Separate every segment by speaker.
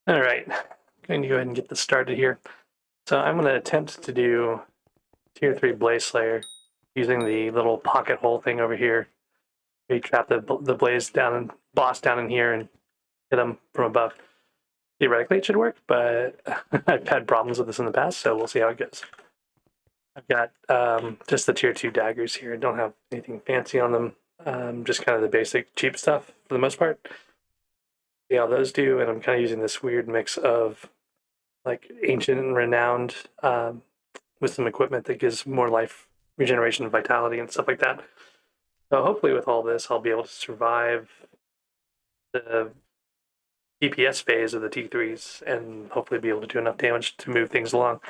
Speaker 1: All right, going to go ahead and get this started here. So I'm going to attempt to do tier 3 Blaze Slayer using the little pocket hole thing over here. You trap the blaze boss down in here and hit him from above. Theoretically, it should work, but I've had problems with this in the past, so we'll see how it goes. I've got just the tier 2 daggers here. I don't have anything fancy on them, just kind of the basic cheap stuff for the most part. See how those do, and I'm kind of using this weird mix of like ancient and renowned with some equipment that gives more life regeneration and vitality and stuff like that. So hopefully with all this, I'll be able to survive the DPS phase of the T3s and hopefully be able to do enough damage to move things along.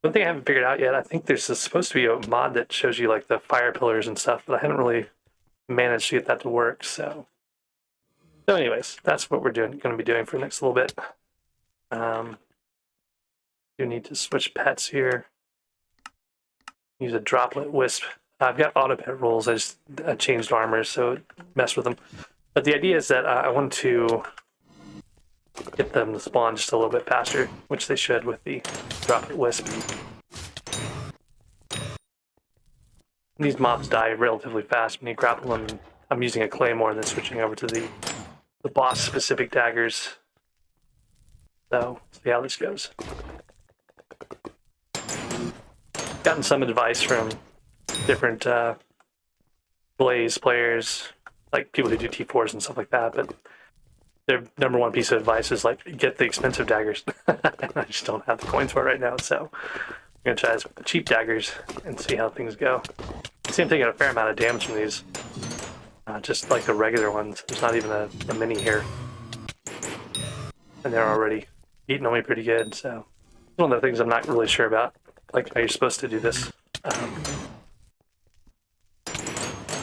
Speaker 1: One thing I haven't figured out yet, I think there's supposed to be a mod that shows you like the fire pillars and stuff, but I haven't really managed to get that to work. So anyways, that's what we're going to be doing for the next little bit. You need to switch pets here. Use a droplet wisp. I've got auto pet rules. I just changed armors, so mess with them. But the idea is that I want to get them to spawn just a little bit faster, which they should with the droplet wisp. These mobs die relatively fast when you grapple them. I'm using a claymore and then switching over to the boss-specific daggers. So, see how this goes. Gotten some advice from different Blaze players, like people who do T4s and stuff like that, but their number one piece of advice is like, get the expensive daggers. I just don't have the coins for it right now, so I'm going to try this with the cheap daggers and see how things go. See, I'm taking a fair amount of damage from these. Just like the regular ones. There's not even a mini here. And they're already eating on me pretty good, so it's one of the things I'm not really sure about, like how you're supposed to do this.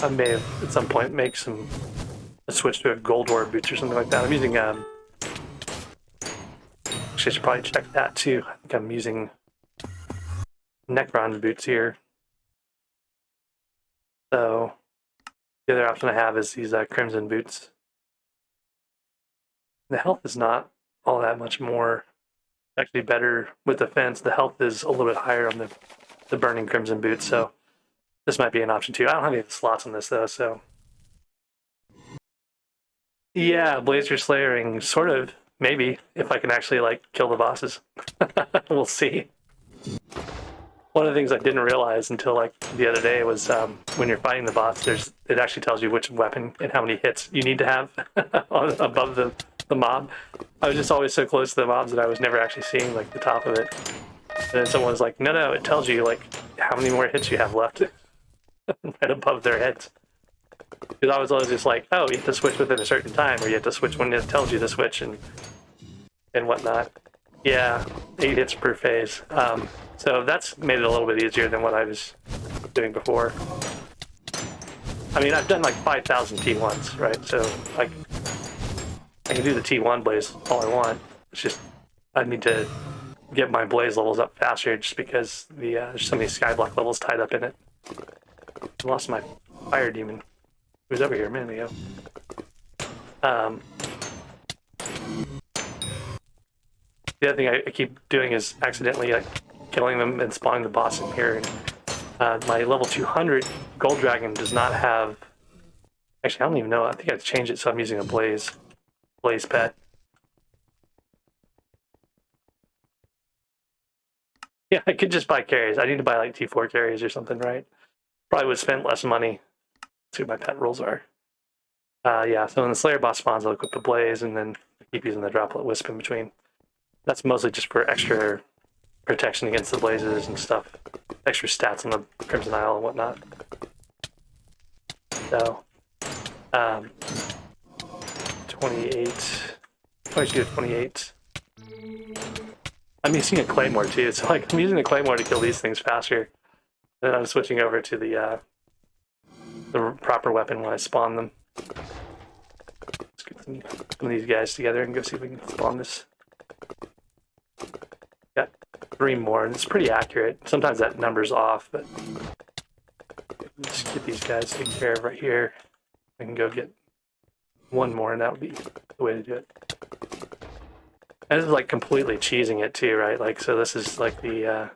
Speaker 1: I may have, at some point, make a switch to a gold ore boots or something like that. I'm using, actually I should probably check that too. I think I'm using Necron boots here. So the other option I have is these Crimson boots. The health is not all that much more, actually better with defense. The health is a little bit higher on the Burning Crimson boots, so this might be an option too. I don't have any slots on this though, so. Yeah, Blazer Slayering, sort of, maybe, if I can actually like kill the bosses. We'll see. One of the things I didn't realize until like the other day was when you're fighting the boss, it actually tells you which weapon and how many hits you need to have above the mob. I was just always so close to the mobs that I was never actually seeing like the top of it. And then someone was like, no, it tells you like how many more hits you have left right above their heads. Because I was always just like, oh, you have to switch within a certain time, or you have to switch when it tells you to switch and whatnot. Yeah, 8 hits per phase. So that's made it a little bit easier than what I was doing before. I mean, I've done like 5,000 T1s, right? So like, I can do the T1 blaze all I want. It's just I need to get my blaze levels up faster, just because there's so many skyblock levels tied up in it. I lost my fire demon. He was over here a minute ago. The other thing I keep doing is accidentally like killing them and spawning the boss in here. And my level 200 gold dragon does not have. Actually, I don't even know. I think I have to change it, so I'm using a blaze pet. Yeah, I could just buy carries. I need to buy like T4 carries or something, right? Probably would spend less money. Let's see what my pet rules are. Yeah, so when the Slayer boss spawns, I'll equip the blaze and then keep using the droplet wisp in between. That's mostly just for extra protection against the blazes and stuff. Extra stats on the Crimson Isle and whatnot. So, 22 to 28. I'm using a claymore too, so like I'm using a claymore to kill these things faster. Then I'm switching over to the proper weapon when I spawn them. Let's get some of these guys together and go see if we can spawn this. Got 3 more, and it's pretty accurate. Sometimes that number's off, but let's get these guys taken care of right here. I can go get 1 more, and that would be the way to do it. And this is like completely cheesing it too, right? Like, so this is like the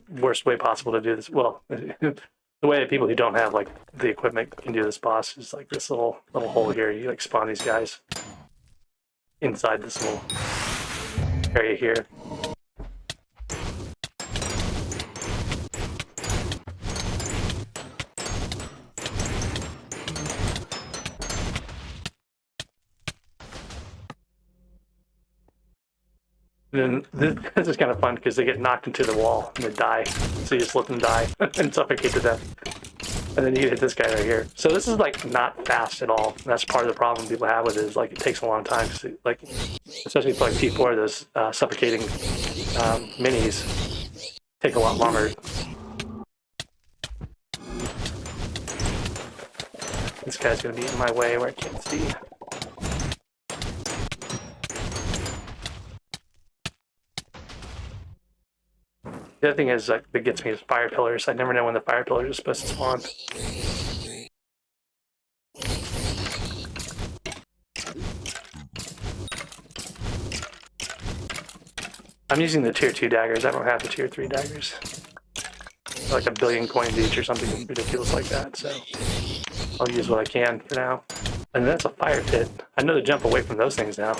Speaker 1: worst way possible to do this. Well, the way that people who don't have like the equipment can do this boss is like this little hole here. You like spawn these guys inside this little area here. And then this is kind of fun because they get knocked into the wall and they die. So you just let them die and suffocate to death. And then you hit this guy right here. So this is like not fast at all. And that's part of the problem people have with it is like it takes a long time. Like especially for like T4, those suffocating minis take a lot longer. This guy's gonna be in my way where I can't see. The other thing is that gets me is fire pillars. I never know when the fire pillars are supposed to spawn. I'm using the tier 2 daggers. I don't have the tier 3 daggers. Like 1 billion coins each or something ridiculous like that. So I'll use what I can for now. And that's a fire pit. I know to jump away from those things now.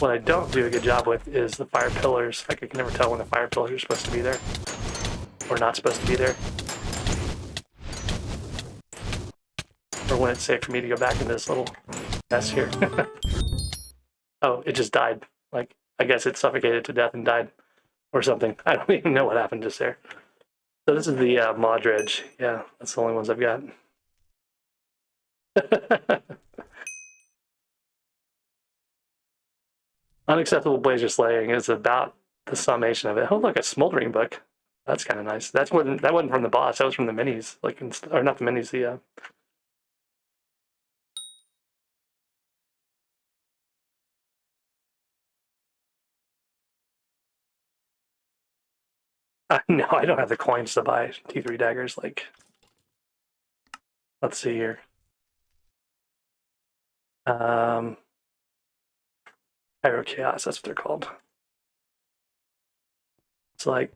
Speaker 1: What I don't do a good job with is the fire pillars. Like I can never tell when the fire pillars are supposed to be there or not supposed to be there, or when it's safe for me to go back into this little mess here. Oh, it just died. Like I guess it suffocated to death and died or something. I don't even know what happened just there. So this is the mod dredge. Yeah, that's the only ones I've got. Unacceptable blazer slaying is about the summation of it. Oh, look, a smoldering book. That's kind of nice. That wasn't from the boss. That was from the minis. Like, or not the minis. The no, I don't have the coins to buy T3 daggers. Like, let's see here. Pyro Chaos, that's what they're called. It's like,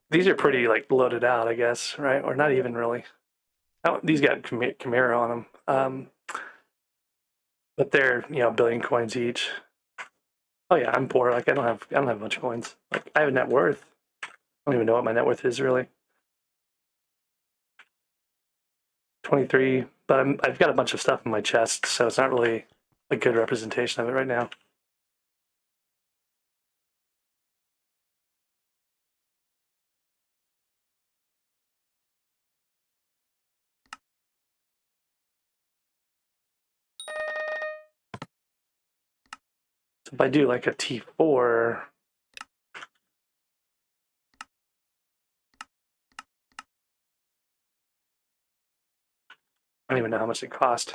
Speaker 1: these are pretty like loaded out, I guess, right? Or not even really. Oh, these got Chimera on them. But they're, 1 billion coins each. Oh yeah, I'm poor. Like I don't have a bunch of coins. Like I have a net worth. I don't even know what my net worth is really. 23, but I've got a bunch of stuff in my chest, so it's not really a good representation of it right now. So if I do like a T4, I don't even know how much it cost.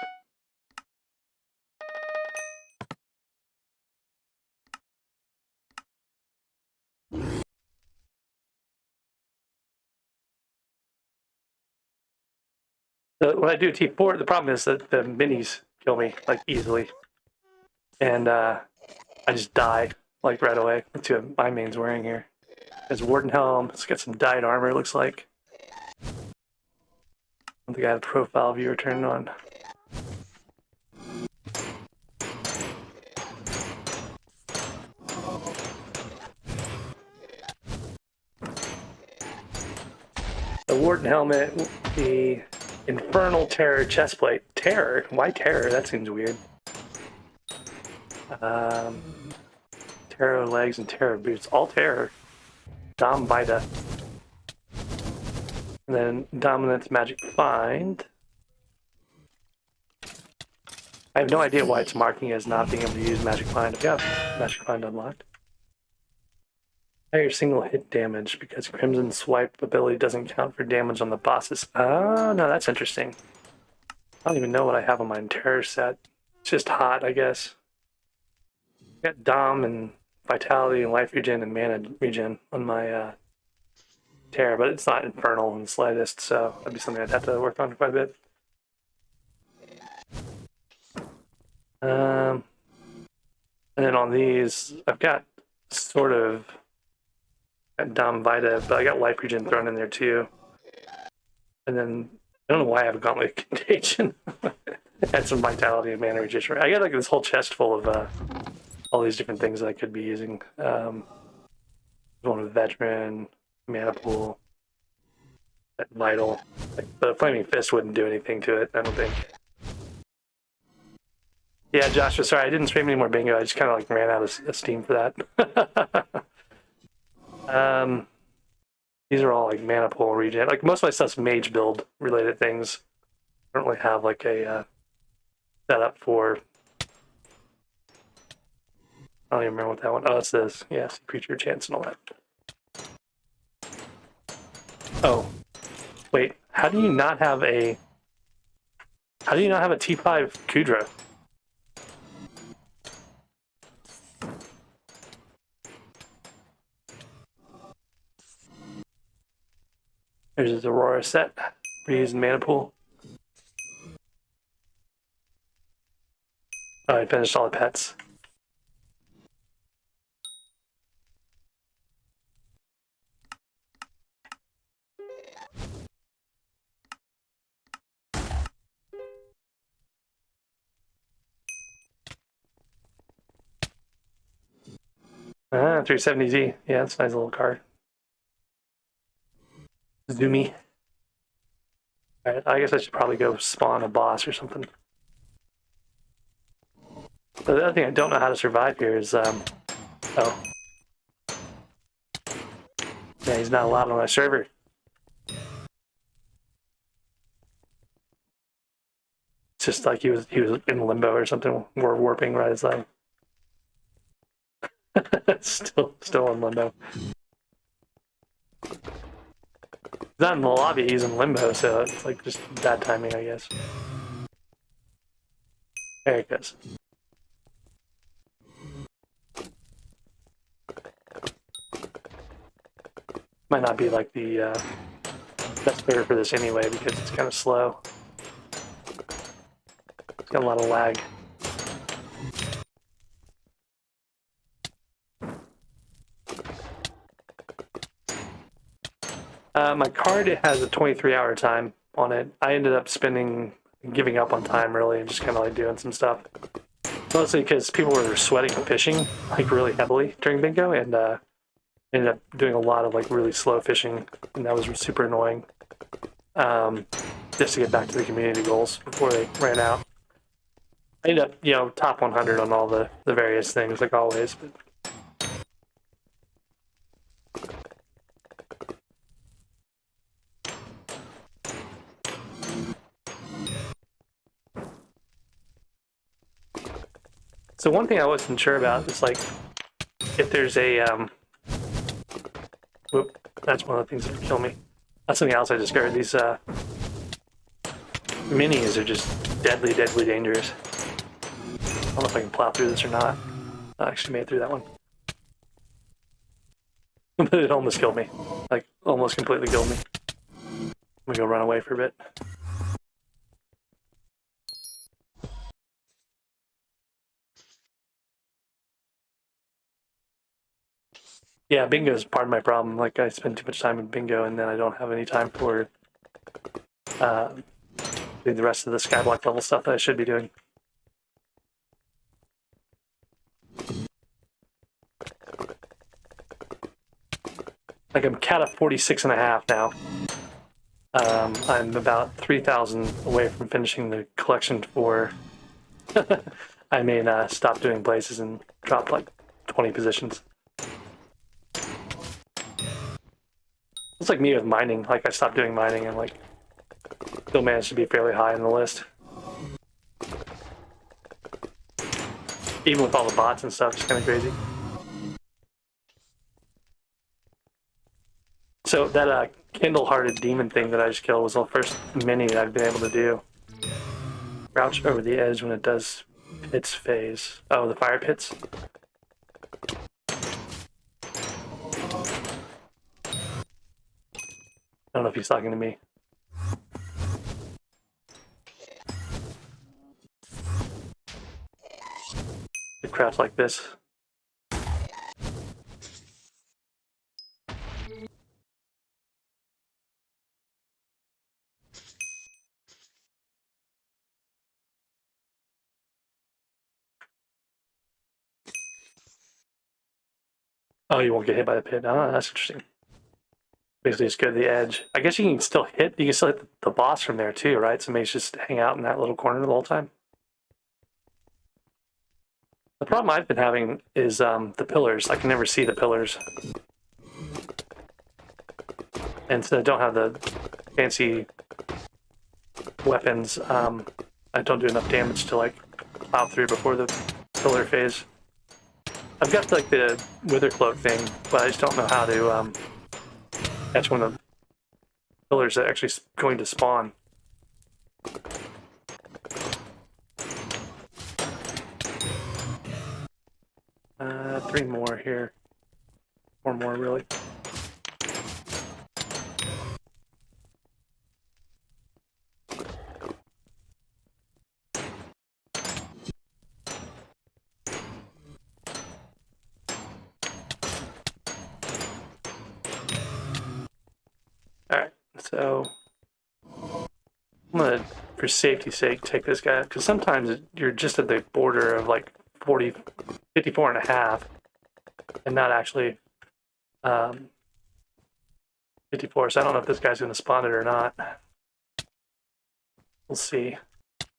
Speaker 1: So when I do T4, the problem is that the minis kill me like easily, and I just die like right away. That's what my main's wearing here. It's Warden Helm. It's got some dyed armor. It looks like. I don't think I have profile viewer turned on. The Warden helmet, the Infernal Terror chestplate. Terror? Why Terror? That seems weird. Terror legs and Terror boots. All Terror. Dom Vita. And then Dominance Magic Find. I have no idea why it's marking as not being able to use Magic Find. Yeah, Magic Find unlocked. Higher single hit damage because Crimson Swipe ability doesn't count for damage on the bosses. Oh, no, that's interesting. I don't even know what I have on my Terror set. It's just hot, I guess. I got Dom and Vitality and Life Regen and Mana Regen on my Terror, but it's not Infernal in the slightest, so that'd be something I'd have to work on quite a bit. And then on these, I've got sort of Dom Vita, but I got Life Regen thrown in there too. And then I don't know why I have a Gauntlet of Contagion. And some Vitality and Mana Regeneration. I got like this whole chest full of all these different things that I could be using. One with Veteran, Mana Pool, Vital. Like, the Flaming Fist wouldn't do anything to it, I don't think. Yeah, Joshua, sorry, I didn't stream any more bingo. I just kind of like ran out of steam for that. These are all like Mana Pool regen. Like most of my stuff's mage build related things. I don't really have like a setup for. I don't even remember what that one. Oh, it's this. Yes, creature chance and all that. Oh, wait. How do you not have a T5 Kudra? There's his Aurora set. We're using Mana Pool. Oh, I finished all the pets. Ah, 370Z. Yeah, that's a nice little card. Zoomy. Alright, I guess I should probably go spawn a boss or something. But the other thing I don't know how to survive here is, oh. Yeah, he's not allowed on my server. It's just like he was in limbo or something, or warping right as I still in limbo. He's not in the lobby, he's in limbo, so it's like just bad timing, I guess. There it goes. Might not be like the best player for this anyway because it's kind of slow. It's got a lot of lag. My card has a 23-hour time on it. I ended up giving up on time really, and just kind of like doing some stuff. Mostly because people were sweating and fishing like really heavily during bingo, and ended up doing a lot of like really slow fishing, and that was super annoying. Just to get back to the community goals before they ran out. I ended up, top 100 on all the various things like always, but. So one thing I wasn't sure about is like if there's a whoop, that's one of the things that would kill me. That's something else I discovered. These minis are just deadly dangerous. I don't know if I can plow through this or not. I actually made it through that one. But it almost killed me. Like almost completely killed me. I'm gonna go run away for a bit. Yeah, bingo is part of my problem. Like, I spend too much time in bingo, and then I don't have any time for doing the rest of the skyblock level stuff that I should be doing. Like, I'm cat 46.5 now. I'm about 3,000 away from finishing the collection for... I may stop doing places and drop like 20 positions. It's like me with mining. Like, I stopped doing mining and like still managed to be fairly high on the list. Even with all the bots and stuff, it's kind of crazy. So that Kindle-Hearted Demon thing that I just killed was the first mini that I've been able to do. Crouch over the edge when it does its phase. Oh, the fire pits? I don't know if he's talking to me. craft like this. Oh, you won't get hit by the pit. Oh, that's interesting. Basically, just go to the edge. I guess you can still hit. You can still hit the boss from there too, right? So maybe just hang out in that little corner the whole time. The problem I've been having is the pillars. I can never see the pillars, and since I don't have the fancy weapons, I don't do enough damage to like plow through before the pillar phase. I've got like the wither cloak thing, but I just don't know how to catch one of the pillars that actually going to spawn. Three more here. Four more, really. Alright, so I'm gonna, for safety's sake, take this guy, because sometimes you're just at the border of like 54 and a half, and not actually 54, so I don't know if this guy's going to spawn it or not. We'll see.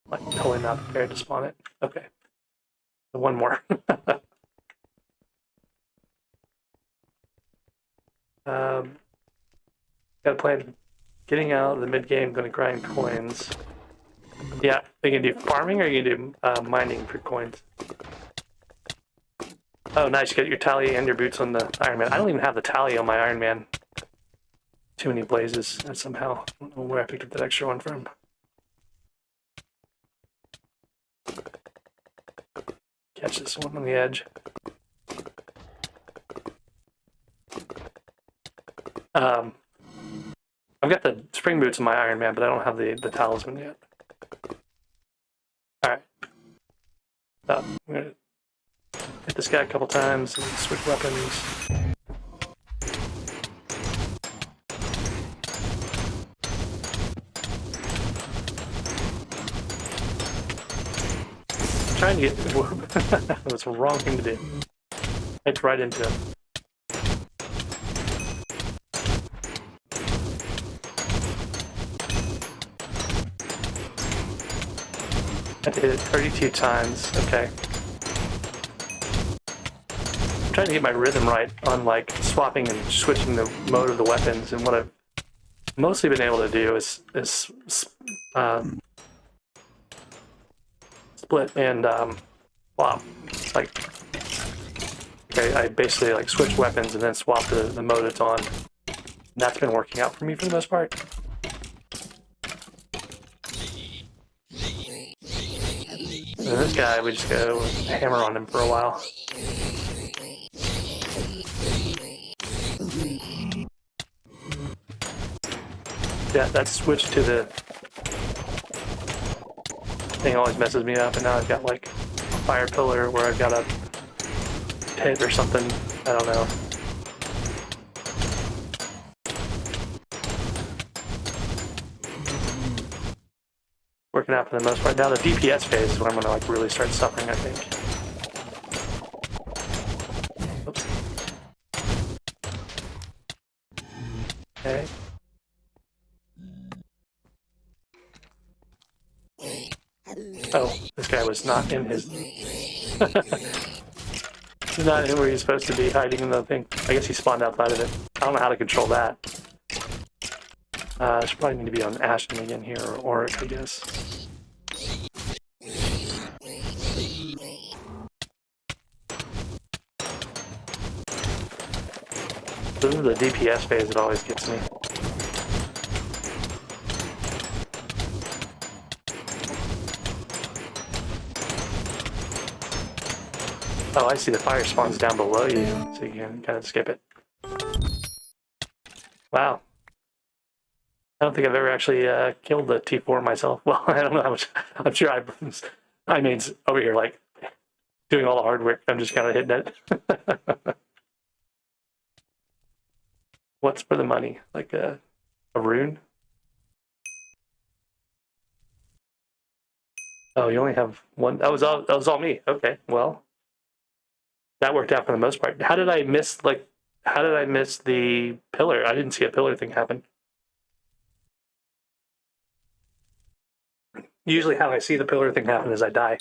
Speaker 1: Like, totally not prepared to spawn it. Okay. One more. Got a plan. Getting out of the mid-game, going to grind coins. Yeah, are you going to do farming or are you going to do mining for coins? Oh, nice. You got your tally and your boots on the Iron Man. I don't even have the tally on my Iron Man. Too many blazes, and somehow. I don't know where I picked up that extra one from. Catch this one on the edge. I've got the spring boots on my Iron Man, but I don't have the talisman yet. Alright. So, I'm going to hit this guy a couple times and switch weapons. I'm trying to get... That's the wrong thing to do. Hit right into him. I hit it 32 times, okay. I'm trying to get my rhythm right on like swapping and switching the mode of the weapons, and what I've mostly been able to do is split and swap. Like, okay, I basically like switch weapons and then swap the mode it's on. And that's been working out for me for the most part. And this guy, we just go hammer on him for a while. Yeah, that switch to the thing always messes me up, and now I've got like a fire pillar where I've got a pit or something. I don't know. Working out for the most part. Now the DPS phase is when I'm gonna like really start suffering, I think. Oops. Okay. Oh, this guy was not in his... He's not in where he's supposed to be, hiding in the thing. I guess he spawned outside of it. I don't know how to control that. I should probably need to be on Ashton again here, or Auric, I guess. This is the DPS phase that always gets me. Oh, I see the fire spawns down below you, so you can kind of skip it. Wow. I don't think I've ever actually killed the T4 myself. Well, I don't know how much. I'm sure I made over here like doing all the hard work. I'm just kind of hitting it. What's for the money? Like a rune? Oh, you only have one. That was all me. Okay, well, that worked out for the most part. How did I miss the pillar? I didn't see a pillar thing happen. Usually how I see the pillar thing happen is I die.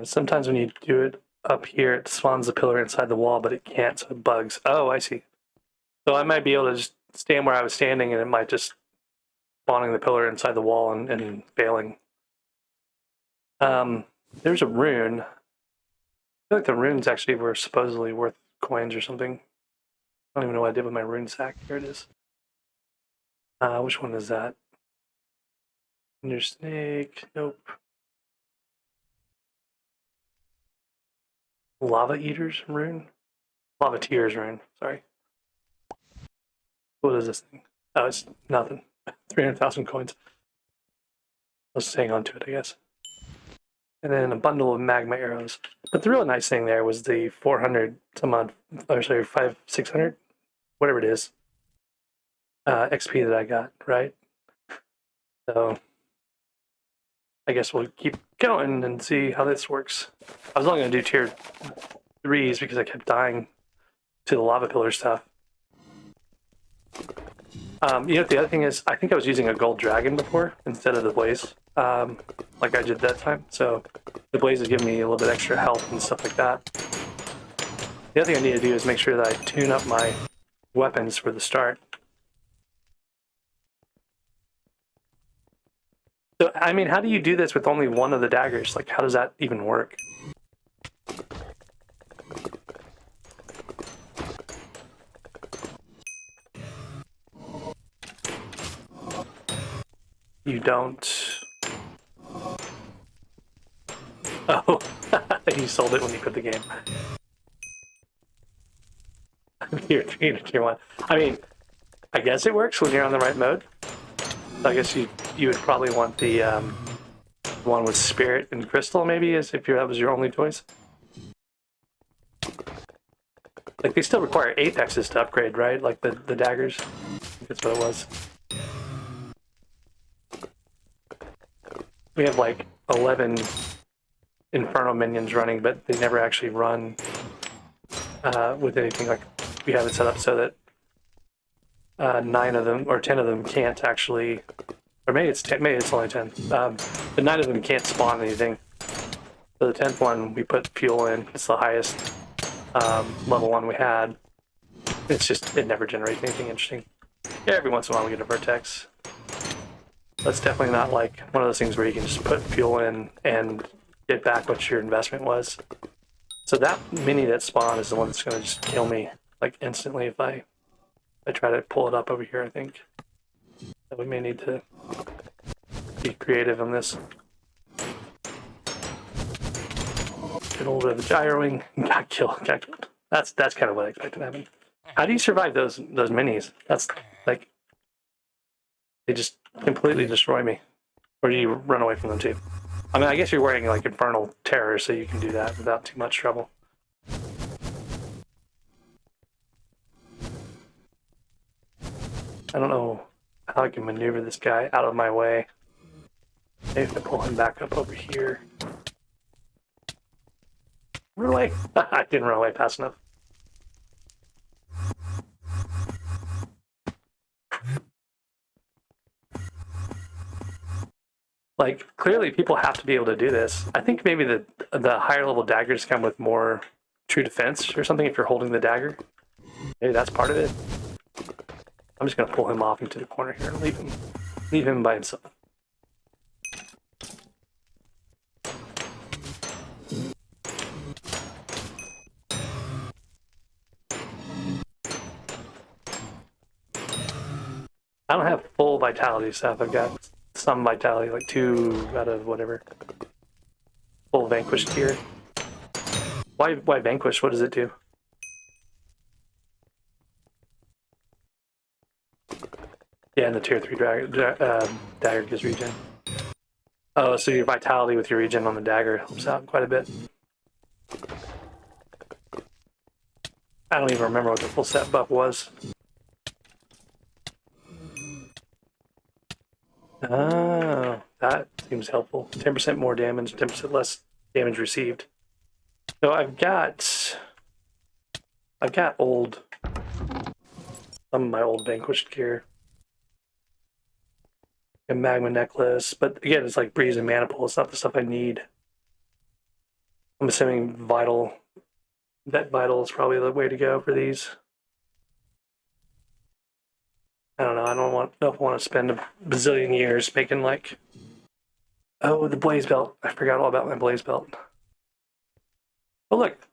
Speaker 1: Sometimes when you do it up here, it spawns the pillar inside the wall, but it can't, so it bugs. Oh, I see. So I might be able to just stand where I was standing, and it might just spawning the pillar inside the wall and failing. There's a rune. I feel like the runes actually were supposedly worth coins or something. I don't even know what I did with my rune sack. Here it is. Which one is that? Ender snake. Nope. Lava Eaters rune? Lava Tears rune, sorry. What is this thing? Oh, it's nothing. 300,000 coins. I'll just hang on to it, I guess. And then a bundle of magma arrows. But the real nice thing there was the 400 some odd, or sorry, 600, whatever it is, XP that I got, right? So I guess we'll keep going and see how this works. I was only going to do tier 3s because I kept dying to the lava pillar stuff. You know what the other thing is? I think I was using a gold dragon before instead of the blaze, like I did that time. So the blaze is giving me a little bit extra health and stuff like that. The other thing I need to do is make sure that I tune up my weapons for the start. So, I mean, how do you do this with only one of the daggers? Like, how does that even work? You don't... Oh, you sold it when you quit the game. Tier 3 to tier 1. I mean, I guess it works when you're on the right mode. I guess you would probably want the one with spirit and crystal, maybe, as if that was your only choice. Like, they still require apexes to upgrade, right? Like the daggers. I think that's what it was. We have like 11 Inferno minions running, but they never actually run with anything. Like, we have it set up so that 9 of them or 10 of them can't actually, or maybe it's 10, maybe it's only 10. But 9 of them can't spawn anything. So the 10th one we put fuel in. It's the highest level one we had. It's just, it never generates anything interesting. Yeah, every once in a while we get a vertex. That's definitely not like one of those things where you can just put fuel in and get back what your investment was. So that mini that spawned is the one that's going to just kill me like instantly if I try to pull it up over here, I think. So we may need to be creative on this. Get a little bit of the gyroing. Got killed. That's kind of what I expected to happen. How do you survive those minis? That's like, they just completely destroy me. Or do you run away from them too? I mean, I guess you're wearing like Infernal Terror, so you can do that without too much trouble. I don't know how I can maneuver this guy out of my way. Maybe if I pull him back up over here. Run away! I didn't run away fast enough. Like, clearly people have to be able to do this. I think maybe the higher level daggers come with more true defense or something if you're holding the dagger. Maybe that's part of it. I'm just gonna pull him off into the corner here and leave him by himself. I don't have full vitality stuff. I've got some vitality, like 2 out of whatever. Full vanquished tier. Why Vanquish? What does it do? Yeah, and the tier 3 dagger gives regen. Oh, so your vitality with your regen on the dagger helps out quite a bit. I don't even remember what the full set buff was. Oh, that seems helpful. 10% more damage, 10% less damage received. So I've got some of my old Vanquished gear. A magma necklace, but again, it's like breeze and maniple. It's not the stuff I need. I'm assuming vet vital is probably the way to go for these. I don't know. I don't know if I want to spend a bazillion years making like. Oh, the blaze belt. I forgot all about my blaze belt. Oh look,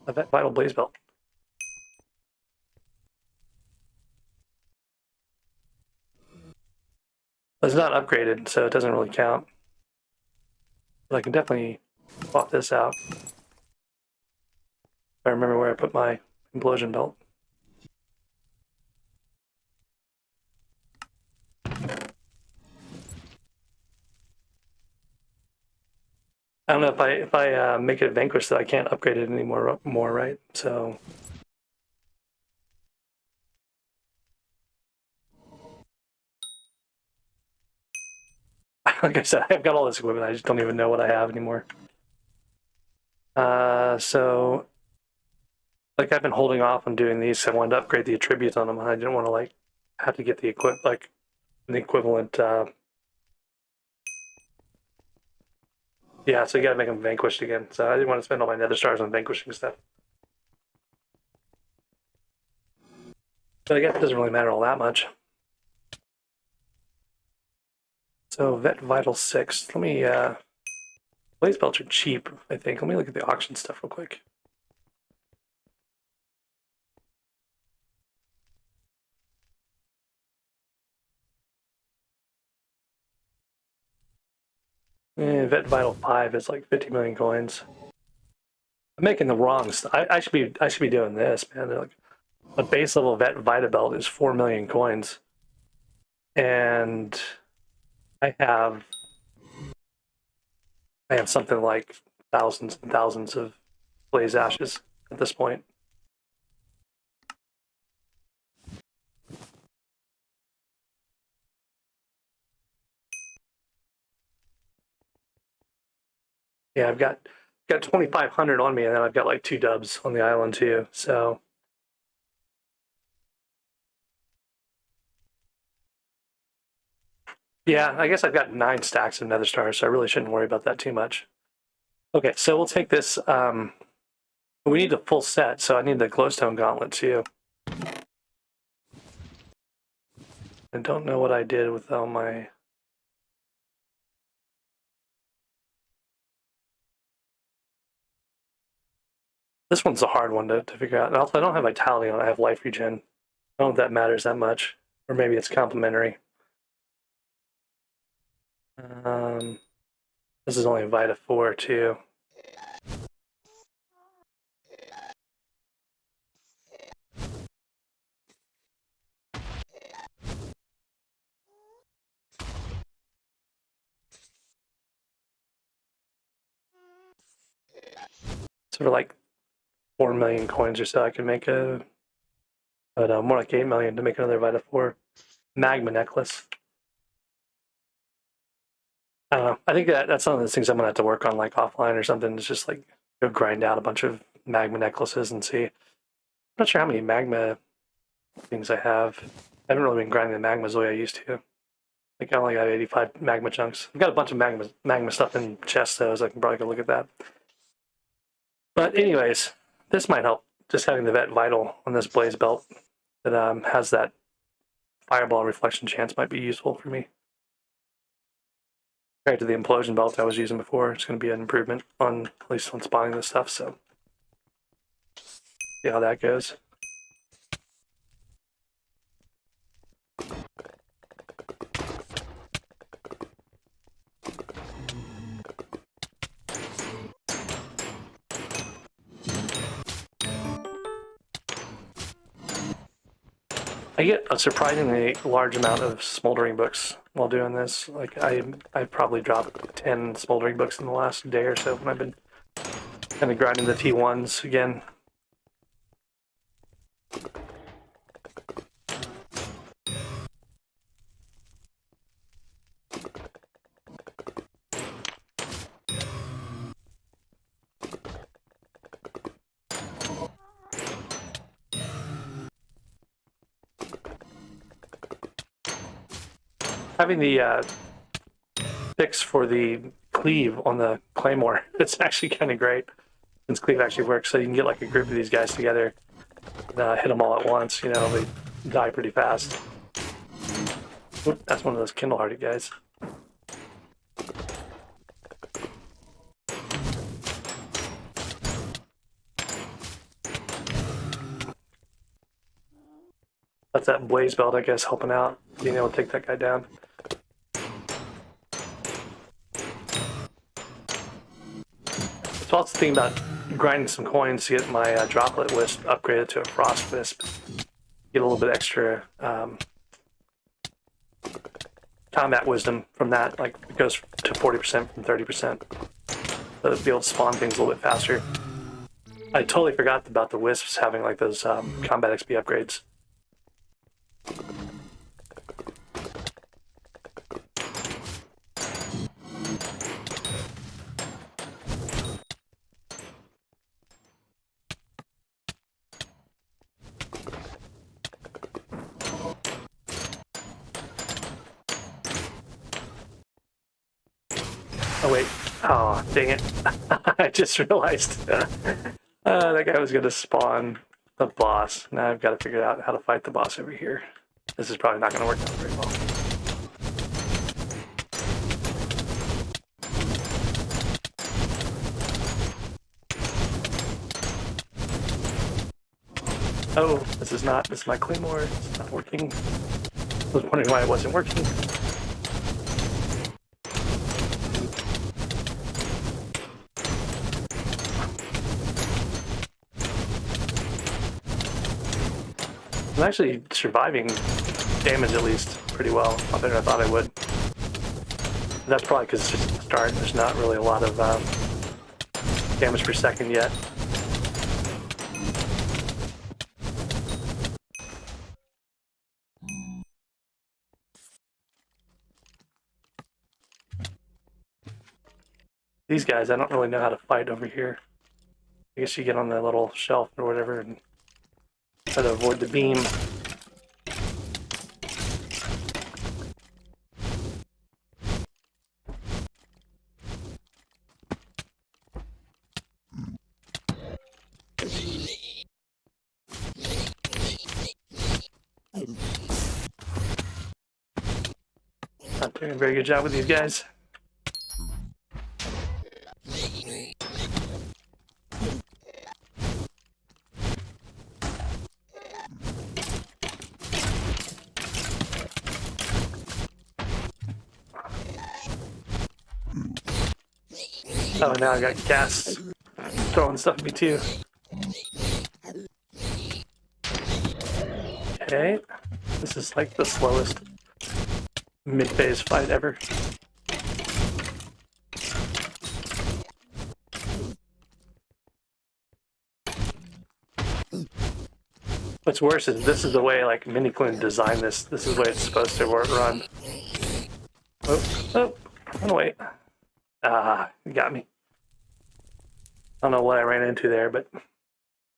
Speaker 1: a vet vital blaze belt. It's not upgraded, so it doesn't really count. But I can definitely swap this out. I remember where I put my implosion belt. I don't know if I make it a Vanquish, that I can't upgrade it anymore, right? So. Like I said, I've got all this equipment. I just don't even know what I have anymore. So, like I've been holding off on doing these. I wanted to upgrade the attributes on them, and I didn't want to like have to get the equivalent. Yeah, so you got to make them vanquished again. So I didn't want to spend all my nether stars on vanquishing stuff. But I guess it doesn't really matter all that much. So Vet Vital 6. Let me blaze belts are cheap, I think. Let me look at the auction stuff real quick. Vet Vital 5 is like 50 million coins. I'm making the wrong stuff. I should be doing this, man. Like, a base level Vet Vita belt is 4 million coins. And I have something like thousands and thousands of blaze ashes at this point. Yeah, I've got 2,500 on me, and then I've got like 2 dubs on the island too. So yeah, I guess I've got 9 stacks of nether stars, so I really shouldn't worry about that too much. Okay, so we'll take this. We need a full set, so I need the glowstone gauntlet too. I don't know what I did with all my. This one's a hard one to figure out. And also, I don't have vitality on it. I have life regen. I don't know if that matters that much. Or maybe it's complementary. This is only a Vita 4, too. So for like 4 million coins or so, I can make a. But more like 8 million to make another Vita 4 magma necklace. I don't know. I think that's some of the things I'm gonna have to work on, like offline or something. It's just like go grind out a bunch of magma necklaces and see. I'm not sure how many magma things I have. I haven't really been grinding the magmas the way I used to. Like I only got 85 magma chunks. I've got a bunch of magma stuff in chests though, so I can probably go look at that. But anyways, this might help. Just having the Vet Vital on this blaze belt that has that fireball reflection chance might be useful for me. Compared to the implosion belt I was using before, it's going to be an improvement on at least on spawning this stuff. So see how that goes. I get a surprisingly large amount of smoldering books while doing this. Like I probably dropped 10 smoldering books in the last day or so when I've been kind of grinding the T1s again. Having the fix for the cleave on the claymore, it's actually kind of great since cleave actually works. So you can get like a group of these guys together, and, hit them all at once. You know, they die pretty fast. Oop, that's one of those Kindle-hearted guys. That's that blaze belt, I guess, helping out, being able to take that guy down. So I was thinking about grinding some coins to get my droplet wisp upgraded to a frost wisp. Get a little bit extra combat wisdom from that. Like it goes to 40% from 30%. So to be able to spawn things a little bit faster. I totally forgot about the wisps having like those combat XP upgrades. Oh wait, oh dang it. I just realized that guy was going to spawn the boss. Now I've got to figure out how to fight the boss over here. This is probably not going to work out very well. Oh, this is my claymore. It's not working. I was wondering why it wasn't working. I'm actually surviving damage at least pretty well. I better than I thought I would. That's probably because it's just the start. There's not really a lot of damage per second yet. These guys, I don't really know how to fight over here. I guess you get on the little shelf or whatever and try to avoid the beam. Not doing a very good job with these guys. Oh, now I got gas throwing stuff at me too. Okay, this is like the slowest mid-phase fight ever. What's worse is this is the way like Minikloon designed this. This is the way it's supposed to run. Oh, run away. Ah, you got me. I don't know what I ran into there, but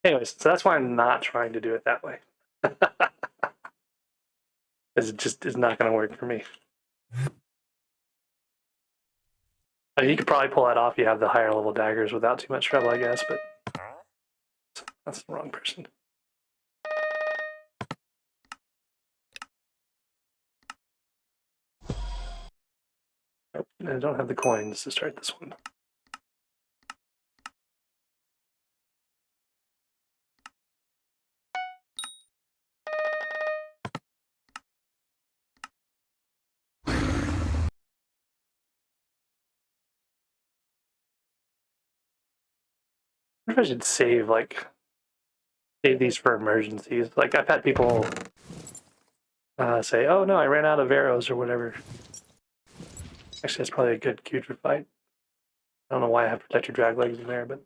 Speaker 1: anyways, so that's why I'm not trying to do it that way. Because it just is not going to work for me. I mean, you could probably pull that off if you have the higher level daggers without too much trouble, I guess, but that's the wrong person. Nope, I don't have the coins to start this one. I wonder if I should save these for emergencies. Like, I've had people say, oh no, I ran out of arrows or whatever. Actually, that's probably a good Kudra fight. I don't know why I have protected drag legs in there, but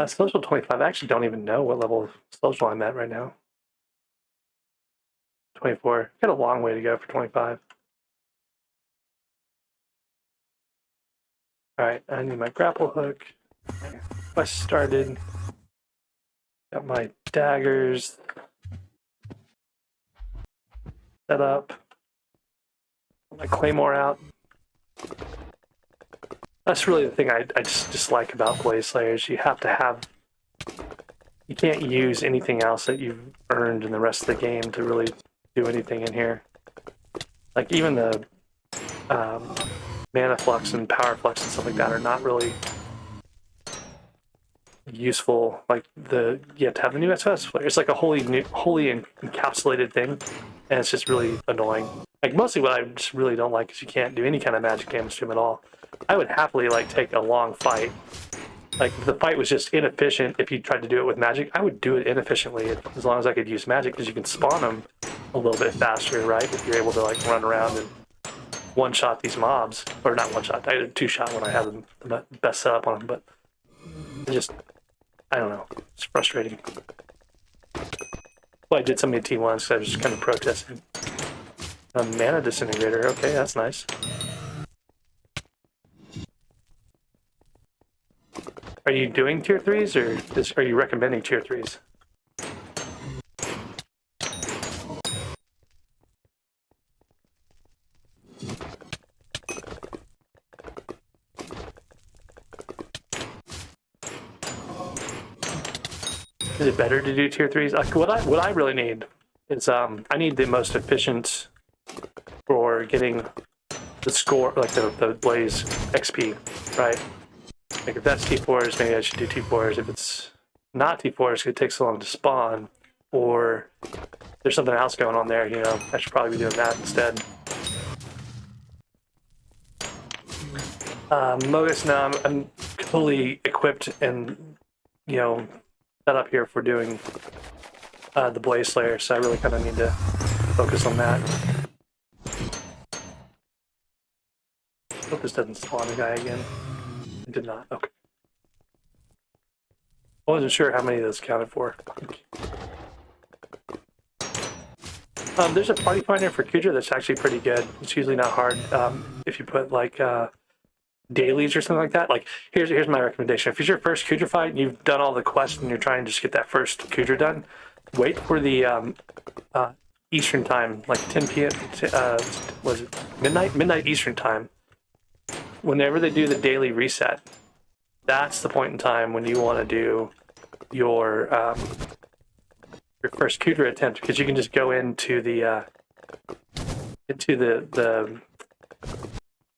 Speaker 1: social 25. I actually don't even know what level of social I'm at right now. 24. Got a long way to go for 25. All right, I need my grapple hook. Quest started. Got my daggers set up. My claymore out. That's really the thing I just dislike about Blaze Slayers. You have to have... You can't use anything else that you've earned in the rest of the game to really do anything in here. Like, even the mana flux and power flux and stuff like that are not really useful. Like, you have to have the new SS flare. It's like a wholly encapsulated thing, and it's just really annoying. Like, mostly what I just really don't like is you can't do any kind of magic damage to him at all. I would happily, like, take a long fight. Like, if the fight was just inefficient, if you tried to do it with magic, I would do it inefficiently as long as I could use magic, because you can spawn them a little bit faster, right? If you're able to, like, run around and one-shot these mobs. Or not one-shot, I did a two-shot when I had the best setup on them, but I don't know. It's frustrating. Well, I did some of the T1s, so I was just kind of protesting. A mana disintegrator, okay, that's nice. Are you doing tier 3s, or are you recommending tier 3s? Is it better to do tier 3s? Like, what I really need is I need the most efficient for getting the score, like the Blaze XP, right? Like, if that's T4s, maybe I should do T4s. If it's not T4s, it takes so long to spawn, or there's something else going on there, you know, I should probably be doing that instead. Mogus, now I'm fully equipped and, you know, set up here for doing the Blaze Slayer, so I really kind of need to focus on that. Hope this doesn't spawn a guy again. It did not. Okay. I wasn't sure how many of those counted for. There's a party finder for Kudra that's actually pretty good. It's usually not hard if you put like dailies or something like that. Like, here's my recommendation. If it's your first Kudra fight and you've done all the quests and you're trying to just get that first Kudra done, wait for the Eastern time, like 10 p.m. Was it midnight? Midnight Eastern time. Whenever they do the daily reset, that's the point in time when you want to do your first Kudra attempt, because you can just go into the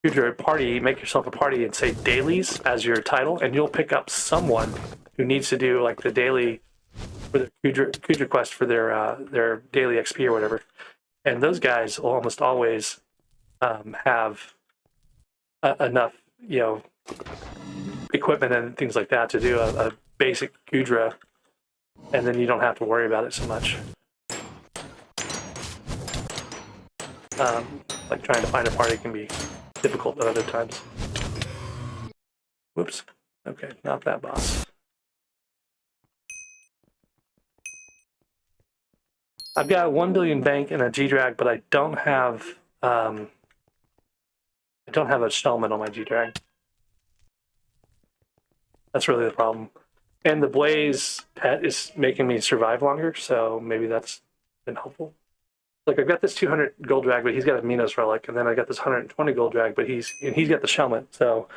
Speaker 1: Kudra party, make yourself a party, and say dailies as your title, and you'll pick up someone who needs to do like the daily for the Kudra quest for their daily XP or whatever, and those guys will almost always have enough, you know, equipment and things like that to do a basic Kudra, and then you don't have to worry about it so much. Like, trying to find a party can be difficult at other times. Whoops. Okay, not that boss. I've got 1 billion bank and a G-Drag, but I don't have a Shellman on my G-Drag. That's really the problem. And the Blaze pet is making me survive longer, so maybe that's been helpful. Like, I've got this 200 gold drag, but he's got a Minos relic, and then I got this 120 gold drag, but he's got the Shellman, so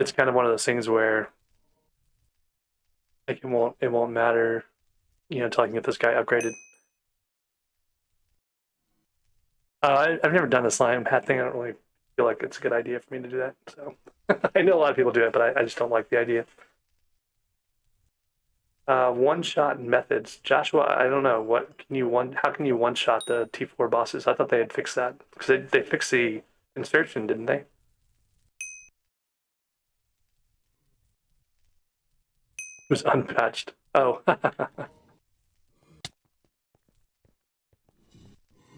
Speaker 1: it's kind of one of those things where, like, it won't matter, you know, until I can get this guy upgraded. I've never done the slime hat thing. I don't really feel like it's a good idea for me to do that. So I know a lot of people do it, but I just don't like the idea. One-shot methods, Joshua. I don't know how can you one-shot the T4 bosses? I thought they had fixed that, because they fixed the insertion, didn't they? was unpatched. Oh.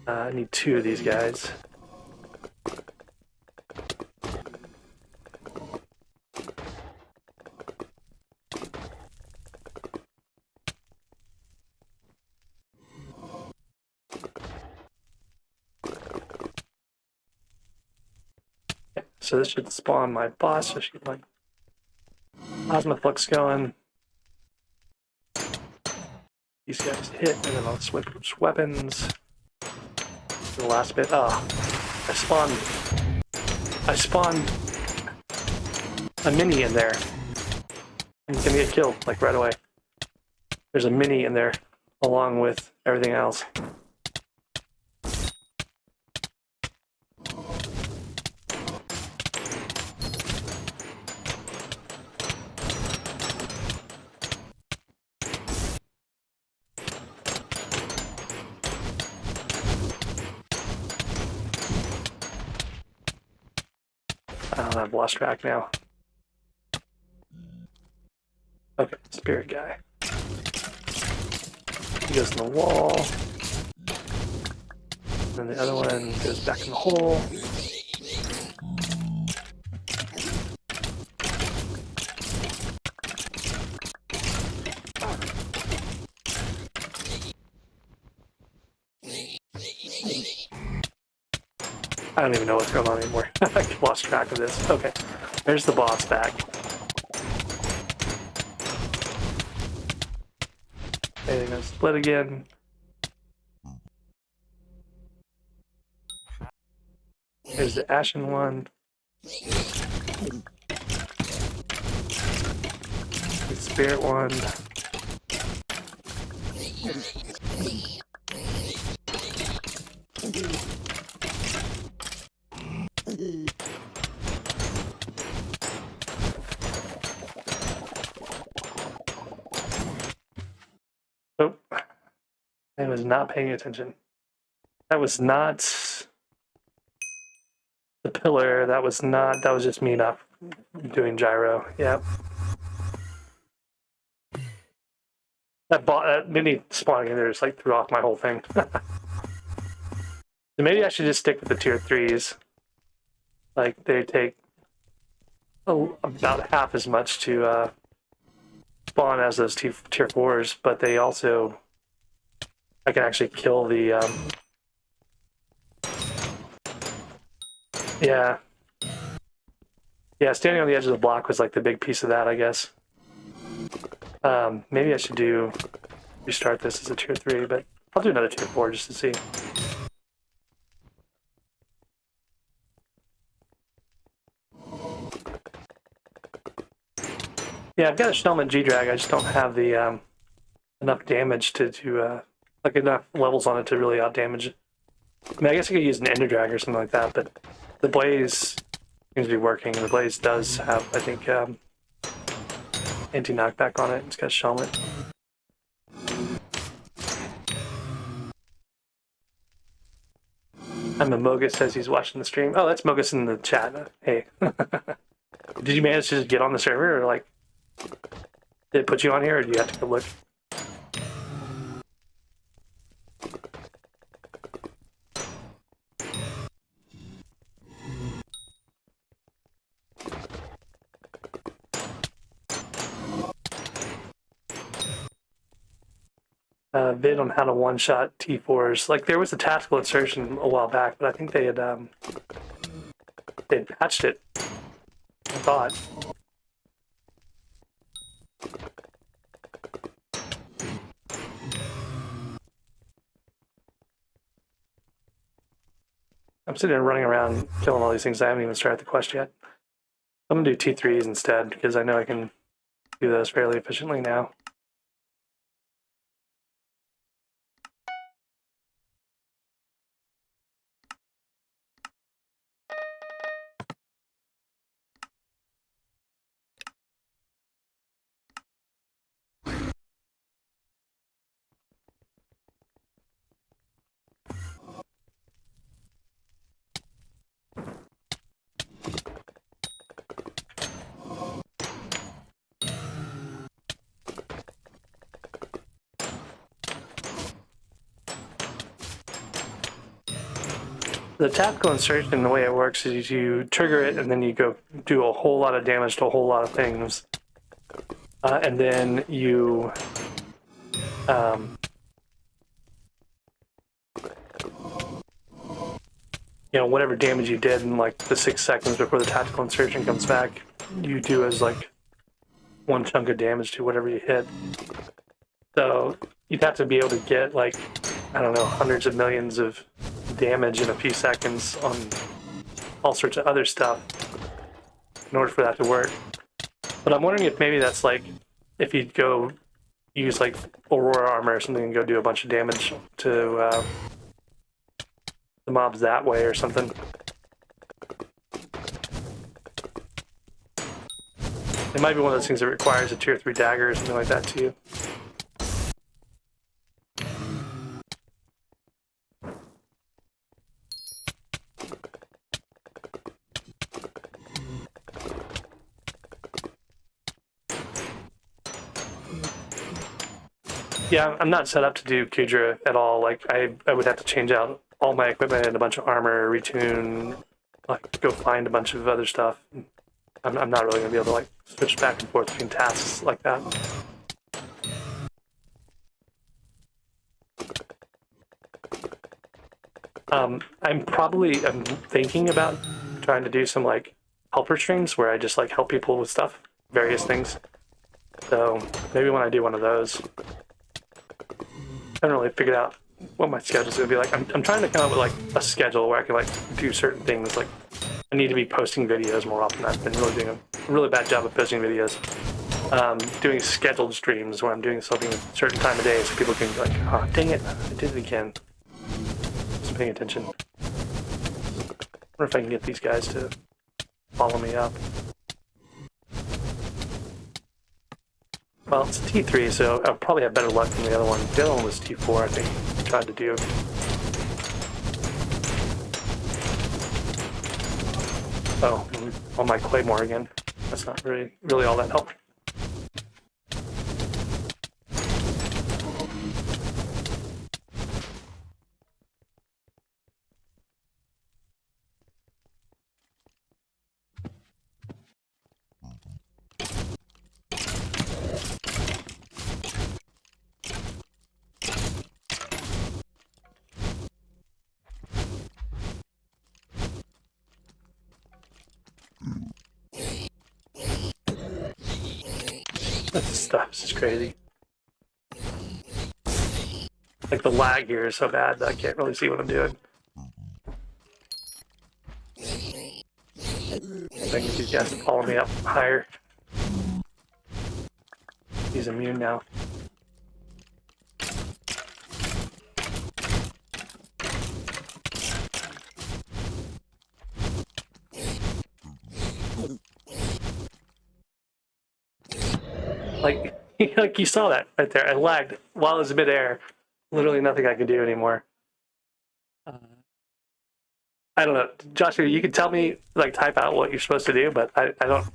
Speaker 1: I need 2 of these guys. Okay, so this should spawn my boss. So she can like plasma flux going. These guys hit, and then I'll switch weapons. The last bit. Oh, I spawned a mini in there. And he's gonna get killed, like right away. There's a mini in there, along with everything else. I've lost track now. Okay, spirit guy. He goes in the wall. And the other one goes back in the hole. I don't even know what's going on anymore. I lost track of this. Okay, there's the boss back. Okay, gonna split again. There's the ashen one. The spirit one. Oh, I was not paying attention. That was not the pillar. That was just me not doing gyro. Yep. That mini spawning in there just like threw off my whole thing. So maybe I should just stick with the tier 3s. Like they take about half as much to spawn as those tier 4s, but they also, I can actually kill the yeah, standing on the edge of the block was like the big piece of that, I guess. Maybe I should restart this as a tier 3, but I'll do another tier 4 just to see. Yeah, I've got a Shellman G-Drag, I just don't have the enough damage to like enough levels on it to really out-damage it. I mean, I guess I could use an Ender Drag or something like that, but the Blaze seems to be working, and the Blaze does have, I think, anti-knockback on it. It's got Shellman. I'm a Mogus says he's watching the stream. Oh, that's Mogus in the chat. Hey. Did you manage to just get on the server, or like, did it put you on here, or do you have to go look? Vid on how to one-shot T4s. Like, there was a tactical insertion a while back, but I think they had they'd patched it, I thought. I'm sitting there running around killing all these things. I haven't even started the quest yet. I'm gonna do T3s instead, because I know I can do those fairly efficiently now. The tactical insertion, the way it works is you trigger it and then you go do a whole lot of damage to a whole lot of things. And then you you know, whatever damage you did in like the 6 seconds before the tactical insertion comes back, you do as like one chunk of damage to whatever you hit. So you'd have to be able to get like, I don't know, hundreds of millions of damage in a few seconds on all sorts of other stuff in order for that to work. But I'm wondering if maybe that's like, if you go use like Aurora armor or something and go do a bunch of damage to the mobs that way or something. It might be one of those things that requires a tier 3 dagger or something like that too. Yeah, I'm not set up to do Kudra at all. Like, I would have to change out all my equipment and a bunch of armor, retune, like, go find a bunch of other stuff. I'm not really going to be able to, like, switch back and forth between tasks like that. I'm thinking about trying to do some, like, helper streams where I just, like, help people with stuff, various things. So, maybe when I do one of those, I haven't really figured out what my schedule's gonna be like. I'm trying to come up with like a schedule where I can like do certain things. Like I need to be posting videos more often. I've been really doing a really bad job of posting videos. Doing scheduled streams where I'm doing something at a certain time of day so people can be like, oh, dang it, I did it again. Just paying attention. I wonder if I can get these guys to follow me up. Well, it's T3, so I'll probably have better luck than the other one. The other one was T4, I think, I tried to do. Oh, on my Claymore again. That's not really all that helpful. This is crazy. Like the lag here is so bad that I can't really see what I'm doing. I can get these guys to follow me up higher. He's immune now. Like you saw that right there. I lagged while it was midair. Literally nothing I could do anymore. I don't know, Joshua. You can tell me, like, type out what you're supposed to do, but I don't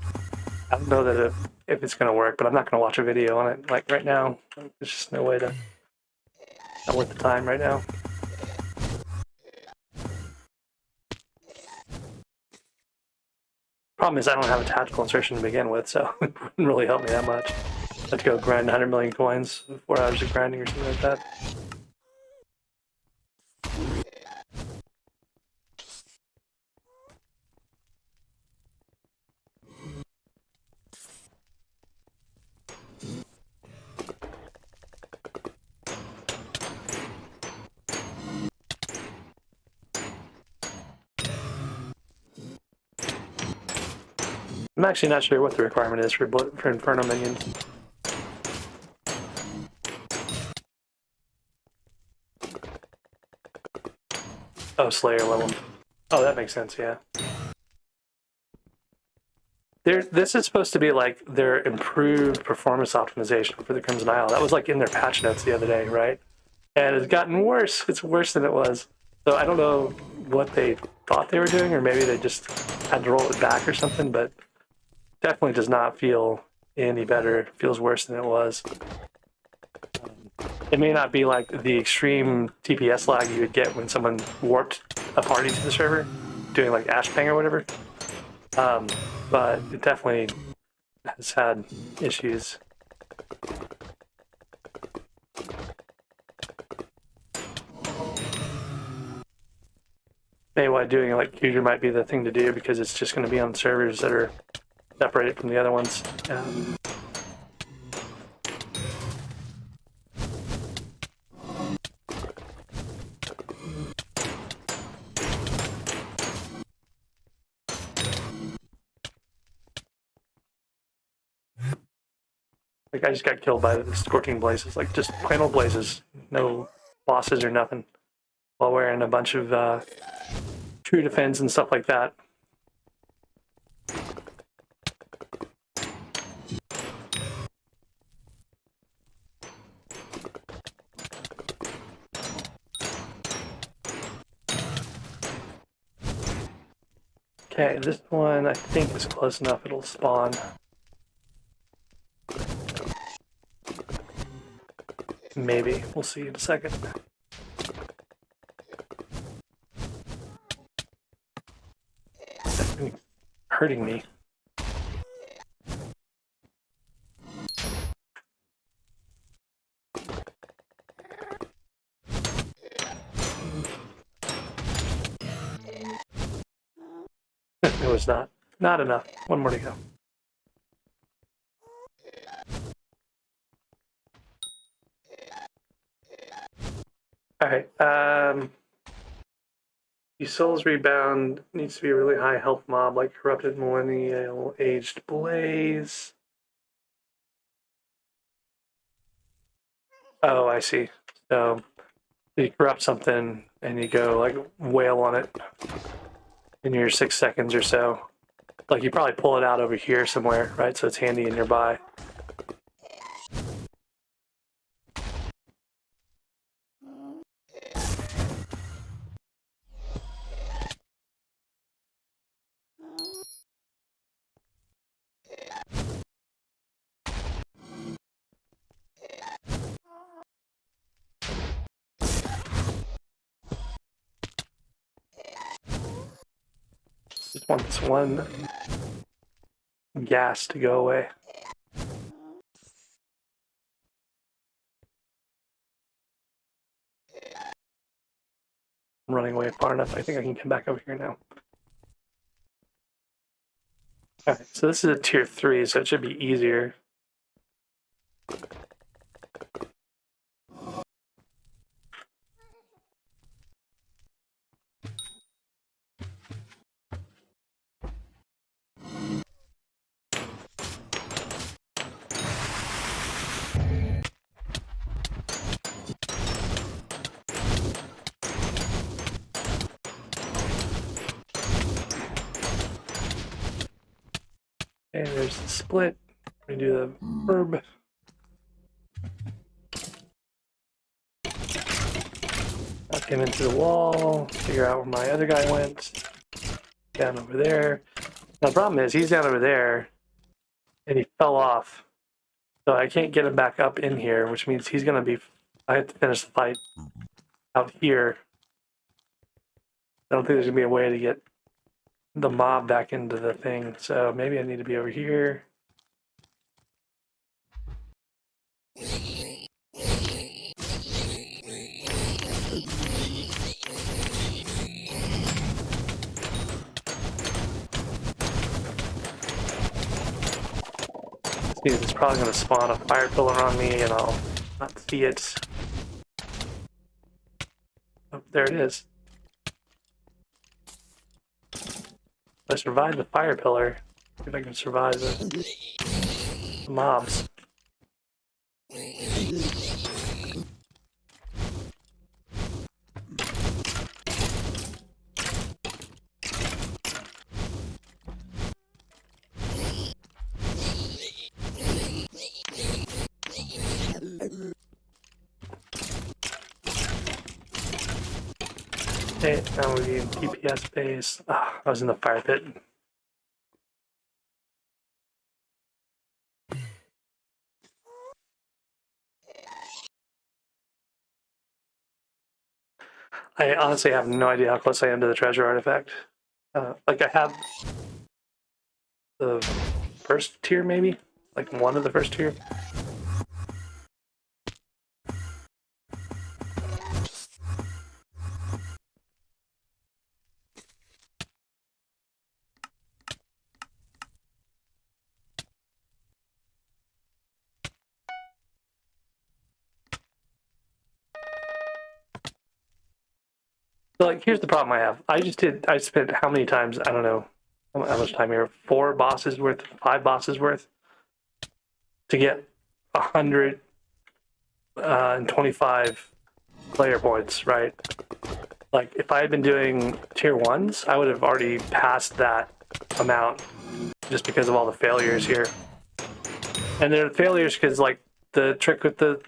Speaker 1: know that if it's gonna work. But I'm not gonna watch a video on it like right now. There's just no way to. Not worth the time right now. Problem is I don't have a tactical insertion to begin with, so it wouldn't really help me that much. I have to go grind 100 million coins, 4 hours of grinding or something like that. I'm actually not sure what the requirement is for Inferno minions. Oh, Slayer level. Oh, that makes sense, yeah. This is supposed to be like their improved performance optimization for the Crimson Isle. That was like in their patch notes the other day, right? And it's gotten worse. It's worse than it was. So I don't know what they thought they were doing, or maybe they just had to roll it back or something, but definitely does not feel any better. It feels worse than it was. It may not be like the extreme TPS lag you would get when someone warped a party to the server, doing like Ashpang or whatever. But it definitely has had issues. Maybe why doing it like Qger might be the thing to do, because it's just going to be on servers that are separated from the other ones. Like I just got killed by the scorching blazes, like just plain old blazes, no bosses or nothing, while wearing a bunch of true defense and stuff like that. Okay, this one I think is close enough, it'll spawn. Maybe, we'll see in a second. That's hurting me. It was not enough. One more to go. Alright, the Soul's Rebound needs to be a really high health mob, like Corrupted Millennial Aged Blaze. Oh, I see. So you corrupt something and you go like wail on it in your 6 seconds or so. Like you probably pull it out over here somewhere, right? So it's handy and nearby. Just want this one gas to go away. I'm running away far enough. I think I can come back over here now. Alright, so this is a tier 3, so it should be easier. And there's the split. We do the herb. Knock him into the wall. Figure out where my other guy went. Down over there. Now the problem is he's down over there, and he fell off. So I can't get him back up in here, which means he's gonna be. I have to finish the fight out here. I don't think there's gonna be a way to get the mob back into the thing. So maybe I need to be over here. It's probably going to spawn a fire pillar on me and I'll not see it. Oh, there it is. If I survive the fire pillar, see if I can survive the mobs. Okay, now we're getting DPS base. Ah, I was in the fire pit. I honestly have no idea how close I am to the treasure artifact. Like I have the first tier, maybe? Like one of the first tier? So like, here's the problem I have. I spent how many times, I don't know how much time here, 4 bosses worth, 5 bosses worth to get 125 player points, right? Like, if I had been doing tier 1s, I would have already passed that amount just because of all the failures here. And they're failures because, like, the trick with the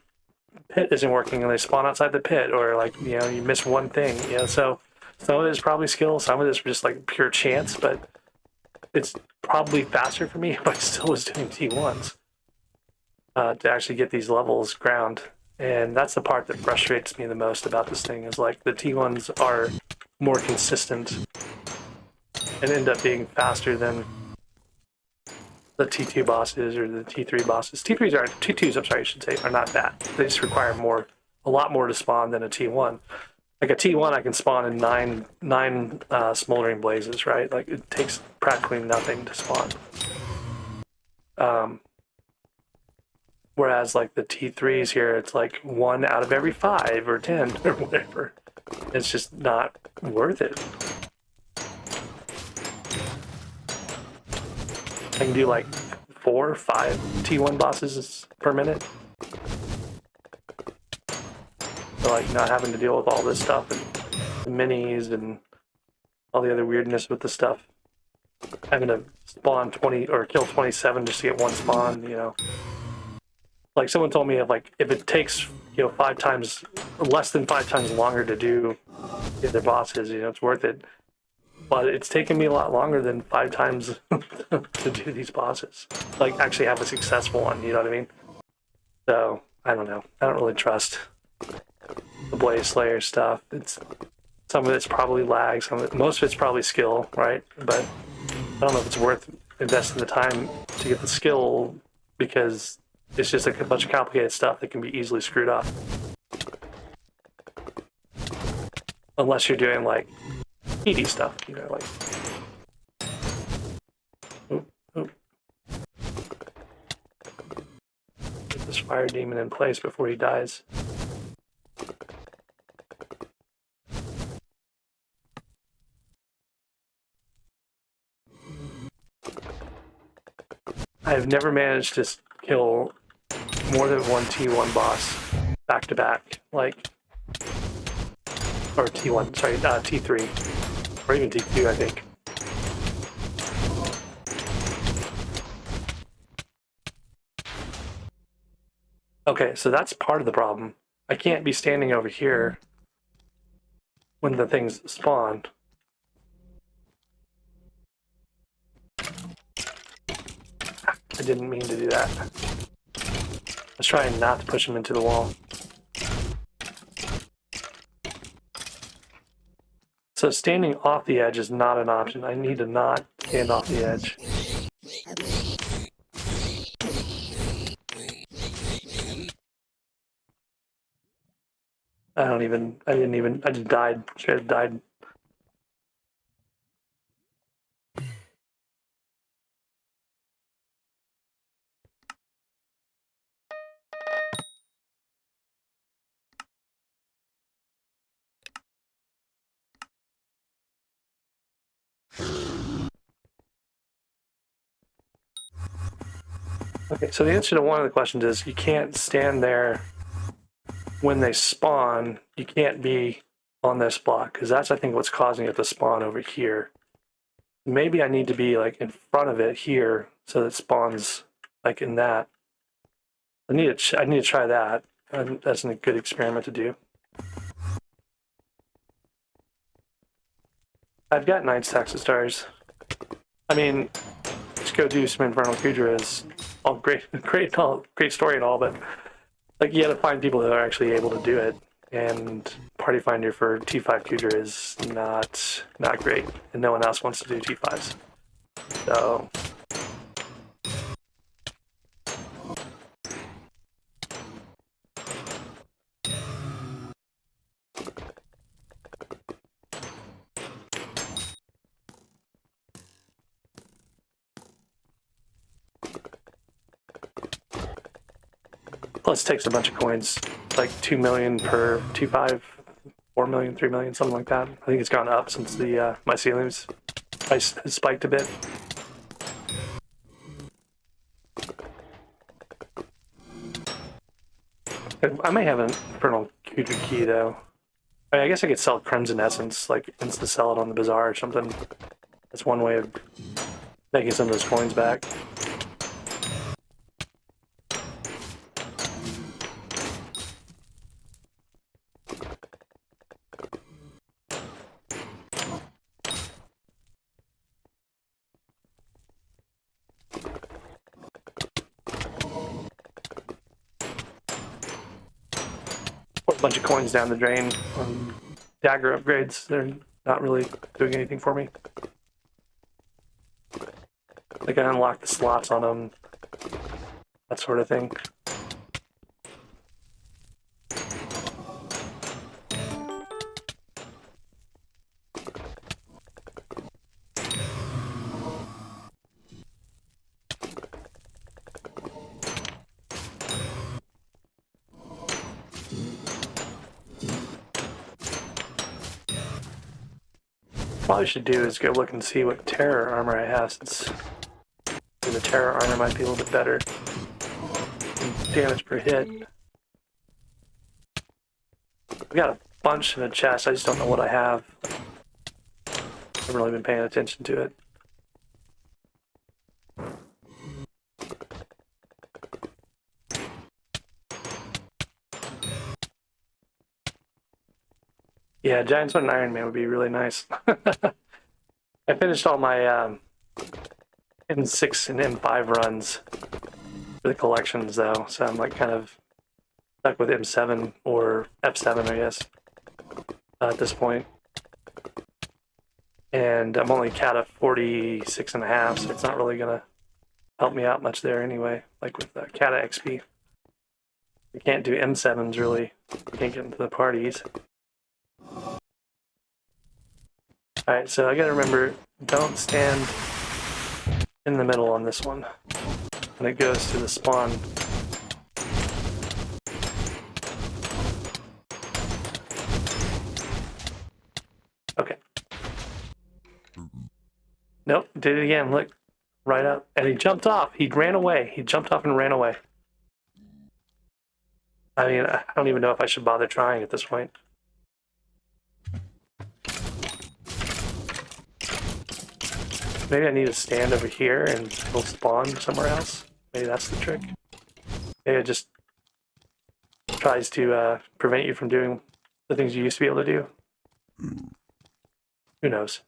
Speaker 1: pit isn't working and they spawn outside the pit, or like, you know, you miss one thing, you know. So some of it is probably skill, some of it is just like pure chance, but it's probably faster for me if I still was doing T1s to actually get these levels ground. And that's the part that frustrates me the most about this thing, is like the T1s are more consistent and end up being faster than the T2 bosses or the T3 bosses. T2s, I'm sorry, I should say, are not bad. They just require a lot more to spawn than a T1. Like a T1, I can spawn in nine smoldering blazes, right? Like it takes practically nothing to spawn. Whereas like the T3s here, it's like 1 out of every 5 or 10 or whatever. It's just not worth it. I can do like 4 or 5 T1 bosses per minute. So like not having to deal with all this stuff and the minis and all the other weirdness with the stuff. Having to spawn 20 or kill 27 just to get 1 spawn, you know. Like someone told me if it takes, you know, 5 times, less than 5 times longer to do the other bosses, you know, it's worth it. But it's taken me a lot longer than 5 times to do these bosses. Like, actually have a successful one, you know what I mean? So, I don't know. I don't really trust the Blaze Slayer stuff. Some of it's probably lag, most of it's probably skill, right? But I don't know if it's worth investing the time to get the skill, because it's just like a bunch of complicated stuff that can be easily screwed up. Unless you're doing, like, easy stuff, you know, like. Get this fire demon in place before he dies. I've never managed to kill more than 1 T1 boss back to back, like, or T1, sorry, T3, or even T2, I think. Okay, so that's part of the problem. I can't be standing over here when the things spawn. I didn't mean to do that. I was trying not to push him into the wall. So standing off the edge is not an option. I need to not stand off the edge. I just died. Should have died. Okay, so the answer to one of the questions is you can't stand there when they spawn. You can't be on this block, because that's, I think, what's causing it to spawn over here. Maybe I need to be like in front of it here so that it spawns like in that. I need to try that. That's a good experiment to do. I've got 9 stacks of stars. I mean, just go do some Infernal Kudras. All great story and all, but like you got to find people that are actually able to do it. And part party finder for T5 tutor is not great, and no one else wants to do T5s. So plus takes a bunch of coins, like 2 million per T5, 4 million, 3 million, something like that. I think it's gone up since the mycelium's price has spiked a bit. I may have an infernal tutor key though. I guess I could sell Crimson Essence, like insta sell it on the bazaar or something. That's one way of making some of those coins back. A bunch of coins down the drain on dagger upgrades. They're not really doing anything for me. Like I unlock the slots on them, that sort of thing. What I should do is go look and see what terror armor I have, since the terror armor might be a little bit better. Damage per hit. We got a bunch in the chest, I just don't know what I have. I haven't really been paying attention to it. Yeah, Giant Sword and Iron Man would be really nice. I finished all my M6 and M5 runs for the collections though, so I'm like kind of stuck with M7 or F7, I guess, at this point. And I'm only cat at 46.5, so it's not really gonna help me out much there anyway, like with Kata XP. We can't do M7s really, we can't get into the parties. Alright, so I gotta remember, don't stand in the middle on this one when it goes to the spawn. Okay. Nope, did it again, look. Right up. And he jumped off. He ran away. He jumped off and ran away. I mean, I don't even know if I should bother trying at this point. Maybe I need to stand over here and he'll spawn somewhere else. Maybe that's the trick. Maybe it just tries to prevent you from doing the things you used to be able to do. Who knows?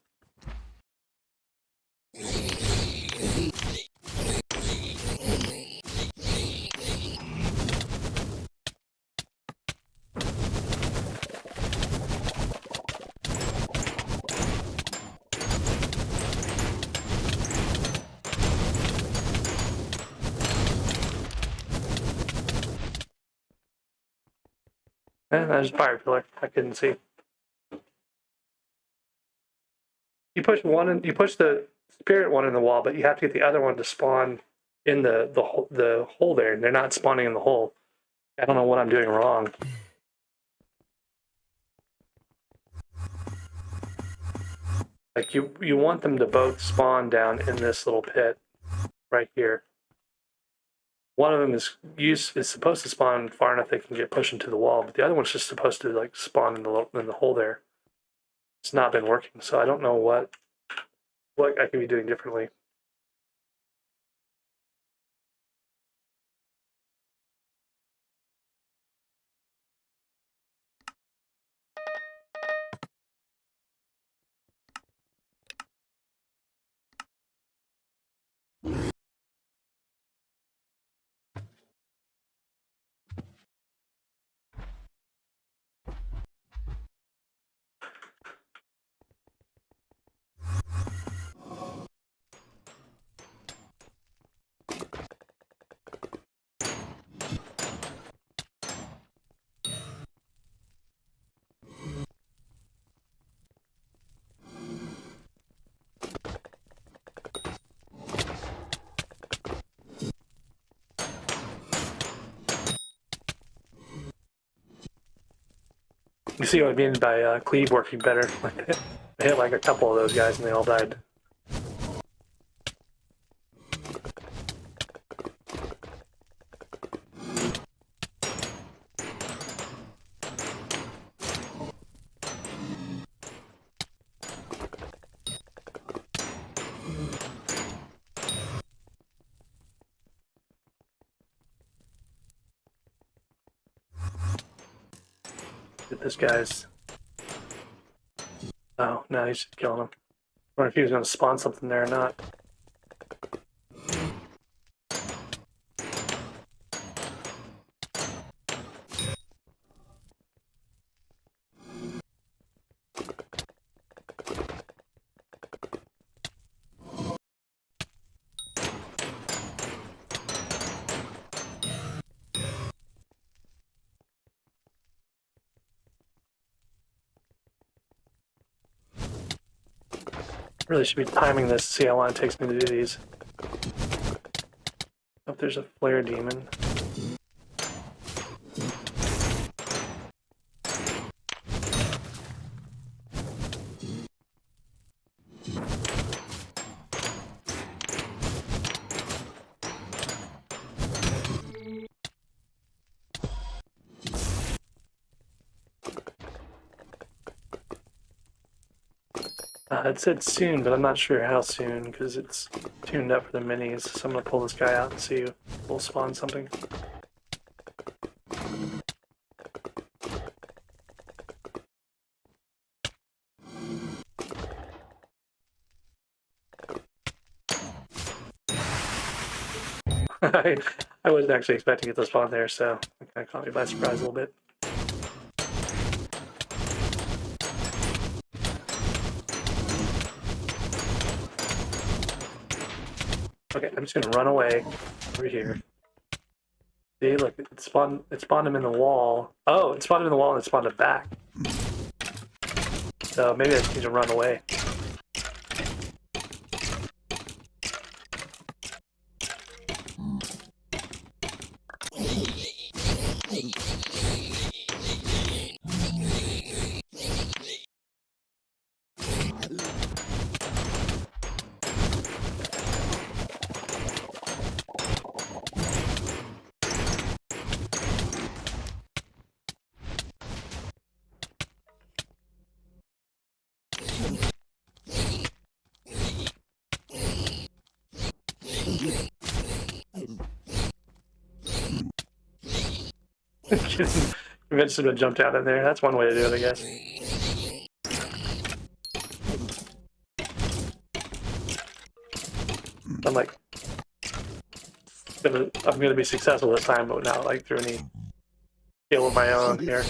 Speaker 1: There's a fire pillar. I couldn't see. You push one, and you push the spirit one in the wall, but you have to get the other one to spawn in the hole there, and they're not spawning in the hole. I don't know what I'm doing wrong. Like you want them to both spawn down in this little pit right here. One of them is supposed to spawn far enough they can get pushed into the wall, but the other one's just supposed to like spawn in the hole there. It's not been working, so I don't know what I can be doing differently. You see what I mean by cleave working better. I hit like a couple of those guys and they all died. Get this guy's. Oh, no, he's just killing him. I wonder if he was going to spawn something there or not. Really should be timing this to see how long it takes me to do these. Hope there's a flare demon. It said soon, but I'm not sure how soon because it's tuned up for the minis. So I'm gonna pull this guy out and see if we'll spawn something. I wasn't actually expecting it to spawn there, so it kind of caught me by surprise a little bit. Okay, I'm just gonna run away over here. See, look, it spawned him in the wall. Oh, it spawned him in the wall and it spawned it back. So maybe I just need to run away. Convinced him to jump down in there. That's one way to do it, I guess. I'm like, I'm gonna be successful this time, but without like through any skill of my own here.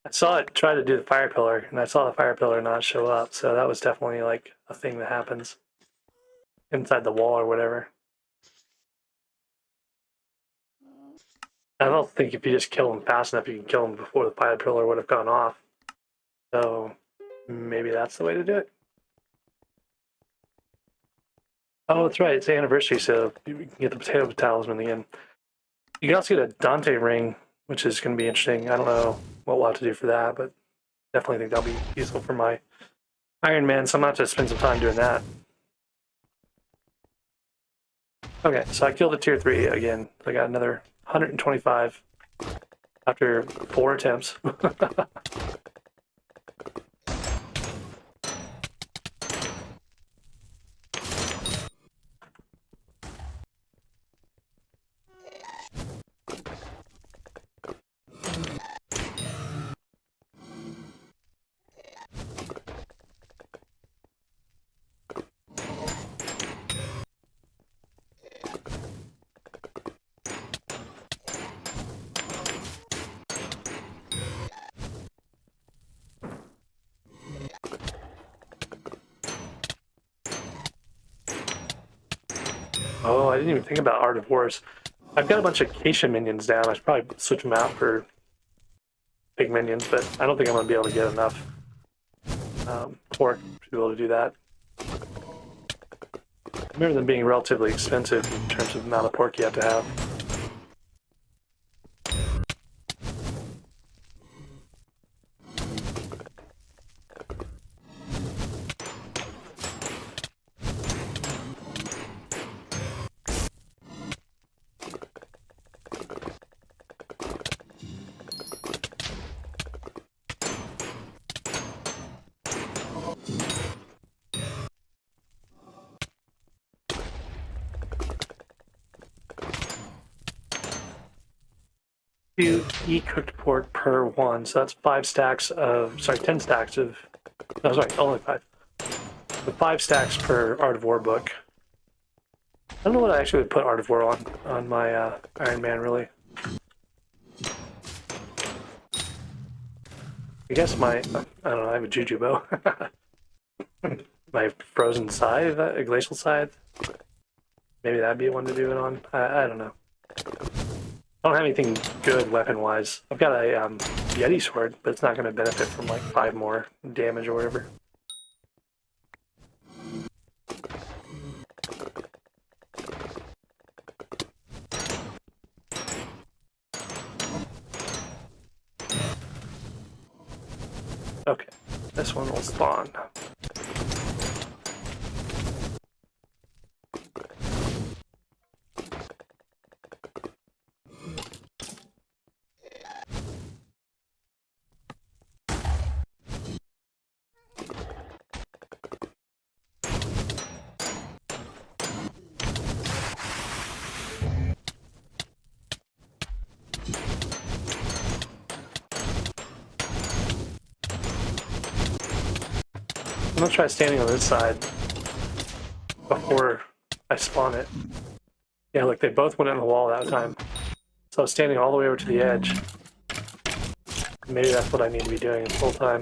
Speaker 1: I saw it try to do the fire pillar, and I saw the fire pillar not show up, so that was definitely like a thing that happens inside the wall or whatever. I don't think if you just kill him fast enough, you can kill him before the fire pillar would have gone off. So maybe that's the way to do it. Oh, that's right. It's the anniversary, so you can get the potato talisman again. You can also get a Dante ring, which is going to be interesting. I don't know what we'll have to do for that, but definitely think that'll be useful for my Iron Man, so I'm going to have to spend some time doing that. Okay, so I killed a tier 3 again. I got another 125 after 4 attempts. Oh, I didn't even think about Art of Wars. I've got a bunch of Keisha minions down. I should probably switch them out for big minions, but I don't think I'm going to be able to get enough pork to be able to do that. I remember them being relatively expensive in terms of the amount of pork you have to have. You eat cooked pork per one, so that's 5 stacks of, sorry, 10 stacks of, no, sorry, only 5. But 5 stacks per Art of War book. I don't know what I actually would put Art of War on my Iron Man, really. I guess my, I don't know, I have a Juju bow. My frozen scythe, a glacial scythe. Maybe that'd be one to do it on. I don't know. I don't have anything good weapon-wise. I've got a Yeti sword, but it's not going to benefit from like 5 more damage or whatever. Okay, this one will spawn. I'm gonna try standing on this side before I spawn it. Yeah, look, they both went in the wall that time. So I was standing all the way over to the edge. Maybe that's what I need to be doing the whole time.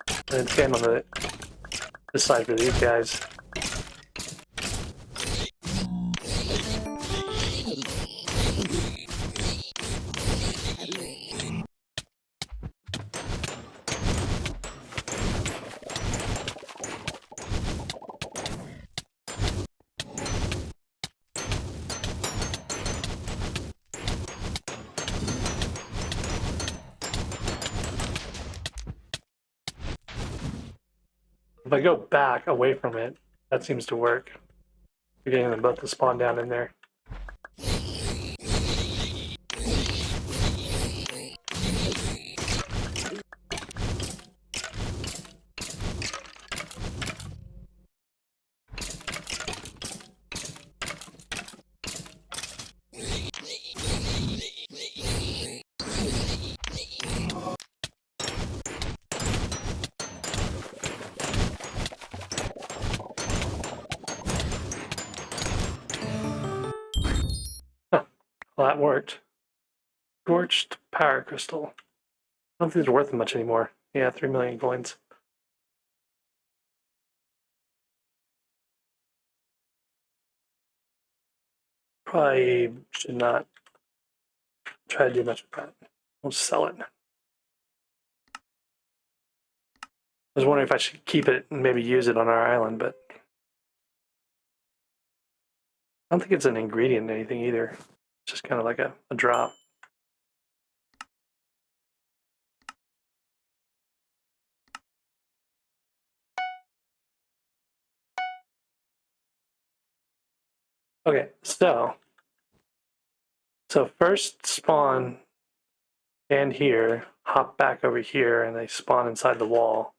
Speaker 1: And then stand on this side for these guys. If I go back away from it, that seems to work. You're getting them both to spawn down in there. Well, that worked. Scorched power crystal. I don't think these are worth much anymore. Yeah, 3 million coins. Probably should not try to do much with that. We'll just sell it. I was wondering if I should keep it and maybe use it on our island, but I don't think it's an ingredient in anything either. It's just kind of like a drop. Okay, so first spawn and here, hop back over here, and they spawn inside the wall.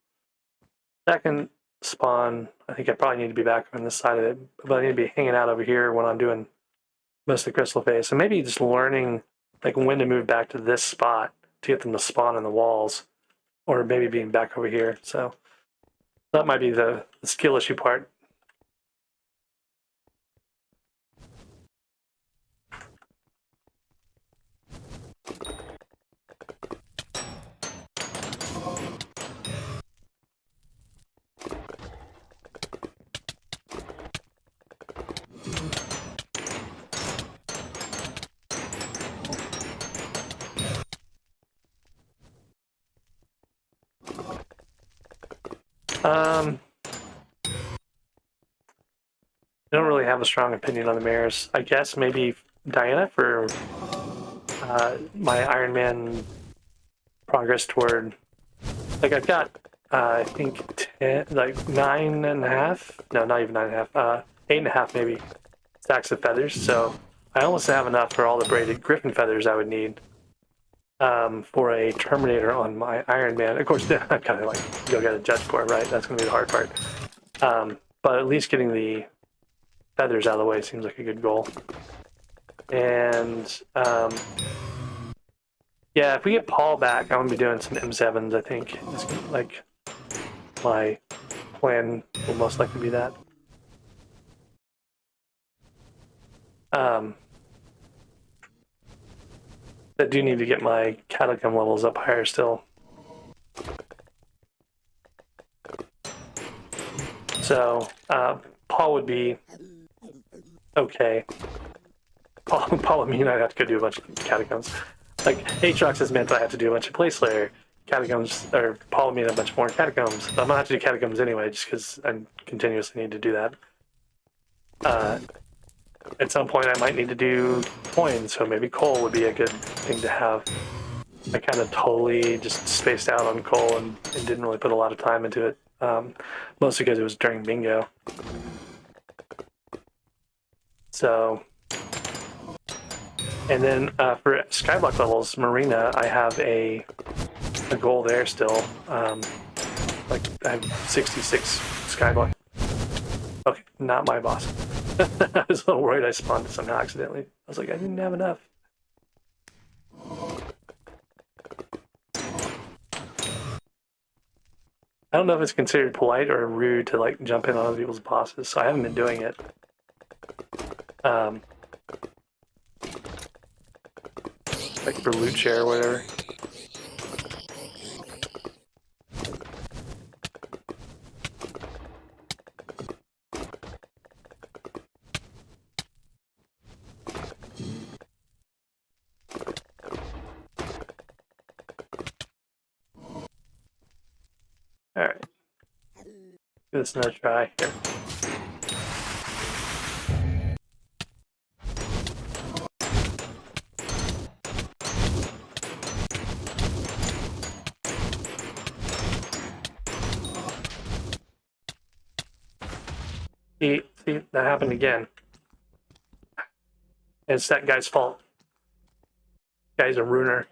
Speaker 1: Second spawn, I think I probably need to be back on this side of it, but I need to be hanging out over here when I'm doing most of the crystal phase. So maybe just learning like when to move back to this spot to get them to spawn in the walls, or maybe being back over here. So that might be the skill issue part. I don't really have a strong opinion on the mirrors. I guess maybe Diana for my Iron Man progress toward, like, I've got I think 10, like 9.5. No, not even 9.5. 8.5 maybe stacks of feathers. So I almost have enough for all the braided griffin feathers I would need for a Terminator on my Iron Man. Of course, I'm kind of like, you'll get a judge for it, right? That's going to be the hard part. But at least getting the feathers out of the way seems like a good goal. And yeah, if we get Paul back, I'm going to be doing some M7s, I think. It's like my plan will most likely be that. I do need to get my catacomb levels up higher still. So Paul would be okay. Paul would mean I'd have to go do a bunch of catacombs. Like Aatrox has meant I have to do a bunch of Place Slayer catacombs, or Paul would mean a bunch more catacombs. But I'm gonna have to do catacombs anyway, just because I continuously need to do that. At some point, I might need to do coins, so maybe coal would be a good thing to have. I kind of totally just spaced out on coal and didn't really put a lot of time into it, mostly because it was during bingo. So, and then for skyblock levels, Marina, I have a goal there still. Like I have 66 skyblock. Okay, not my boss. I was a little worried I spawned it somehow accidentally. I was like, I didn't have enough. I don't know if it's considered polite or rude to like jump in on other people's bosses, so I haven't been doing it. Like for loot share or whatever. Alright. Give this another try here. See, that happened again. It's that guy's fault. Guy's a ruiner.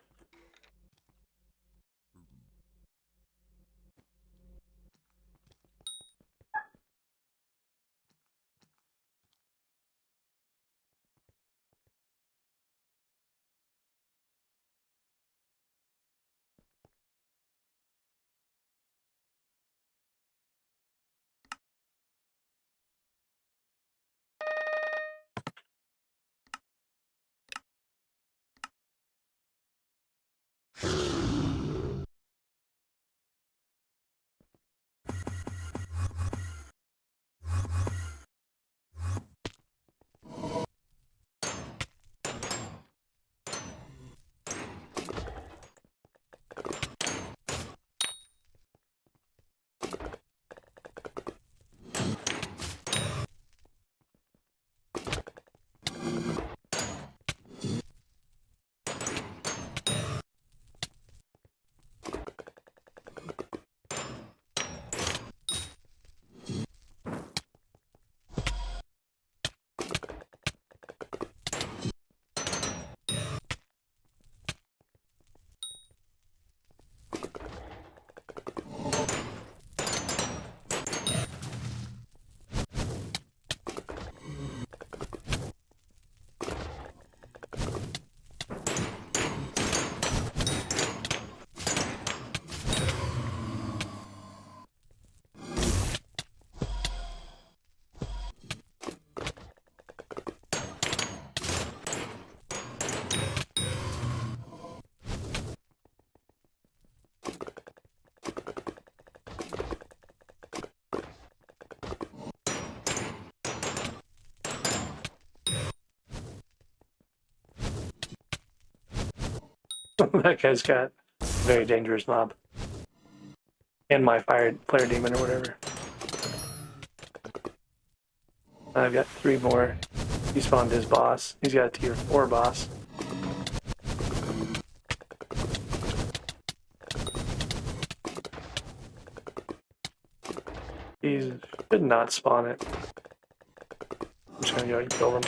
Speaker 1: That guy's got a very dangerous mob. And my flare demon or whatever. I've got 3 more. He spawned his boss. He's got a tier 4 boss. He should not spawn it. I'm just gonna go and kill him.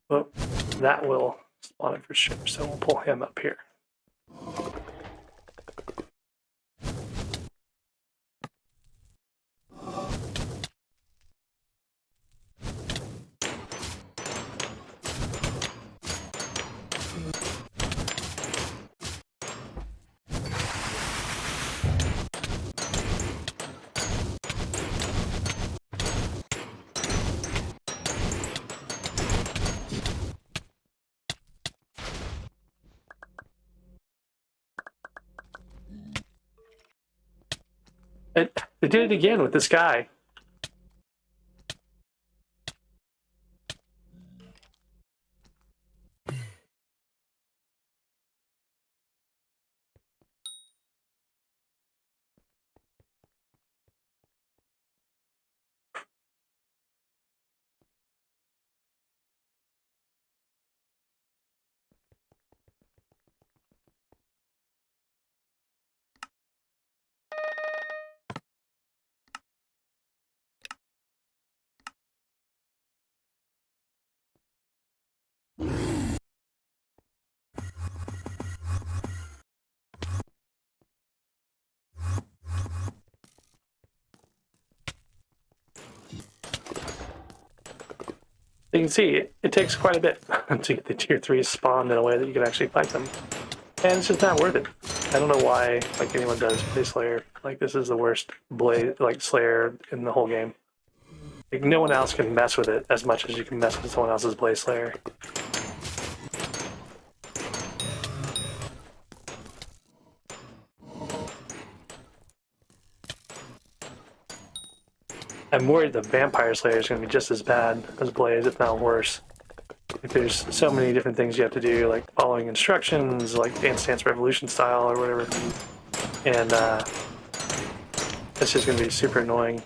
Speaker 1: Oh, that will spawn it for sure, so we'll pull him up here. They did it again with this guy. You can see it takes quite a bit to get the tier 3s spawned in a way that you can actually fight them. And it's just not worth it. I don't know why like anyone does Blaze Slayer. Like this is the worst Slayer in the whole game. Like no one else can mess with it as much as you can mess with someone else's Blaze Slayer. I'm worried the Vampire Slayer is going to be just as bad as Blaze, if not worse. Like, there's so many different things you have to do, like following instructions, like Dance Dance Revolution style or whatever. And it's just going to be super annoying.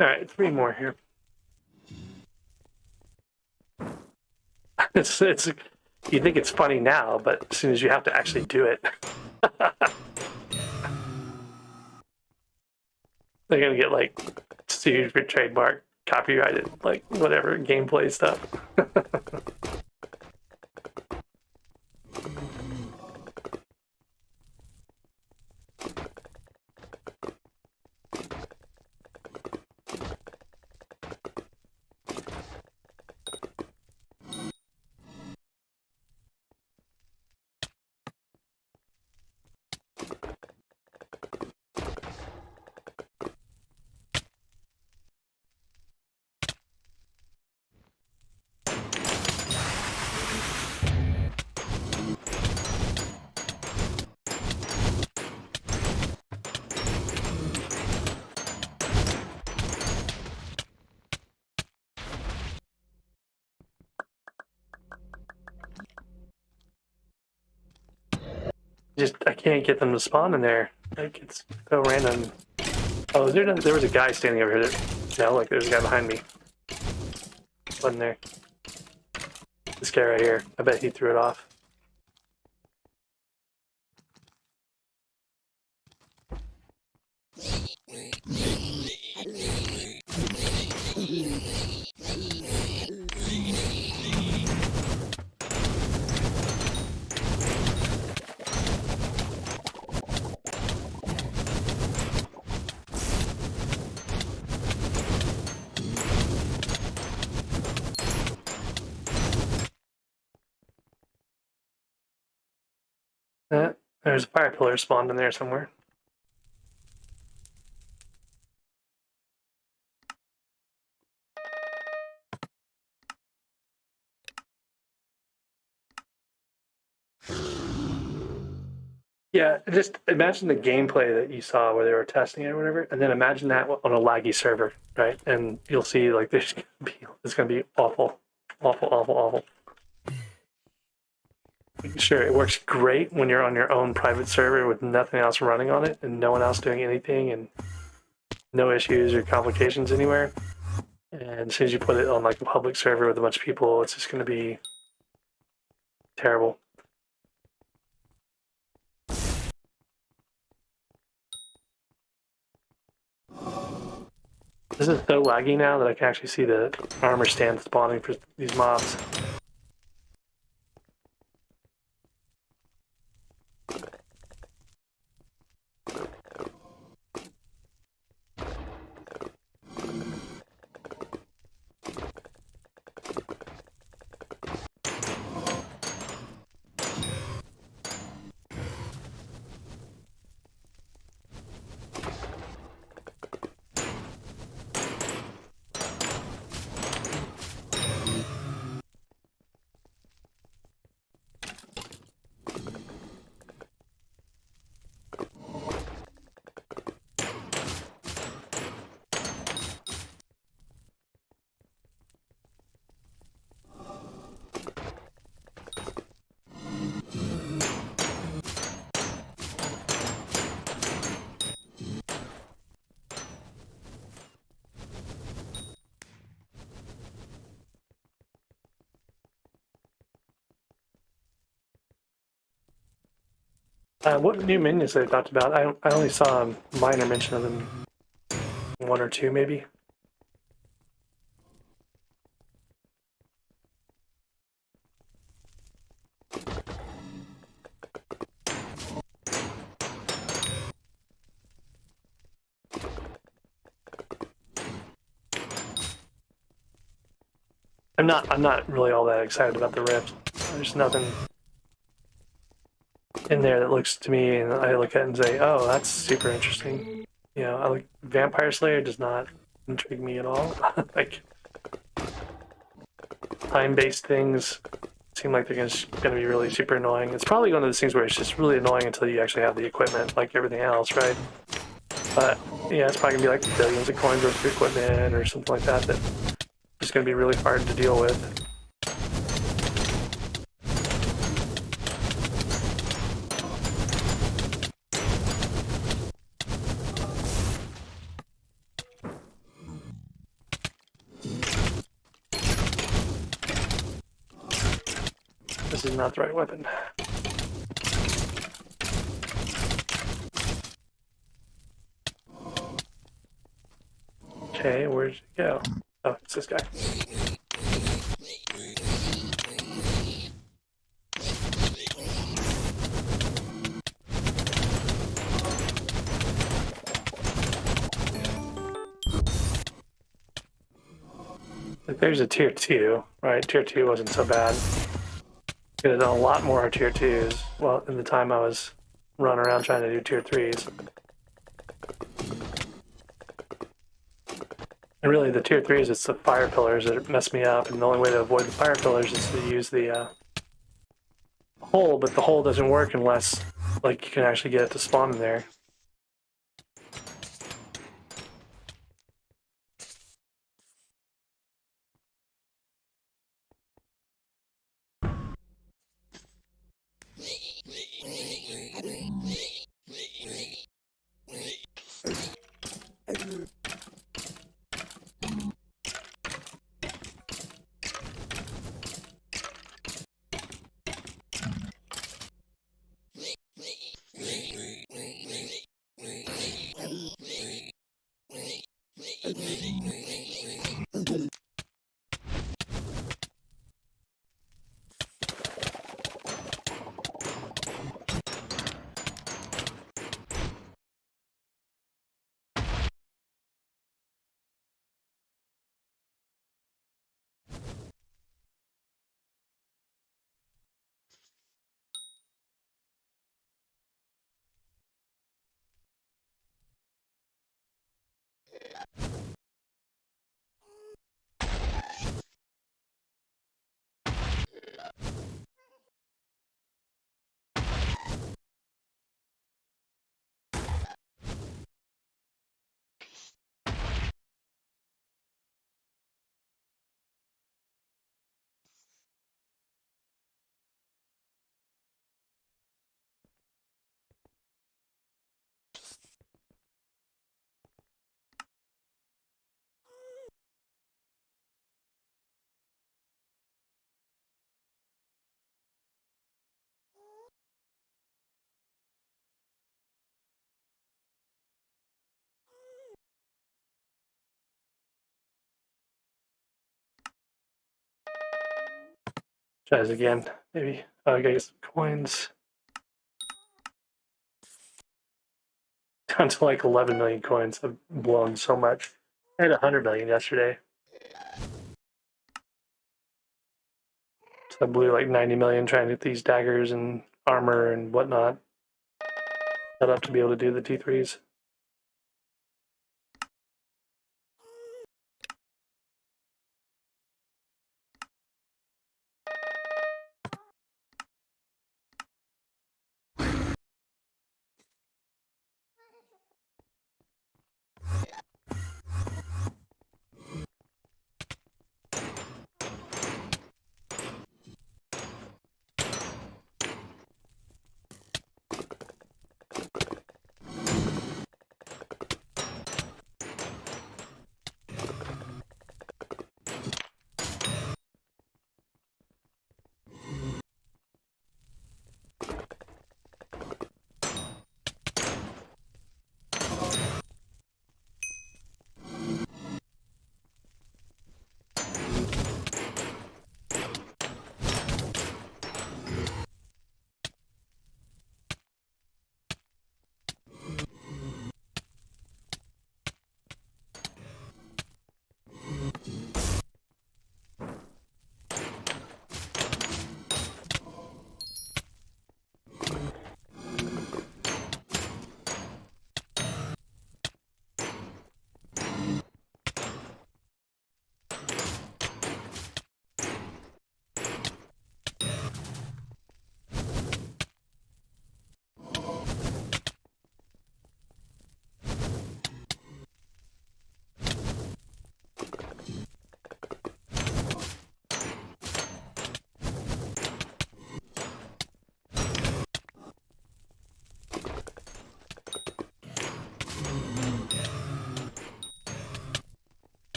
Speaker 1: All right, 3 more here. It's you think it's funny now, but as soon as you have to actually do it, they're gonna get like sued for trademark, copyrighted, like whatever gameplay stuff. I can't get them to spawn in there. Like it's so random. Oh, there was a guy standing over here. No, like there's a guy behind me. Wasn't there? This guy right here. I bet he threw it off. There's a fire pillar spawned in there somewhere. Yeah, just imagine the gameplay that you saw where they were testing it or whatever, and then imagine that on a laggy server, right? And you'll see like it's gonna be awful, awful, awful, awful. Sure, it works great when you're on your own private server with nothing else running on it and no one else doing anything and no issues or complications anywhere. And as soon as you put it on like a public server with a bunch of people, it's just gonna be terrible. This is so laggy now that I can actually see the armor stand spawning for these mobs. What new minions they talked about? I only saw a minor mention of them, one or two maybe. I'm not really all that excited about the rift. There's nothing in there that looks to me and I look at it and say, oh, that's super interesting. You know, I like Vampire Slayer does not intrigue me at all. Like time-based things seem like they're going to be really super annoying. It's probably one of those things where it's just really annoying until you actually have the equipment, like everything else, right? But yeah, it's probably going to be like billions of coins worth of equipment or something like that that is going to be really hard to deal with. This is not the right weapon. Okay, where'd it go? Oh, it's this guy. Like there's a tier 2, right? Tier 2 wasn't so bad. Could have done a lot more tier 2s. Well, in the time I was running around trying to do tier 3s. And really, the tier 3s, it's the fire pillars that mess me up, and the only way to avoid the fire pillars is to use the hole, but the hole doesn't work unless, like, you can actually get it to spawn in there. Tries again, maybe. Oh, I gotta get some coins. Down to like 11 million coins. I've blown so much. I had 100 million yesterday. So I blew like 90 million trying to get these daggers and armor and whatnot set up to be able to do the T3s.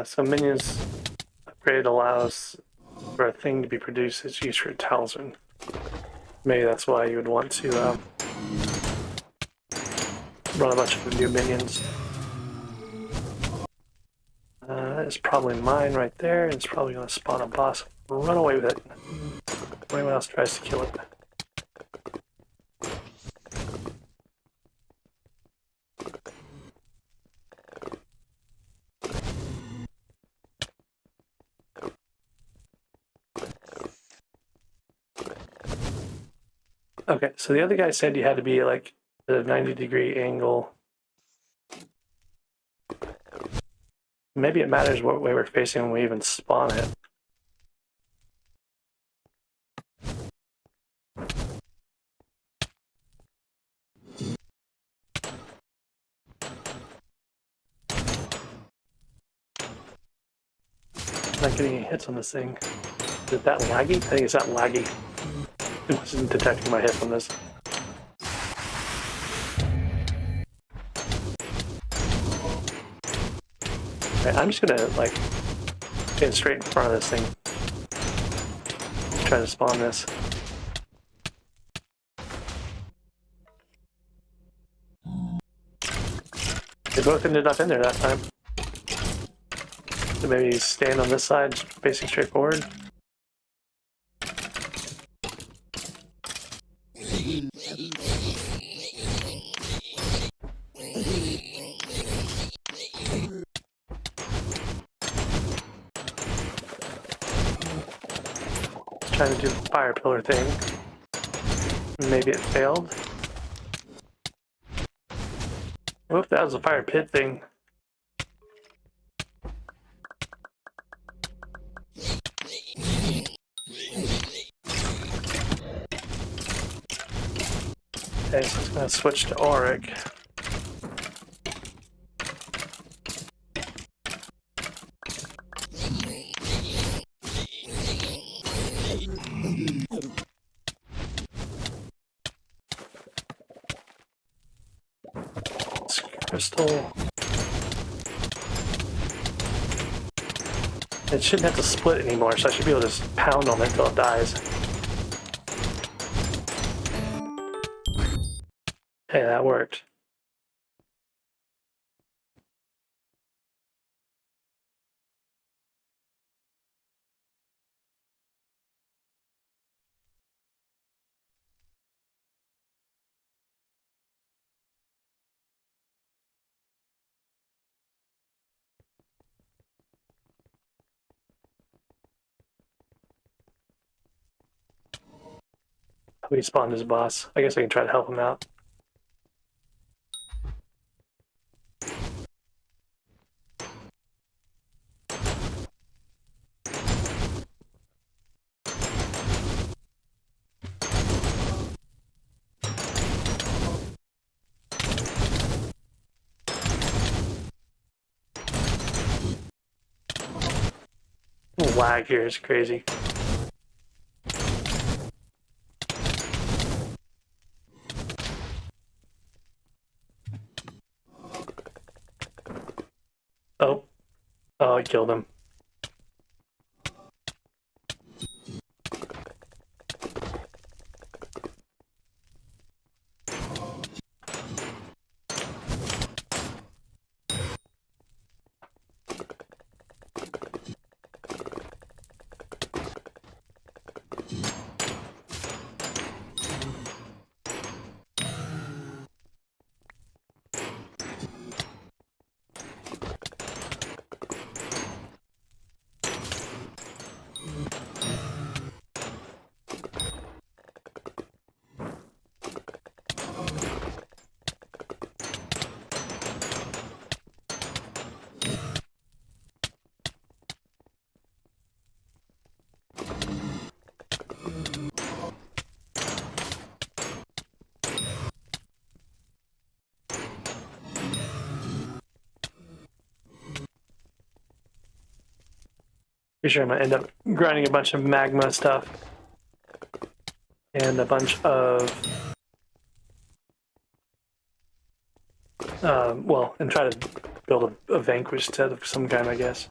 Speaker 1: So minions upgrade allows for a thing to be produced that's used for a talisman. Maybe that's why you would want to run a bunch of new minions. That is probably mine right there. It's probably going to spawn a boss. Run away with it. If anyone else tries to kill it. Okay, so the other guy said you had to be like at a 90-degree angle. Maybe it matters what way we're facing when we even spawn it. I'm not getting any hits on this thing. Is it that laggy? I think it's that laggy. It wasn't detecting my hit on this. Right, I'm just gonna like get straight in front of this thing. Try to spawn this. They both ended up in there that time. So maybe stand on this side, facing straight forward. Trying to do the fire pillar thing. Maybe it failed. Whoop, that was a fire pit thing. Okay, so it's gonna switch to Auric. Crystal. It shouldn't have to split anymore, so I should be able to just pound on it until it dies. Hey, that worked. We spawned his boss. I guess I can try to help him out. The lag here is crazy. Oh, I killed him. Pretty sure I'm gonna end up grinding a bunch of magma stuff and a bunch of well, and try to build a vanquish set of some kind, I guess.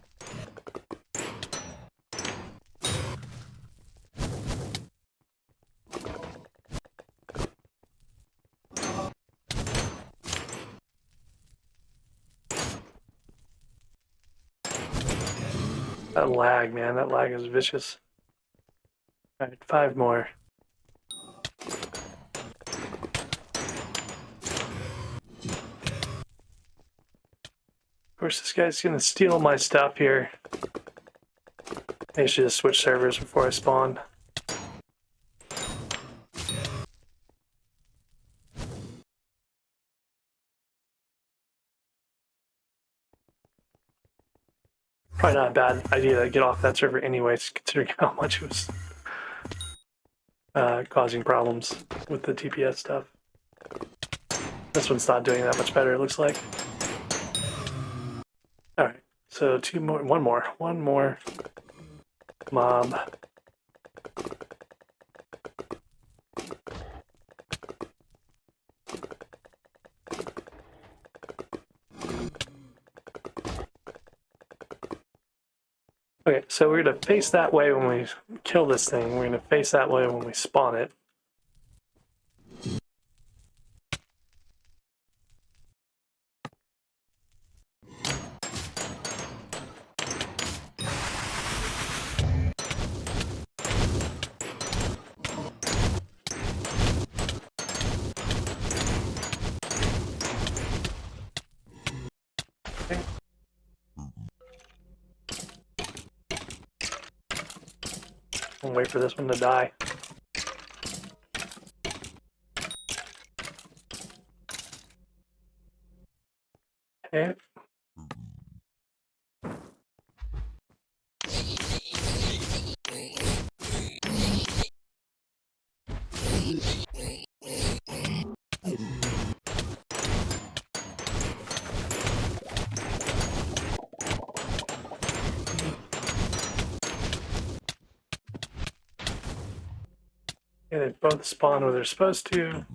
Speaker 1: That lag, man, that lag is vicious. Alright, 5 more. Of course, this guy's gonna steal my stuff here. I should just switch servers before I spawn. Probably not a bad idea to get off that server anyways, considering how much it was causing problems with the TPS stuff. This one's not doing that much better, it looks like. Alright, so one more mob. Okay, so we're going to face that way when we kill this thing. We're going to face that way when we spawn it. Okay. I'll wait for this one to die. Okay. Yeah, they both spawn where they're supposed to.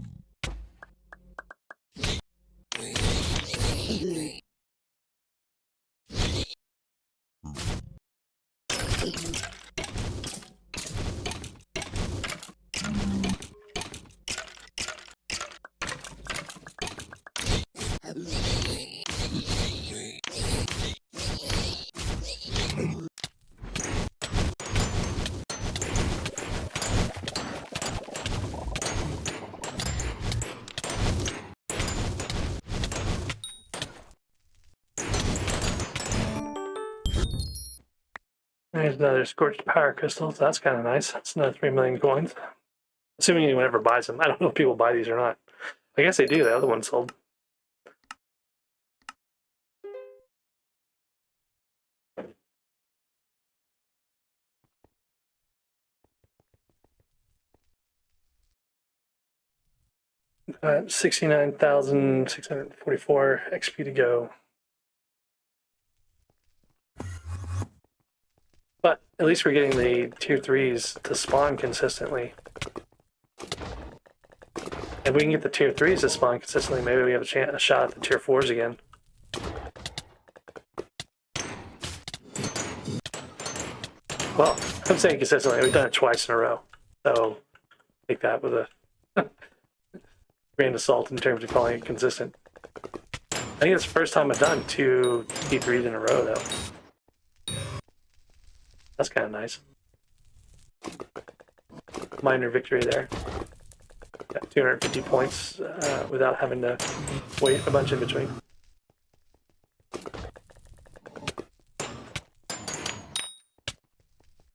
Speaker 1: There's another scorched power crystal, so that's kind of nice. That's another 3 million coins. Assuming anyone ever buys them. I don't know if people buy these or not. I guess they do. The other one sold. Got 69,644 XP to go. But at least we're getting the tier 3s to spawn consistently. If we can get the tier 3s to spawn consistently, maybe we have a shot at the tier 4s again. Well, I'm saying consistently. We've done it twice in a row. So take that with a grain of salt in terms of calling it consistent. I think it's the first time I've done 2 T3s in a row, though. That's kind of nice. Minor victory there. Got 250 points without having to wait a bunch in between.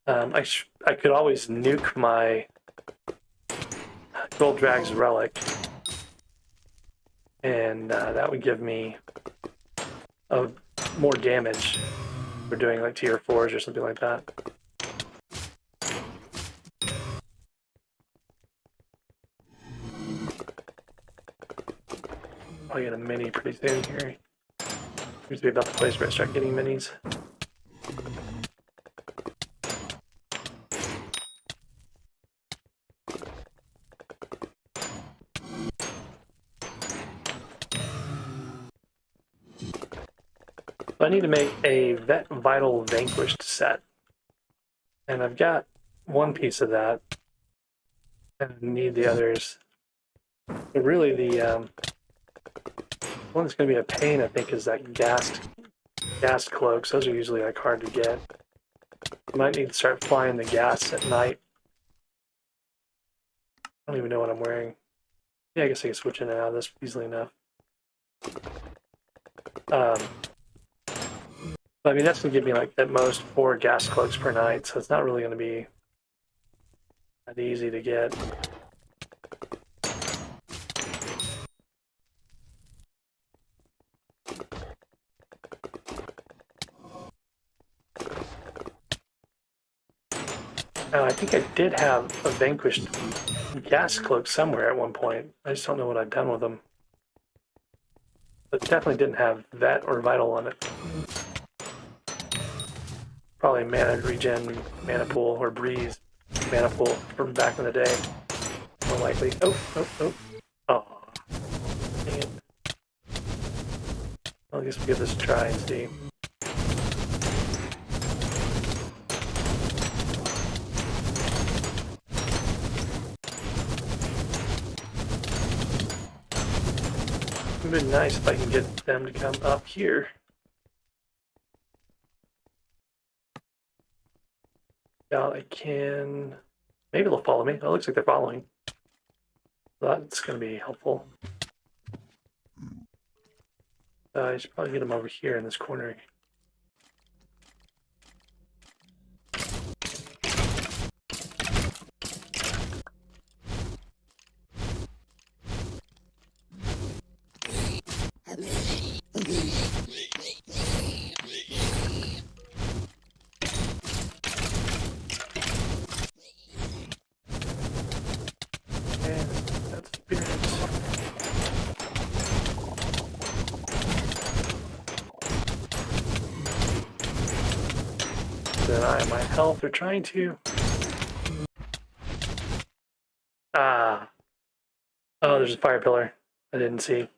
Speaker 1: I could always nuke my Gold Drag's Relic, and that would give me more damage for doing like tier 4s or something like that. I'll get a mini pretty soon here. Seems to be about the place where I start getting minis. So I need to make a Vital Vanquished set. And I've got one piece of that. And I need the others. But really the one that's going to be a pain, I think, is that gassed cloaks. Those are usually like hard to get. I might need to start flying the gas at night. I don't even know what I'm wearing. Yeah, I guess I can switch in and out of this easily enough. But I mean, that's going to give me like at most 4 gas cloaks per night, so it's not really going to be that easy to get. Now, I think I did have a Vanquished gas cloak somewhere at one point. I just don't know what I've done with them. But definitely didn't have Vet or Vital on it. Probably Mana Regen, Mana Pool, or Breeze Mana Pool from back in the day. More likely. Oh. Oh. Dang it. Well, I guess we'll give this a try and see. It would be nice if I can get them to come up here. Yeah, I can. Maybe they'll follow me. Oh, it looks like they're following. That's going to be helpful. I should probably get them over here in this corner. Deny my health. They're trying to. Oh, there's a fire pillar. I didn't see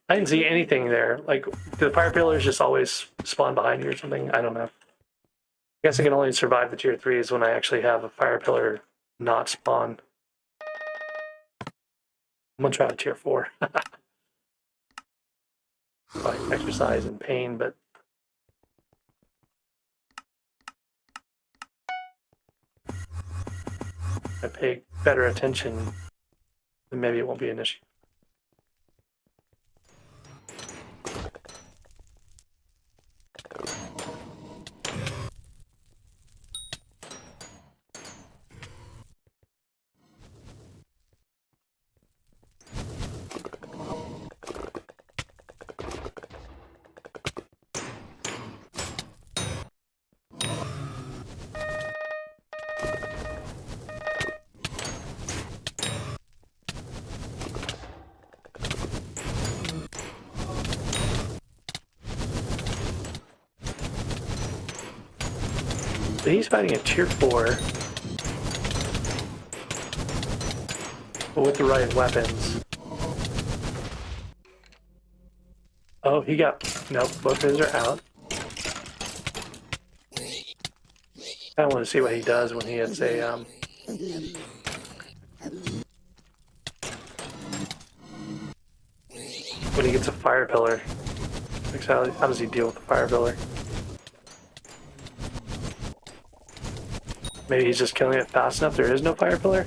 Speaker 1: anything there. Like, do the fire pillars just always spawn behind you or something? I don't know. I guess I can only survive the tier 3s when I actually have a fire pillar not spawn. I'm gonna try a tier 4. Probably exercise and pain, but if I pay better attention, then maybe it won't be an issue. So he's fighting a tier 4. But with the right weapons. Oh, he got... Nope, both of his are out. I want to see what he does when he hits a... when he gets a fire pillar. Like, how does he deal with the fire pillar? Maybe he's just killing it fast enough. There is no fire pillar.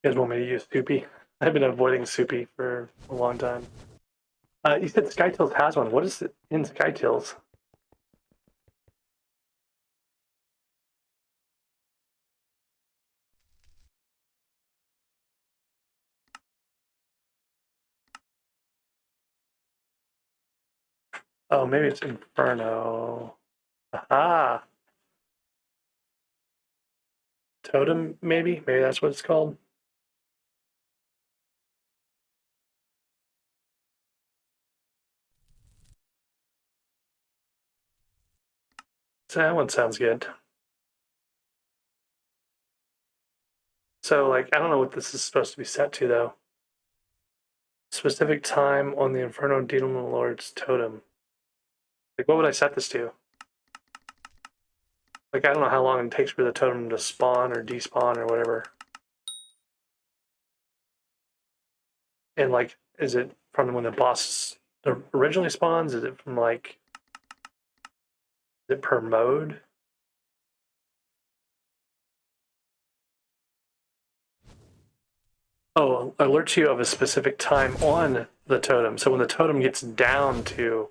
Speaker 1: You guys want me to use Soupy? I've been avoiding Soupy for a long time. You said Skytills has one. What is it in Skytills? Oh, maybe it's Inferno. Aha! Totem, maybe? Maybe that's what it's called. So that one sounds good. So, like, I don't know what this is supposed to be set to, though. Specific time on the Inferno Demon Lord's totem. Like, what would I set this to? Like, I don't know how long it takes for the totem to spawn or despawn or whatever. And, like, is it from when the boss originally spawns? Is it from, like, is it per mode? Oh, alerts you of a specific time on the totem. So when the totem gets down to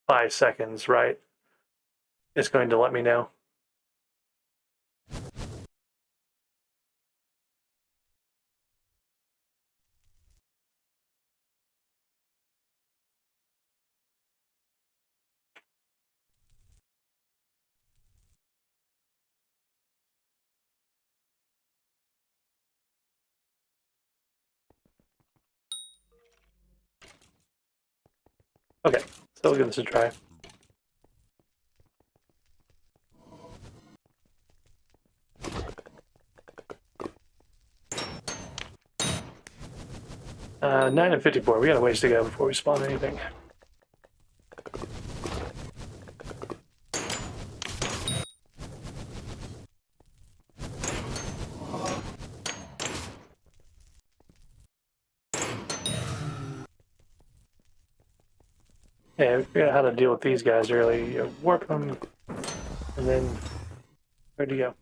Speaker 1: 5 seconds, right? it's going to let me know. Okay, so we'll give this a try. Uh, 9 and 54. We got a ways to go before we spawn anything. Yeah, we figured out how to deal with these guys early. You warp them, and then where'd you go?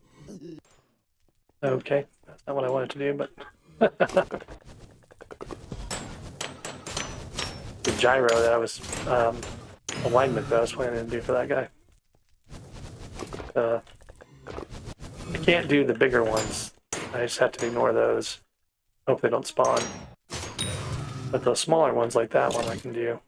Speaker 1: Okay, that's not what I wanted to do, but the gyro that I was alignment that I was planning to do for that guy. I can't do the bigger ones. I just have to ignore those. Hope they don't spawn. But the smaller ones like that one I can do.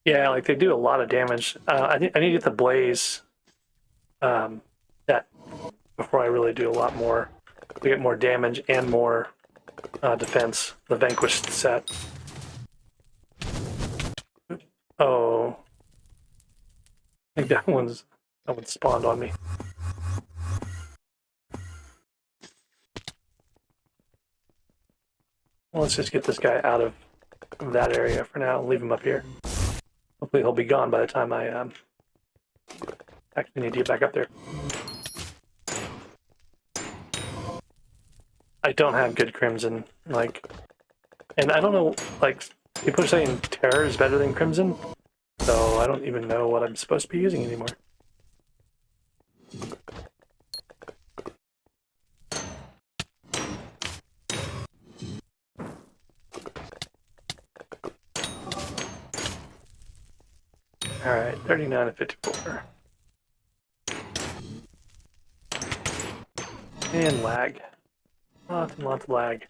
Speaker 1: Yeah, like they do a lot of damage. I need to get the blaze that before I really do a lot more. To get more damage and more defense. The Vanquished set. Oh, I think that one spawned on me. Well, let's just get this guy out of that area for now. Leave him up here. Hopefully he'll be gone by the time I actually need to get back up there. I don't have good Crimson, like, and I don't know, like, people are saying Terror is better than Crimson, so I don't even know what I'm supposed to be using anymore. Alright, 39 and 54. And lag. Lots and lots of lag.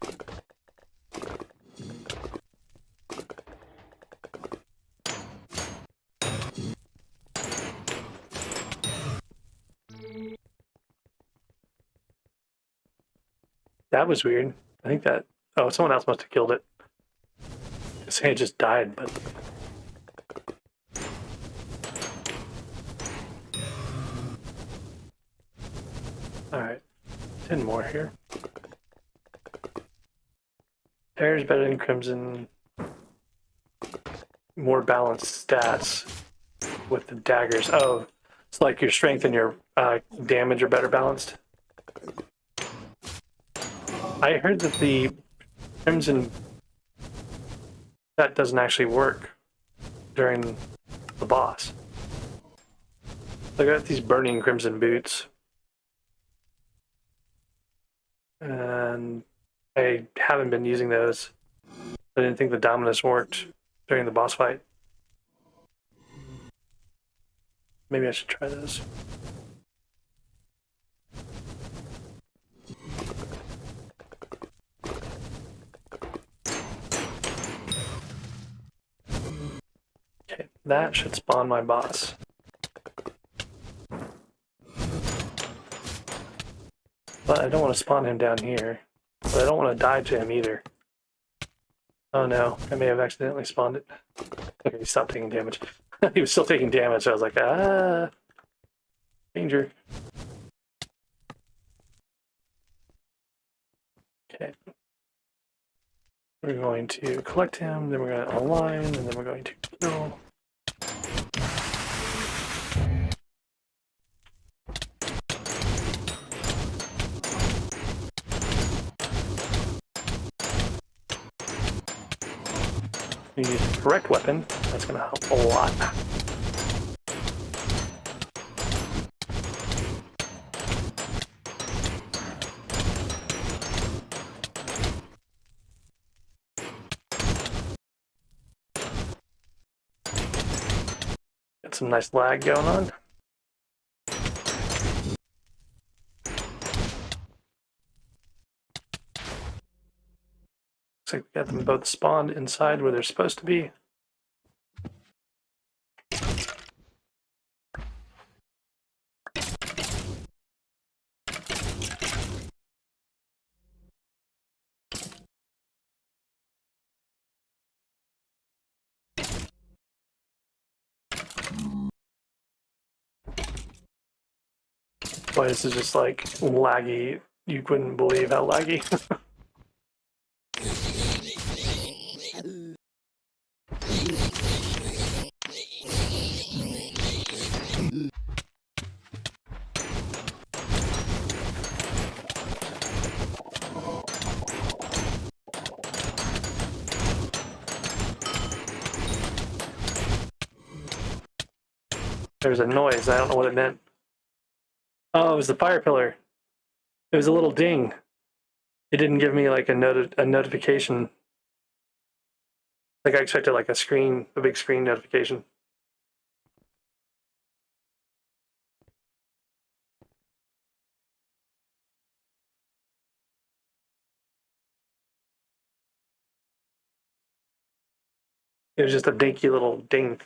Speaker 1: That was weird. I think that... Oh, someone else must have killed it. I say it just died, but... Alright. 10 more here. Terror's better than Crimson. More balanced stats with the daggers. Oh, it's like your strength and your damage are better balanced. I heard that the Crimson that doesn't actually work during the boss. I got these burning Crimson boots. And I haven't been using those. I didn't think the Dominus worked during the boss fight. Maybe I should try those. Okay, that should spawn my boss. But I don't want to spawn him down here. But I don't want to die to him either. Oh no, I may have accidentally spawned it. Okay, he stopped taking damage. He was still taking damage, so I was like, ah, danger. Okay. We're going to collect him, then we're going to align, and then we're going to kill. You use the correct weapon. That's going to help a lot. Got some nice lag going on. Looks like we got them both spawned inside where they're supposed to be. Boy, this is just like laggy. You couldn't believe how laggy. There's a noise. I don't know what it meant. Oh, it was the fire pillar. It was a little ding. It didn't give me like a notification. Like I expected like a big screen notification. It was just a dinky little ding.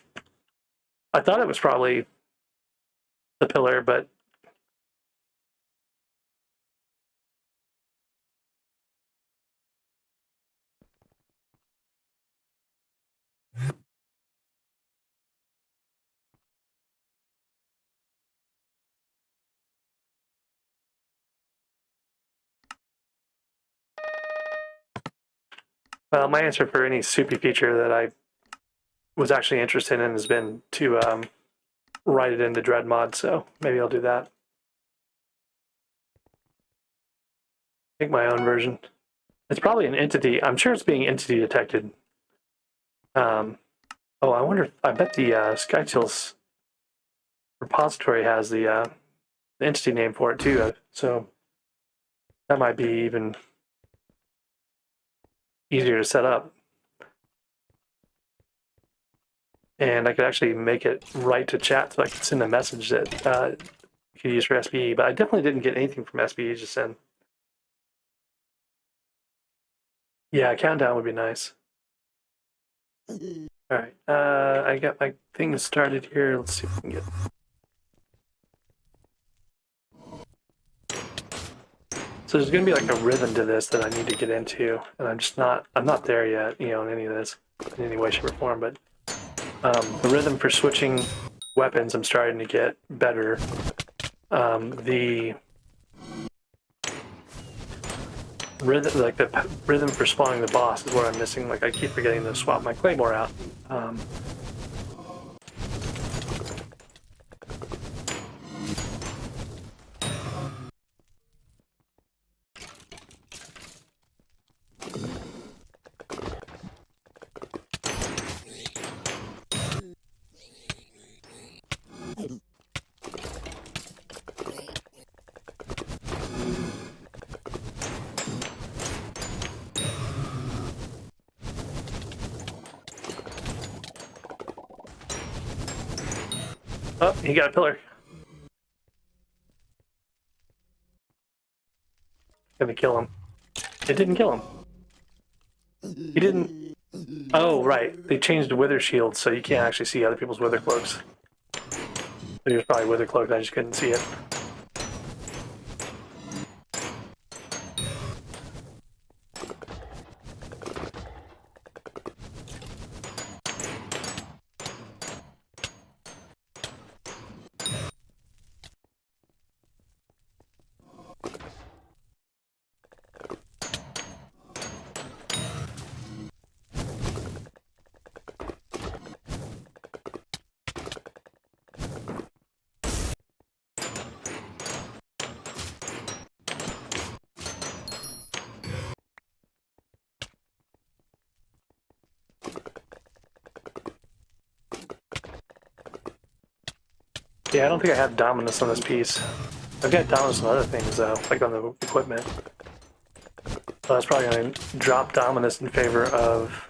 Speaker 1: I thought it was probably the pillar, but well, my answer for any soupy feature that I was actually interested in has been to write it into Dread mod, so maybe I'll do that. Make my own version. It's probably an entity. I'm sure it's being entity detected. Oh, I wonder. I bet the SkyTills repository has the entity name for it too. So that might be even easier to set up. And I could actually make it right to chat, so I could send a message that you could use for SBE. But I definitely didn't get anything from SBE to send. Yeah, a countdown would be nice. All right, I got my thing started here. Let's see if we can get. So there's going to be like a rhythm to this that I need to get into, and I'm not there yet, you know, in any of this, in any way, shape, or form. But the rhythm for switching weapons, I'm starting to get better. The rhythm, like the rhythm for spawning the boss, is what I'm missing. Like I keep forgetting to swap my claymore out. Oh, he got a pillar. Gonna kill him. It didn't kill him. He didn't. Oh, right. They changed the wither shield, so you can't actually see other people's wither cloaks. He was probably wither cloaked, I just couldn't see it. Yeah, I don't think I have dominance on this piece. I've got dominance on other things though, like on the equipment. So I was probably going to drop dominance in favor of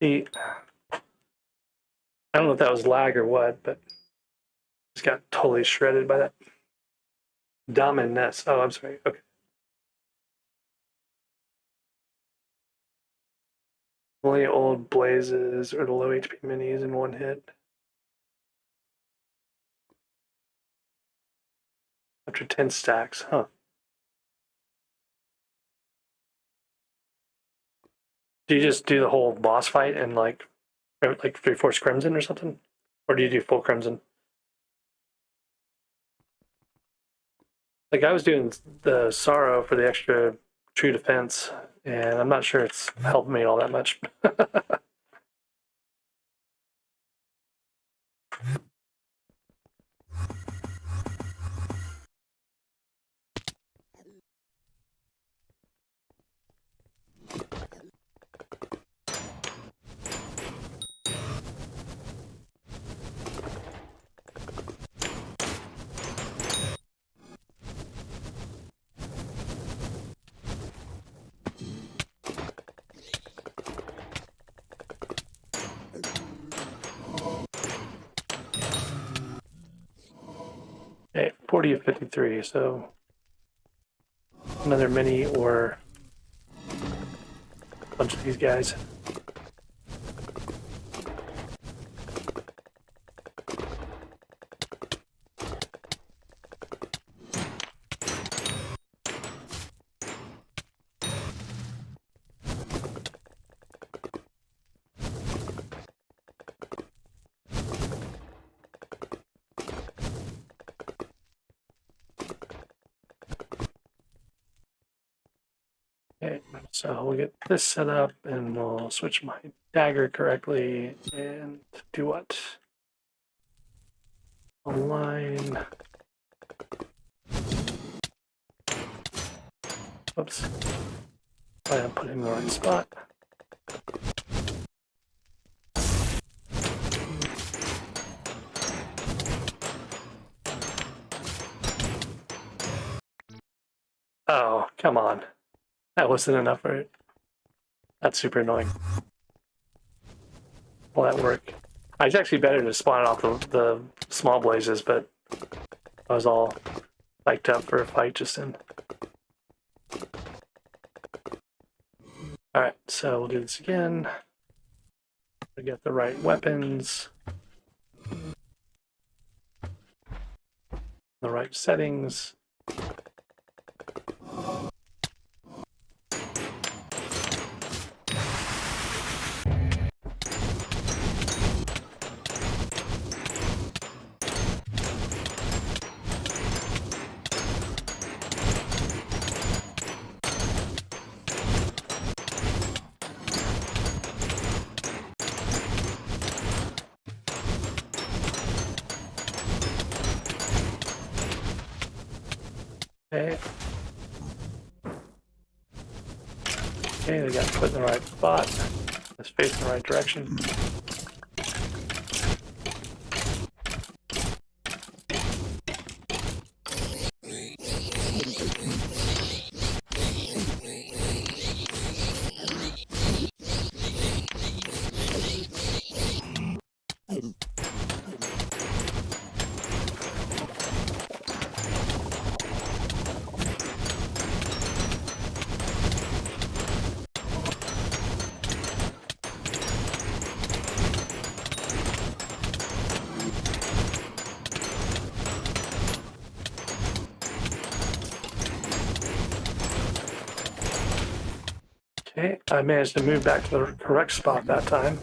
Speaker 1: the. I don't know if that was lag or what, but just got totally shredded by that. Dominance. Oh, I'm sorry. Okay. Only old blazes or the low HP minis in one hit. After 10 stacks, huh? Do you just do the whole boss fight and like 3/4 crimson or something? Or do you do full crimson? Like I was doing the sorrow for the extra true defense, and I'm not sure it's helped me all that much. Okay, 40 of 53, so another mini or a bunch of these guys. Okay, so we'll get this set up and we'll switch my dagger correctly and do what? Align. Oops. I'm putting in the right spot. Oh, come on. That wasn't enough for it. That's super annoying. Will that work? It's actually better to spawn off the small blazes, but I was all psyched up for a fight just in. Alright, so we'll do this again. We get the right weapons. The right settings. Okay. Okay, they got put in the right spot. Let's face in the right direction. Okay, I managed to move back to the correct spot that time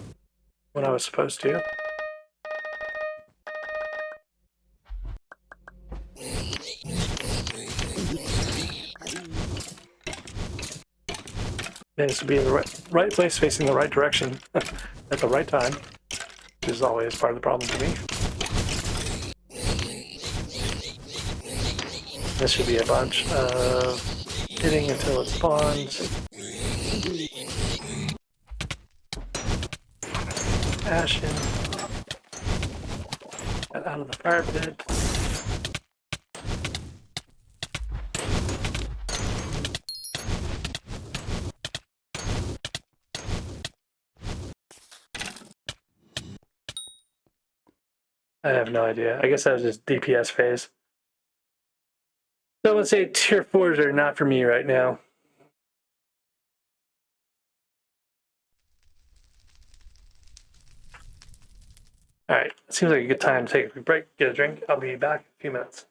Speaker 1: when I was supposed to. Managed to be in the right place facing the right direction at the right time, which is always part of the problem for me. This should be a bunch of hitting until it spawns. Ashen. Got out of the fire pit. I have no idea. I guess that was just DPS phase. So let's say tier 4s are not for me right now. All right, seems like a good time to take a quick break, get a drink. I'll be back in a few minutes.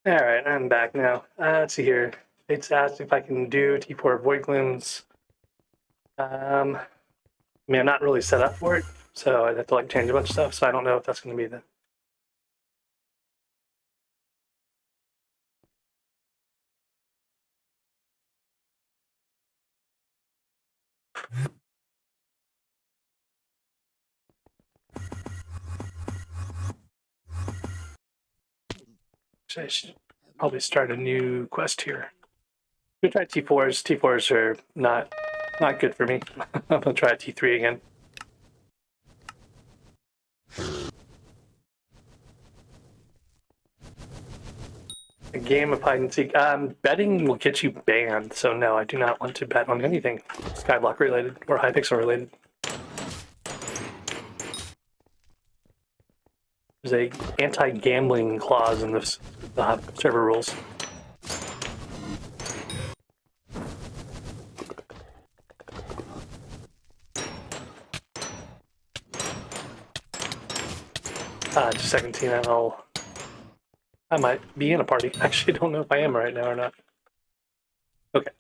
Speaker 1: Alright, I'm back now. Let's see here. It's asked if I can do T4 void glimpse. I mean, I'm not really set up for it, so I'd have to like change a bunch of stuff, so I don't know if that's going to be the... So I should probably start a new quest here. We try T4s. T4s are not good for me. I'm gonna try T3 again. A game of hide and seek. Betting will get you banned, so no, I do not want to bet on anything SkyBlock related or Hypixel related. There's a anti-gambling clause in the server rules. Just a second, Tina. I might be in a party. Actually, I don't know if I am right now or not. Okay.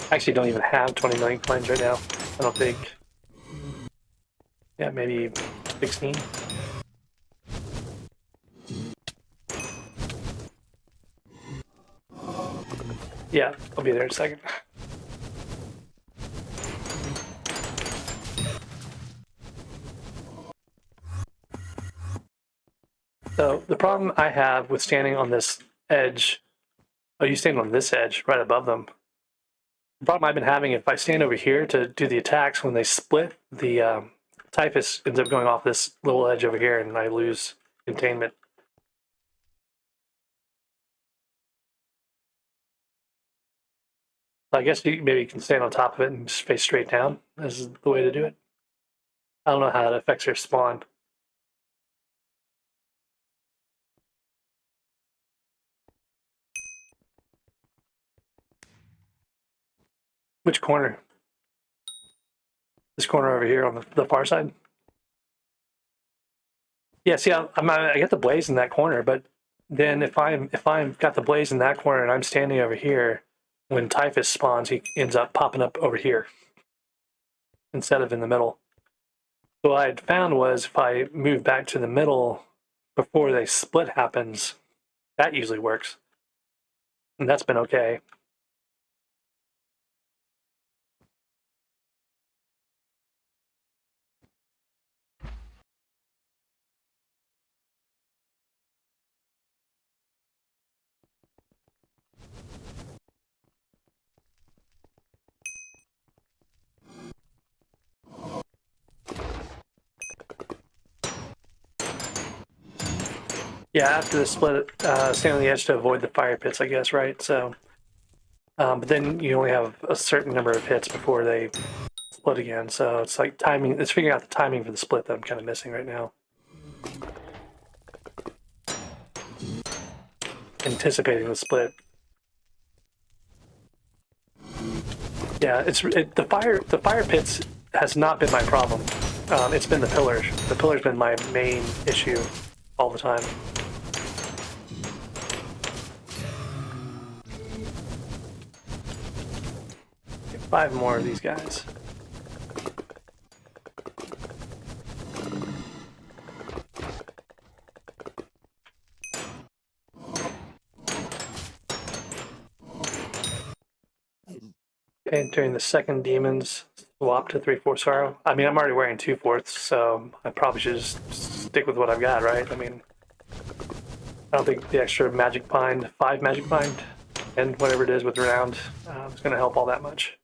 Speaker 1: I actually don't even have 20 million coins right now. I don't think. Yeah, maybe 16. Yeah, I'll be there in a second. So the problem I have with standing on this edge, oh, you stand on this edge right above them. The problem I've been having, if I stand over here to do the attacks, when they split, the typhus ends up going off this little edge over here and I lose containment. I guess you maybe can stand on top of it and just face straight down. This is the way to do it. I don't know how that affects your spawn. Which corner? This corner over here on the far side? Yeah, see, I get the blaze in that corner, but then if I've got the blaze in that corner and I'm standing over here, when typhus spawns, he ends up popping up over here instead of in the middle. So what I had found was if I move back to the middle before they split happens, that usually works. And that's been okay. Yeah, after the split, stand on the edge to avoid the fire pits, I guess, right? So, but then you only have a certain number of hits before they split again. So it's like timing. It's figuring out the timing for the split that I'm kind of missing right now. Anticipating the split. Yeah, the fire pits has not been my problem. It's been the pillars. The pillars been my main issue all the time. Get 5 more of these guys. Entering the second demon's swap to 3/4 sorrow. I mean, I'm already wearing 2/4, so I probably should just stick with what I've got, right? I mean, I don't think the extra magic bind, 5 magic bind, and whatever it is with renowned, is going to help all that much.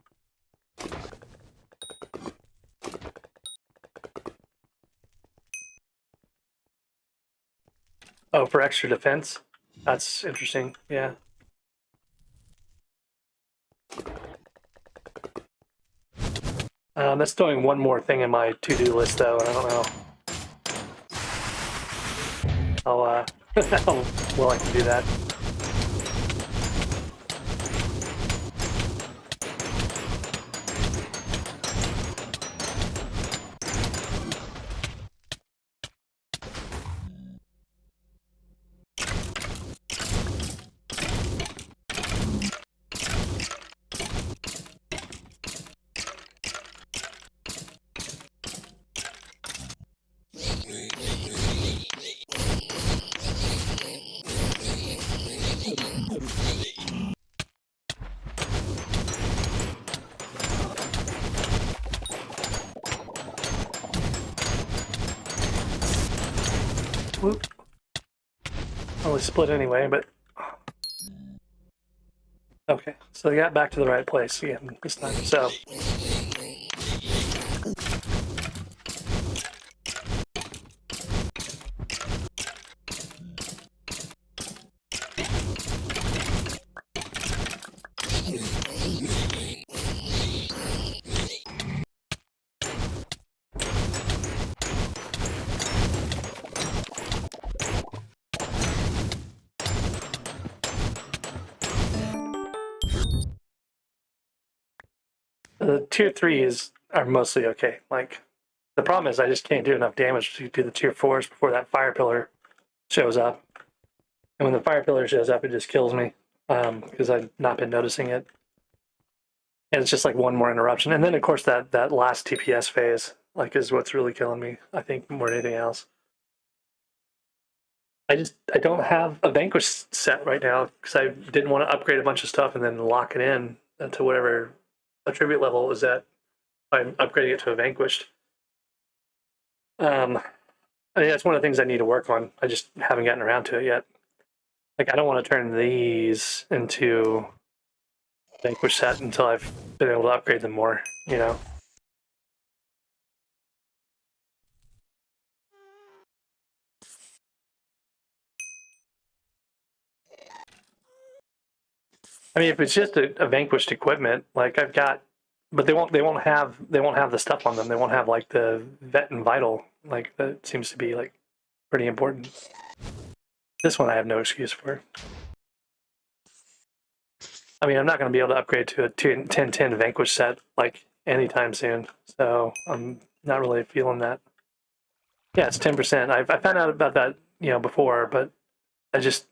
Speaker 1: Oh, for extra defense? That's interesting, yeah. That's doing one more thing in my to-do list, though, and I don't know how, how well I can do that. Whoop. Only split anyway, but okay. So I got back to the right place again this time. So the tier 3s are mostly okay. Like, the problem is I just can't do enough damage to do the tier 4s before that fire pillar shows up. And when the fire pillar shows up, it just kills me because I've not been noticing it. And it's just like one more interruption. And then, of course, that last TPS phase like is what's really killing me, I think, more than anything else. I don't have a Vanquish set right now because I didn't want to upgrade a bunch of stuff and then lock it in to whatever attribute level it was at. I'm upgrading it to a Vanquished. I mean, that's one of the things I need to work on. I just haven't gotten around to it yet. Like, I don't want to turn these into Vanquish set until I've been able to upgrade them more, you know? I mean, if it's just a Vanquished equipment, like I've got, but they won't have the stuff on them. They won't have like the Vet and Vital. Like that seems to be like pretty important. This one I have no excuse for. I mean, I'm not going to be able to upgrade to a 10-10 Vanquish set like anytime soon. So I'm not really feeling that. Yeah, it's 10%. I found out about that, before, but I just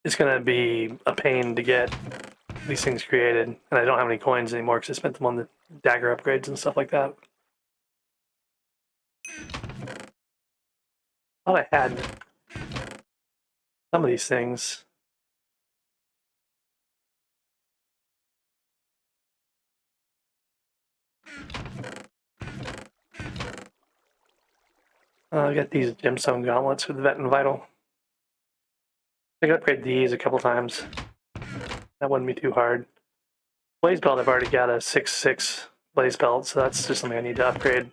Speaker 1: it's going to be a pain to get these things created, and I don't have any coins anymore because I spent them on the dagger upgrades and stuff like that. I thought I had some of these things. I got these gemstone gauntlets with Vet and Vital. I can upgrade these a couple times. That wouldn't be too hard. Blaze belt, I've already got a 6/6 blaze belt, so that's just something I need to upgrade.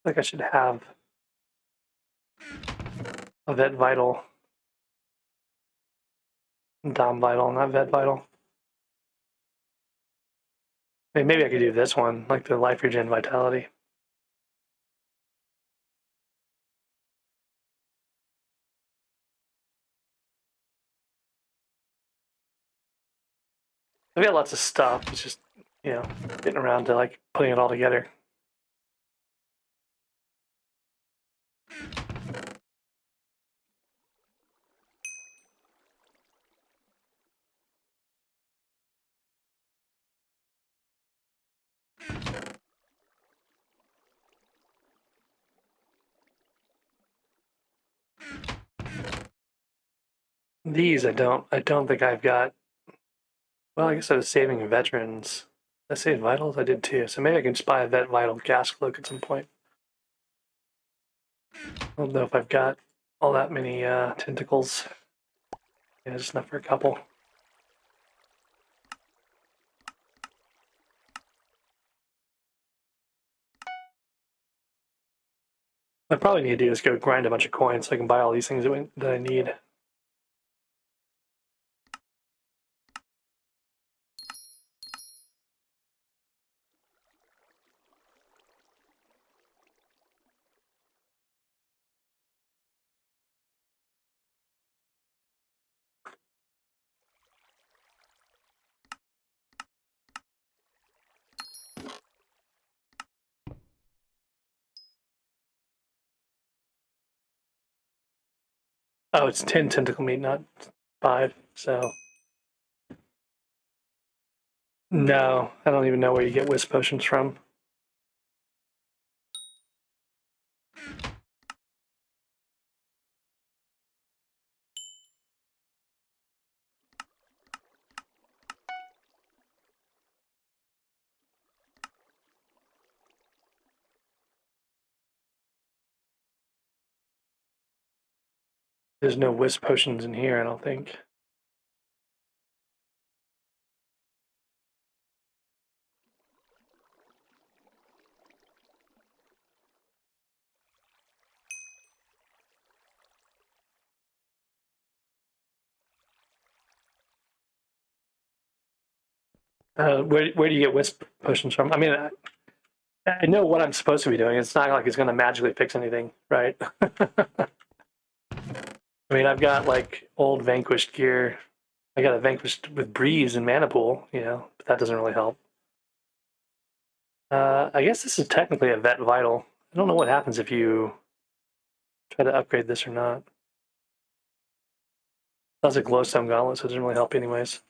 Speaker 1: Like I should have a Vet Vital, Dom Vital, not Vet Vital. Maybe I could do this one, like the Life Regen Vitality. I've got lots of stuff. It's just, getting around to like putting it all together. These I don't think I've got. Well, I guess I was saving veterans. I saved vitals. I did too. So maybe I can just buy a vet vital gas cloak at some point. I don't know if I've got all that many tentacles. Yeah, just enough for a couple. I probably need to do is go grind a bunch of coins so I can buy all these things that I need. Oh, it's 10 tentacle meat, not 5, so... No, I don't even know where you get wisp potions from. There's no wisp potions in here, I don't think. Where do you get wisp potions from? I mean, I know what I'm supposed to be doing. It's not like it's going to magically fix anything, right? I mean, I've got like old Vanquished gear. I got a Vanquished with Breeze and Mana Pool, you know, but that doesn't really help. I guess this is technically a Vet Vital. I don't know what happens if you try to upgrade this or not. That's a Glowstone Gauntlet, so it doesn't really help anyways.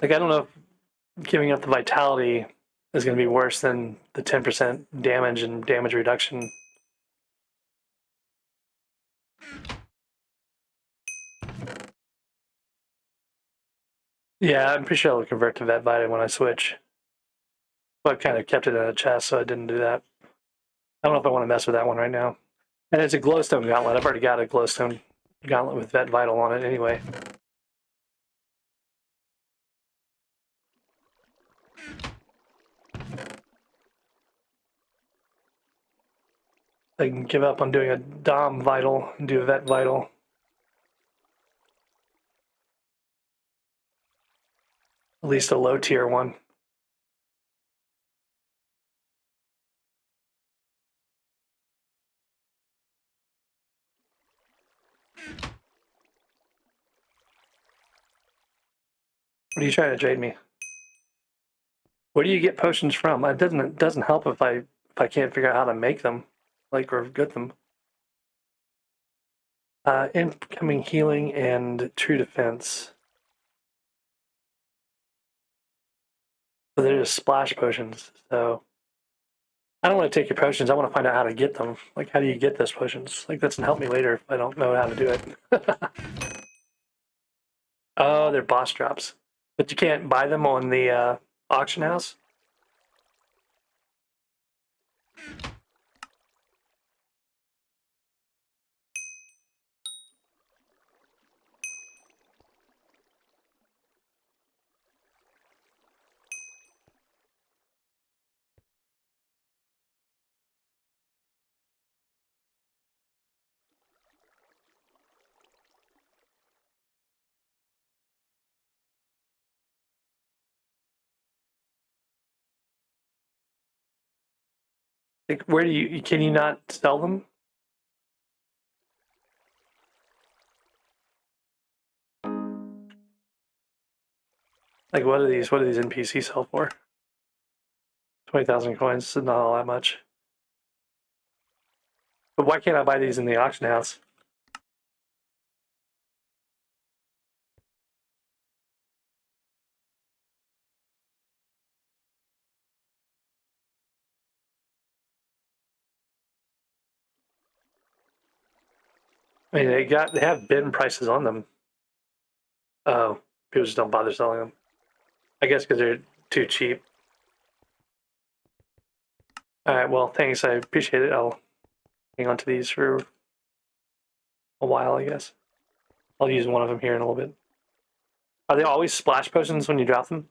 Speaker 1: Like, I don't know if giving up the Vitality is going to be worse than the 10% damage and damage reduction. Yeah, I'm pretty sure it'll convert to Vet Vita when I switch. But I've kind of kept it in a chest, so I didn't do that. I don't know if I want to mess with that one right now. And it's a Glowstone Gauntlet. I've already got a Glowstone Gauntlet with Vet Vital on it anyway. I can give up on doing a Dom Vital and do a Vet Vital. At least a low tier one. What are you trying to trade me? Where do you get potions from? It doesn't help if I can't figure out how to make them, like, or get them. Incoming healing and true defense. So they're just splash potions. So I don't want to take your potions. I want to find out how to get them. Like, how do you get those potions? Like, that doesn't help me later if I don't know how to do it. Oh, they're boss drops. But you can't buy them on the auction house? Like, where do you can you not sell them? Like, what do these NPCs sell for? 20,000 coins is not all that much. But why can't I buy these in the auction house? I mean, they have bin prices on them. Oh, people just don't bother selling them. I guess because they're too cheap. All right, well, thanks. I appreciate it. I'll hang on to these for a while, I guess. I'll use one of them here in a little bit. Are they always splash potions when you drop them?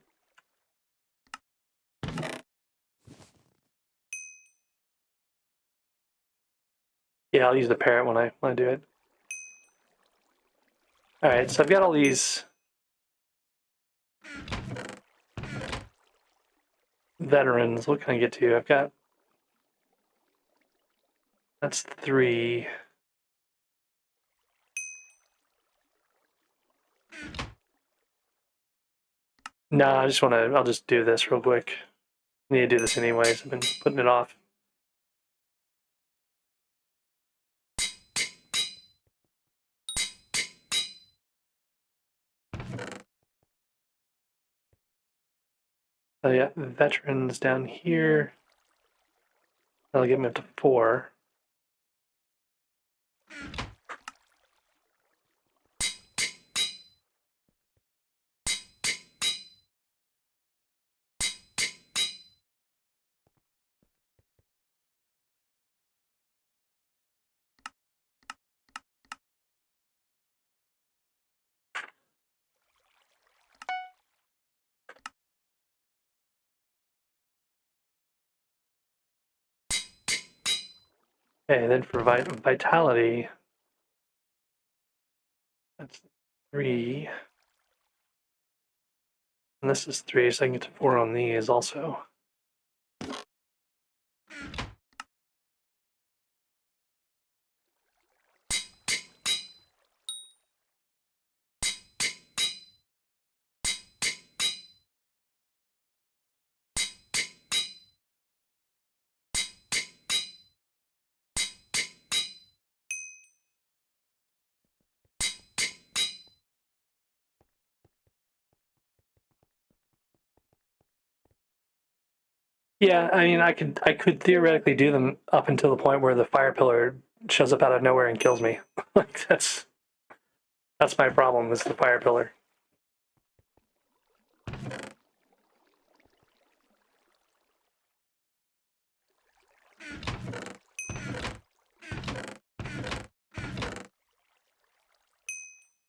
Speaker 1: Yeah, I'll use the parrot when I do it. All right, so I've got all these veterans. What can I get to? I've got, that's 3. No, I'll just do this real quick. I need to do this anyways. I've been putting it off. So yeah, veterans down here. That'll get me up to 4. Okay, then for vitality, that's 3. And this is 3, so I can get to 4 on these also. Yeah, I mean, I could theoretically do them up until the point where the fire pillar shows up out of nowhere and kills me. Like that's my problem is the fire pillar.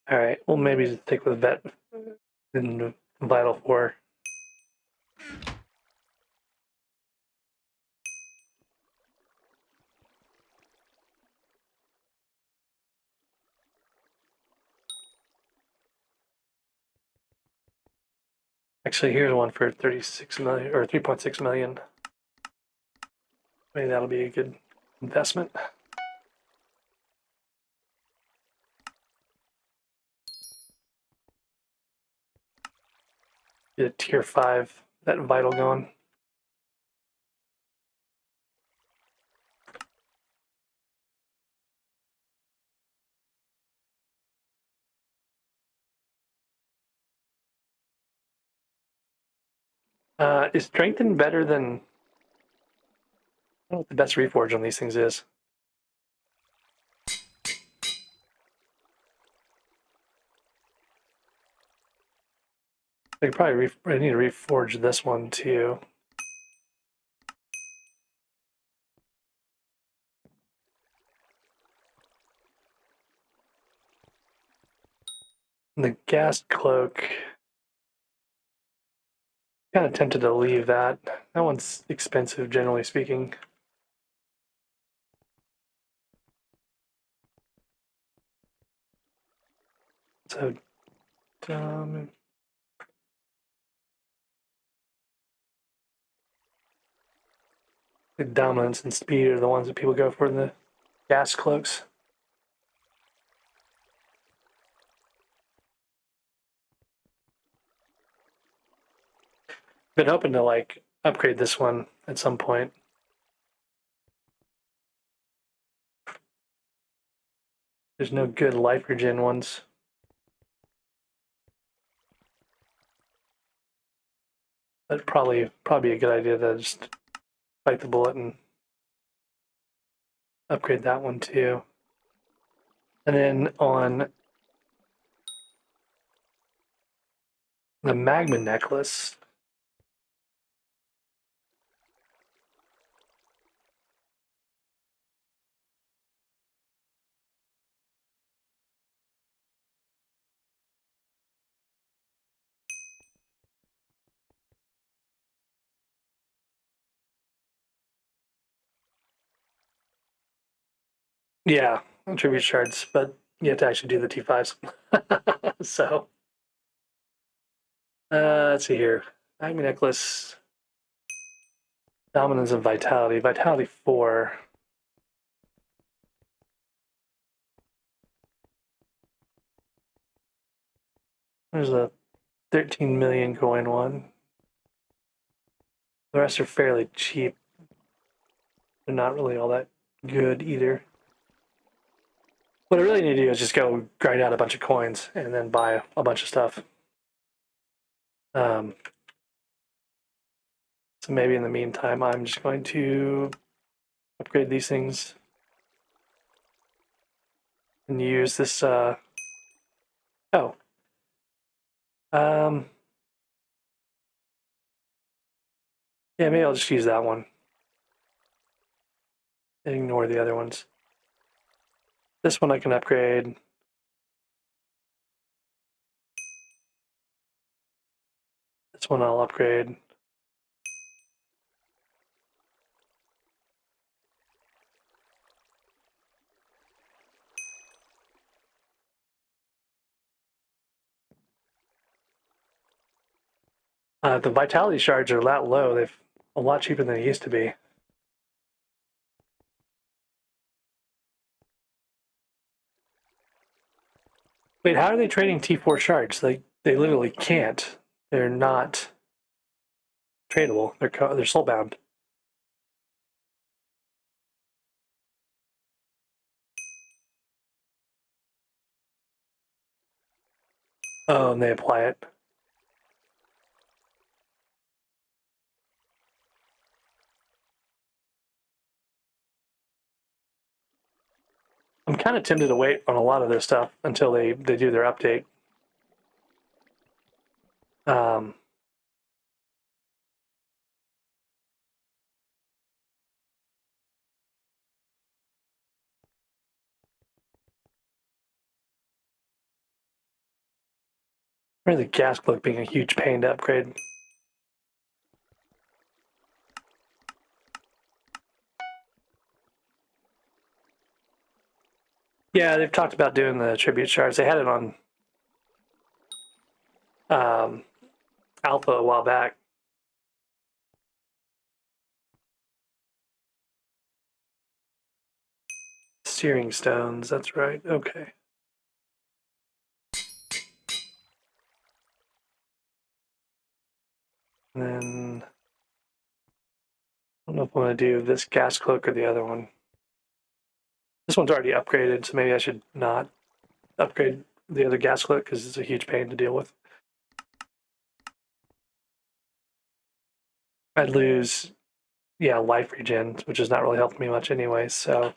Speaker 1: All right, well maybe stick with vet and vital 4. Actually, here's one for 36 million or 3.6 million. Maybe that'll be a good investment. Get a tier 5, that vital going. Is strengthen better than, I don't know what the best reforge on these things is. I could probably I need to reforge this one too. And the gas cloak, kind of tempted to leave that. That one's expensive, generally speaking. So, the dominance and speed are the ones that people go for in the gas cloaks. Been hoping to like upgrade this one at some point. There's no good life regen ones. But probably a good idea to just bite the bullet and upgrade that one too. And then on the magma necklace, Yeah, tribute shards, but you have to actually do the T5s. So, let's see here. Magma Necklace, Dominance and Vitality. Vitality 4. There's a 13 million coin one. The rest are fairly cheap. They're not really all that good either. What I really need to do is just go grind out a bunch of coins and then buy a bunch of stuff. So maybe in the meantime, I'm just going to upgrade these things and use this. Oh, yeah, maybe I'll just use that one and ignore the other ones. This one I can upgrade. This one I'll upgrade. The vitality shards are a lot low. They're a lot cheaper than they used to be. Wait, how are they trading T4 shards? They literally can't. They're not tradable. They're soulbound. Oh, and they apply it. I'm kind of tempted to wait on a lot of their stuff until they do their update. Or the gas cloak being a huge pain to upgrade. Yeah, they've talked about doing the tribute shards. They had it on alpha a while back. Searing stones, that's right. Okay. And then I don't know if I want to do this gas cloak or the other one. This one's already upgraded, so maybe I should not upgrade the other gas cloak because it's a huge pain to deal with. I'd lose, yeah, life regen, which is not really helping me much anyway, so.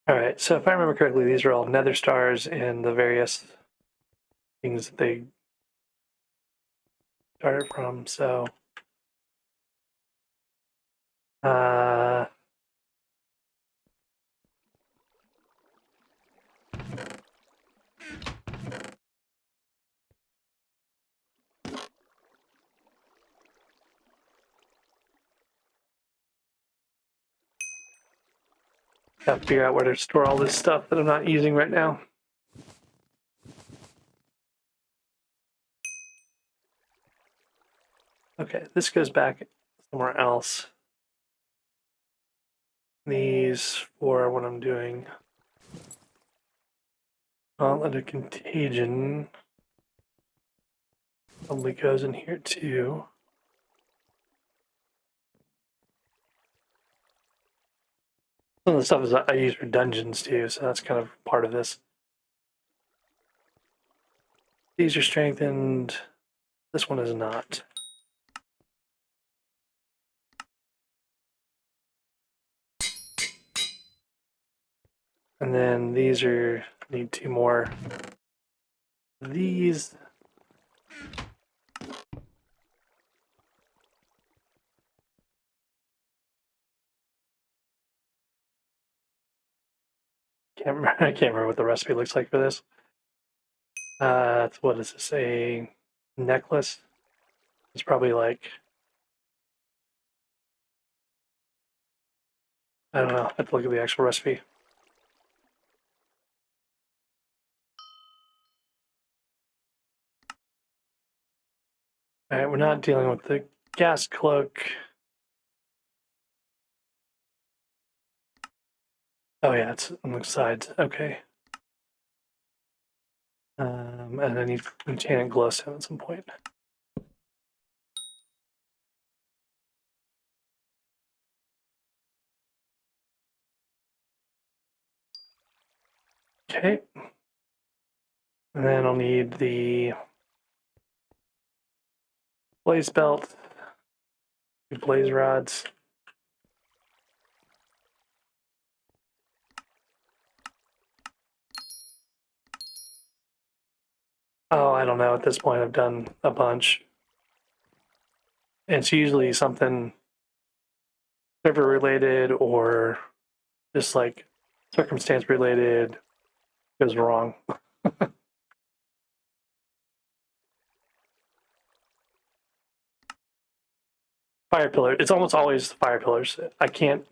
Speaker 1: All right, so if I remember correctly, these are all nether stars and the various things that they started from, so. Gotta figure out where to store all this stuff that I'm not using right now. Okay, this goes back somewhere else. These for what I'm doing. Gauntlet of Contagion probably goes in here too. Some of the stuff is I use for dungeons too, so that's kind of part of this. These are strengthened. This one is not. And then these are, need 2 more. These. I can't remember what the recipe looks like for this. What is this? A necklace? It's probably like, I don't know. I have to look at the actual recipe. All right, we're not dealing with the gas cloak. Oh yeah, it's on the sides. Okay. And I need enchanted glowstone at some point. Okay. And then I'll need the blaze belt, the blaze rods. Oh, I don't know. At this point, I've done a bunch. It's usually something server related or just like circumstance related goes wrong. Fire pillar. It's almost always fire pillars. I can't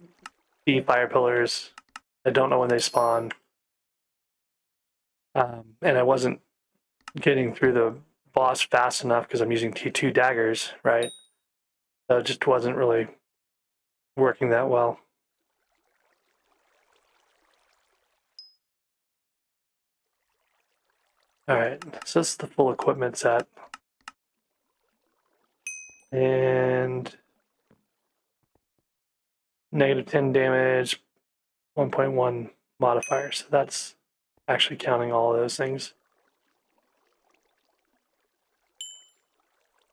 Speaker 1: see fire pillars. I don't know when they spawn. And I wasn't getting through the boss fast enough because I'm using T2 daggers, right? So it just wasn't really working that well. All right, so this is the full equipment set. And negative 10 damage, 1.1 modifier. So that's actually counting all of those things.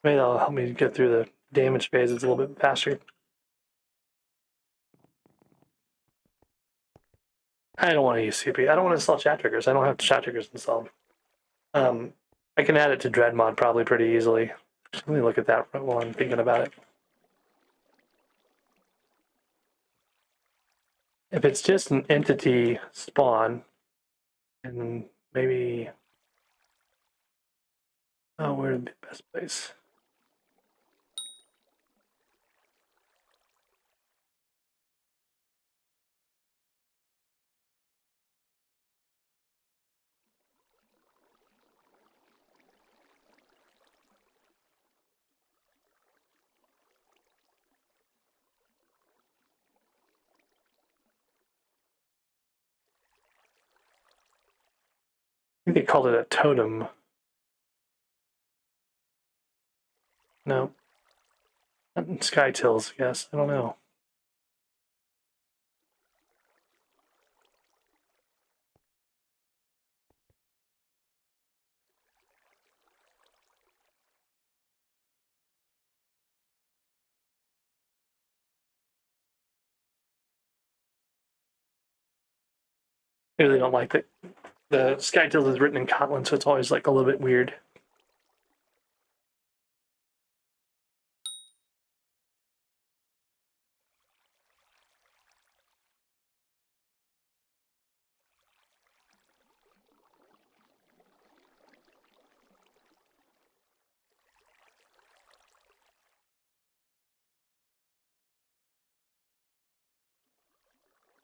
Speaker 1: Maybe that'll help me get through the damage phases a little bit faster. I don't want to use CP. I don't want to install chat triggers. I don't have chat triggers installed. I can add it to Dread mod probably pretty easily. Let me look at that while I'm thinking about it. If it's just an entity spawn, and maybe, oh, where's the best place? I think they called it a totem. No. Sky tills, yes. I don't know. I really don't like that. The Sky tills is written in Kotlin, so it's always like a little bit weird.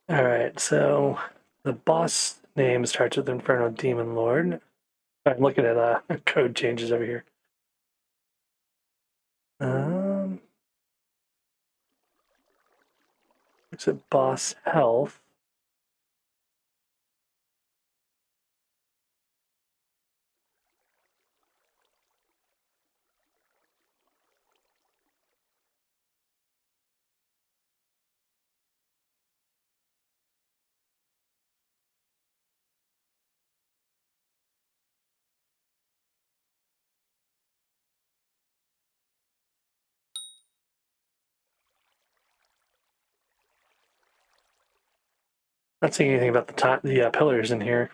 Speaker 1: All right, so the boss name starts with Inferno Demon Lord. I'm looking at code changes over here. Looks at boss health. Not seeing anything about the pillars in here.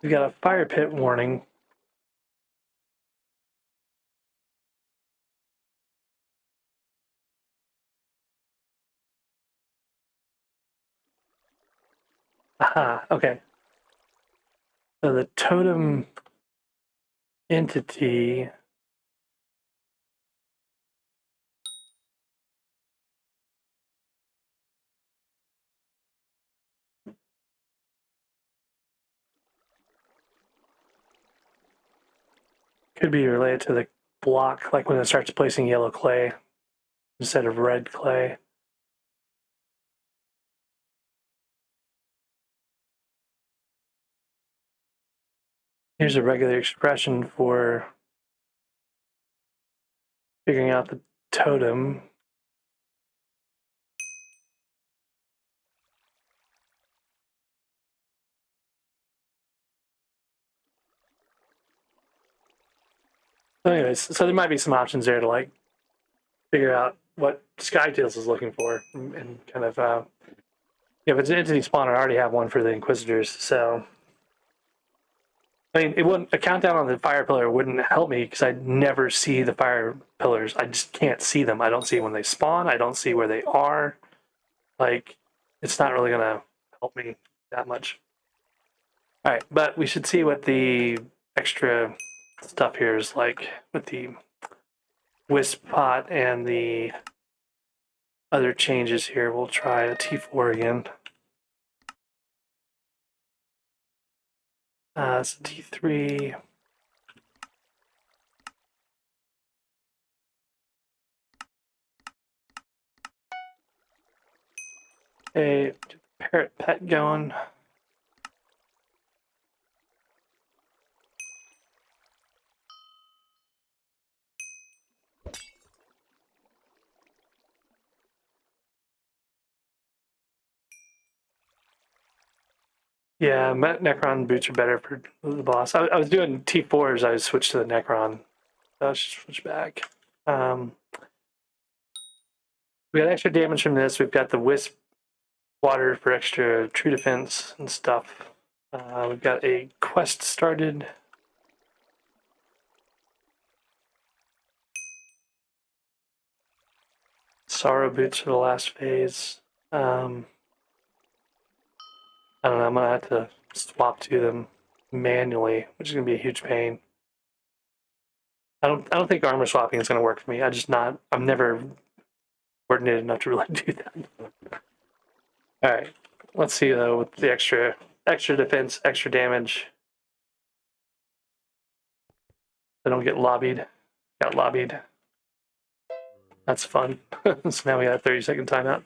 Speaker 1: We've got a fire pit warning. Aha, okay. So the totem entity could be related to the block, like when it starts placing yellow clay instead of red clay. Here's a regular expression for figuring out the totem. So anyways, so there might be some options there to like figure out what SkyTails is looking for and kind of, if it's an entity spawner, I already have one for the Inquisitors, so I mean, it wouldn't, a countdown on the fire pillar wouldn't help me because I never see the fire pillars. I just can't see them. I don't see when they spawn. I don't see where they are. Like, it's not really going to help me that much. All right, but we should see what the extra stuff here is like with the wisp pot and the other changes here. We'll try a T4 again. It's T3. Okay, parrot pet going. Yeah, Necron boots are better for the boss. I was doing T4s, I switched to the Necron. I'll switch back. We got extra damage from this. We've got the Wisp water for extra true defense and stuff. We've got a quest started. Sorrow boots for the last phase. I don't know, I'm gonna have to swap to them manually, which is gonna be a huge pain. I don't think armor swapping is gonna work for me. I'm never coordinated enough to really do that. Alright. Let's see though with the extra defense, extra damage. I don't get lobbied. Got lobbied. That's fun. So now we got a 30-second timeout.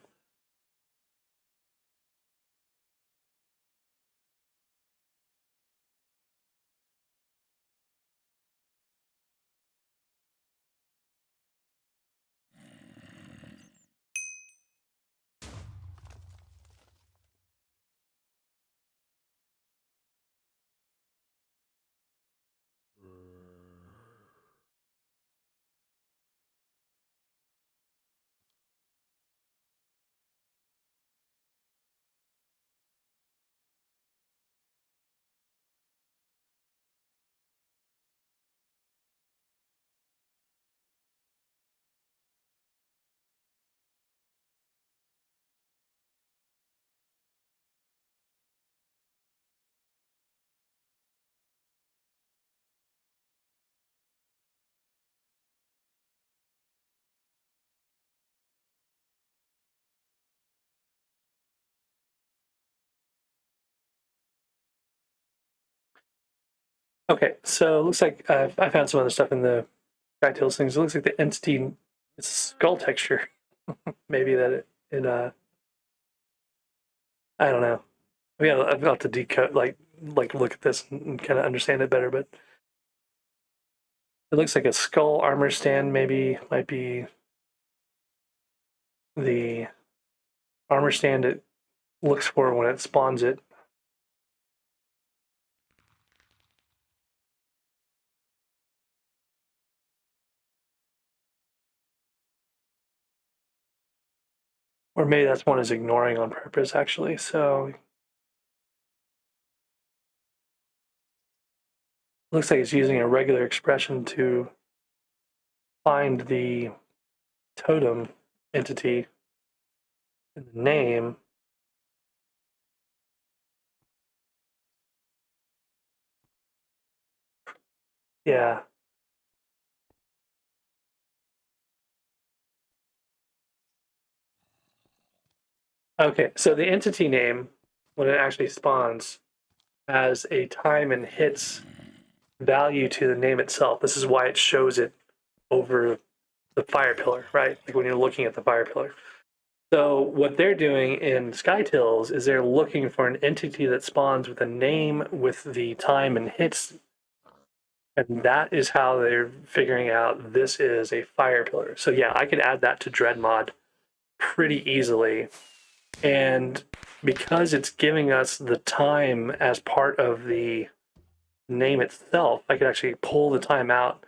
Speaker 1: Okay, so it looks like I found some other stuff in the SkyTails things. It looks like the entity is skull texture. Maybe that I don't know. I've got to decode, like look at this and kind of understand it better. But it looks like a skull armor stand. Maybe might be the armor stand it looks for when it spawns it. Or maybe that's one is ignoring on purpose, actually. So Looks like it's using a regular expression to find the totem entity in the name. Yeah. Okay, so the entity name, when it actually spawns, has a time and hits value to the name itself. This is why it shows it over the fire pillar, right? Like when you're looking at the fire pillar. So what they're doing in SkyTills is they're looking for an entity that spawns with a name with the time and hits. And that is how they're figuring out this is a fire pillar. So yeah, I could add that to Dreadmod pretty easily. And because it's giving us the time as part of the name itself, I could actually pull the time out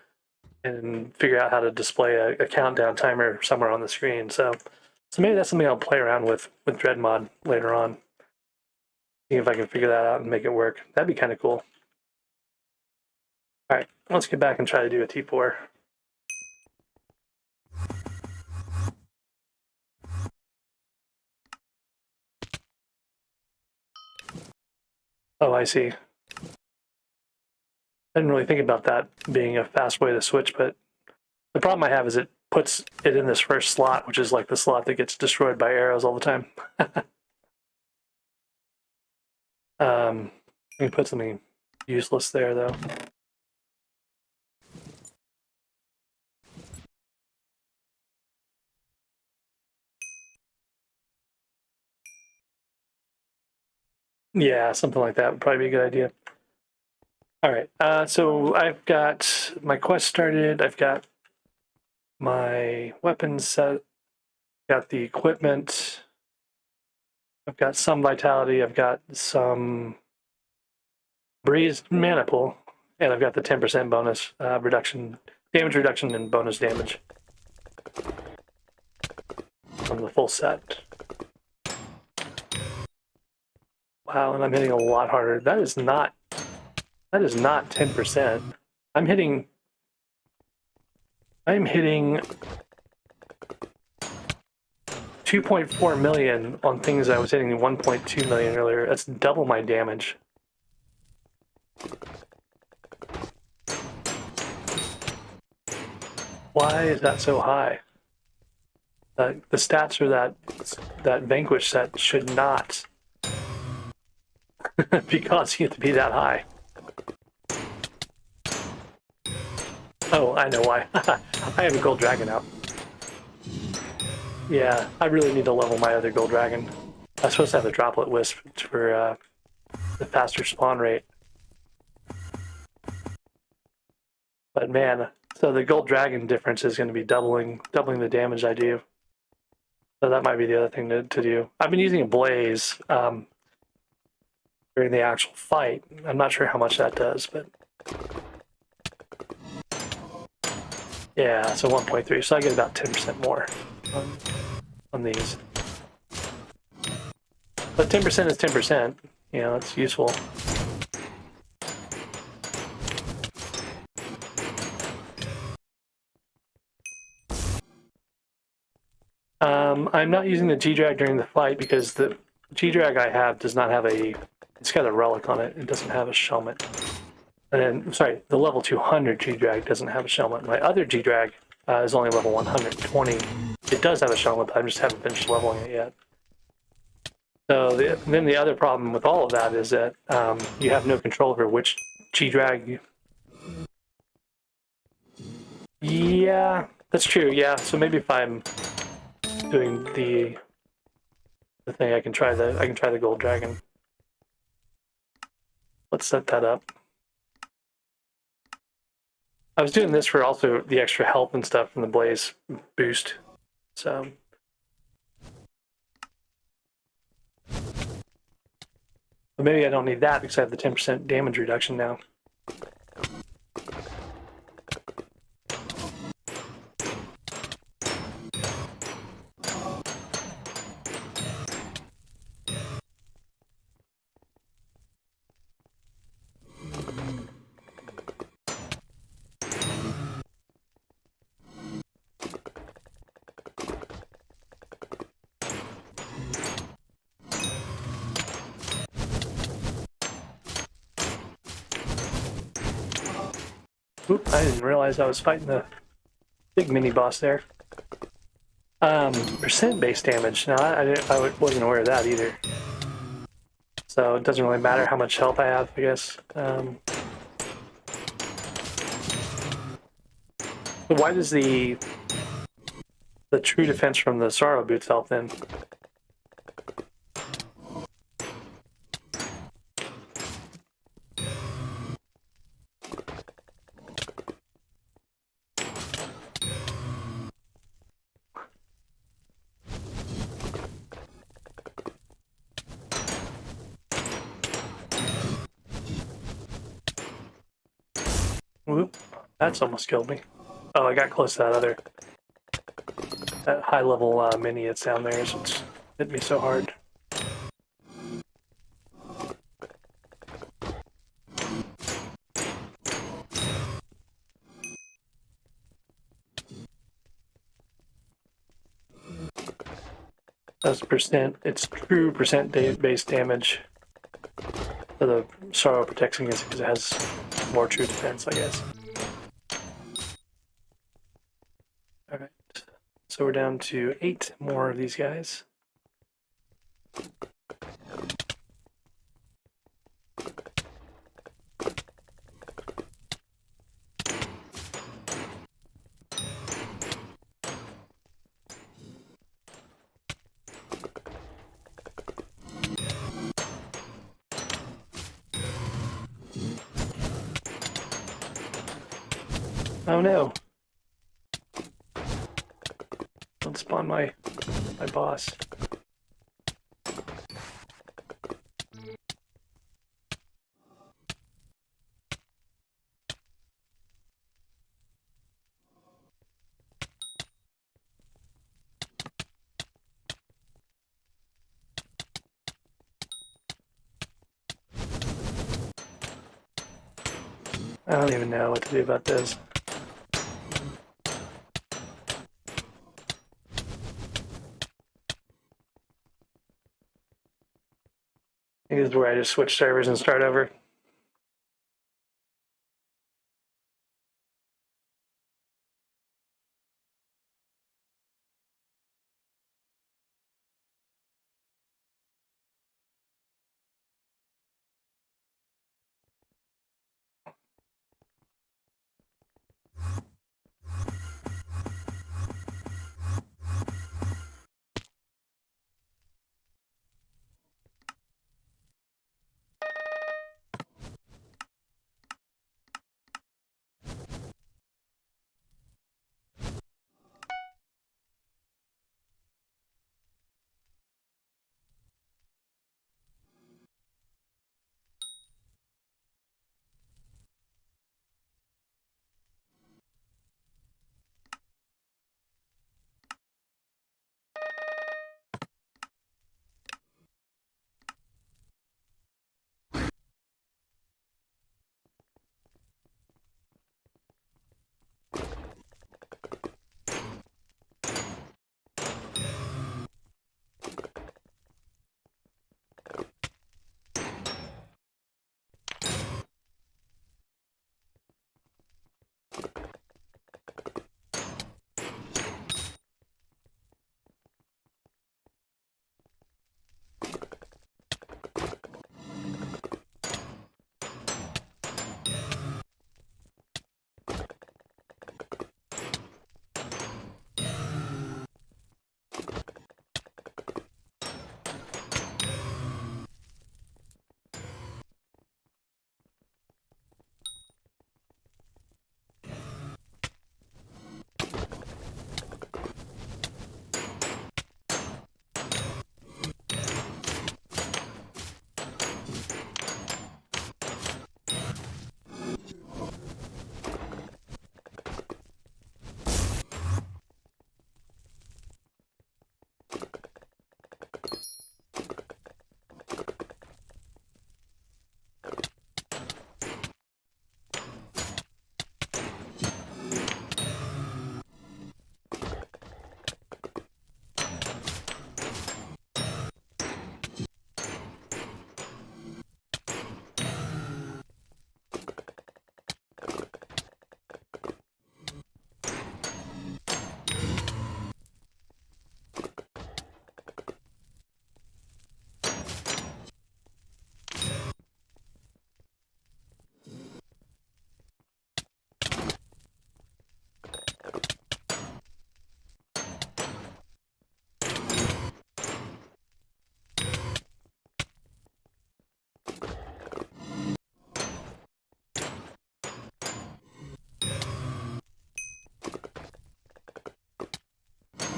Speaker 1: and figure out how to display a countdown timer somewhere on the screen. So maybe that's something I'll play around with Dreadmod later on. See if I can figure that out and make it work. That'd be kind of cool. All right, let's get back and try to do a T4. Oh, I see. I didn't really think about that being a fast way to switch, but the problem I have is it puts it in this first slot, which is like the slot that gets destroyed by arrows all the time. Let me put something useless there, though. Yeah, something like that would probably be a good idea. All right, so I've got my quest started. I've got my weapons set. Got the equipment. I've got some vitality. I've got some breezed mana pool, and I've got the 10% bonus reduction, damage reduction, and bonus damage from the full set. Wow, and I'm hitting a lot harder. That is not 10%. I'm hitting 2.4 million on things I was hitting 1.2 million earlier. That's double my damage. Why is that so high? The stats for that Vanquish set should not be causing it to be that high. Oh, I know why. I have a gold dragon out. Yeah, I really need to level my other gold dragon. I'm supposed to have a droplet wisp for the faster spawn rate. But man, so the gold dragon difference is going to be doubling the damage I do. So that might be the other thing to do. I've been using a blaze during the actual fight. I'm not sure how much that does, but yeah, so 1.3. So I get about 10% more on these. But 10% is 10%. You know, it's useful. I'm not using the G-Drag during the fight because the G-Drag I have does not have it's got a relic on it. It doesn't have a shelmet. And then, sorry, the level 200 G-Drag doesn't have a shelmet. My other G-Drag is only level 120. It does have a shelmet, but I just haven't finished leveling it yet. So then the other problem with all of that is that you have no control over which G-Drag. Yeah, that's true. Yeah, so maybe if I'm doing the thing, I can try the gold dragon. Let's set that up. I was doing this for also the extra health and stuff from the blaze boost. So but maybe I don't need that because I have the 10% damage reduction now. Oop, I didn't realize I was fighting the big mini boss there. Percent base damage. No, I wasn't aware of that either. So it doesn't really matter how much health I have, I guess. But why does the true defense from the Sorrow Boots help then? Whoop, that's almost killed me. Oh, I got close to that high level mini that's down there, so it's hit me so hard. That's percent, it's true percent base damage. So the Sorrow protects against it because it has more true defense, I guess. Alright, so we're down to 8 more of these guys. Oh no! Don't spawn my boss. I don't even know what to do about this. I think this is where I just switch servers and start over.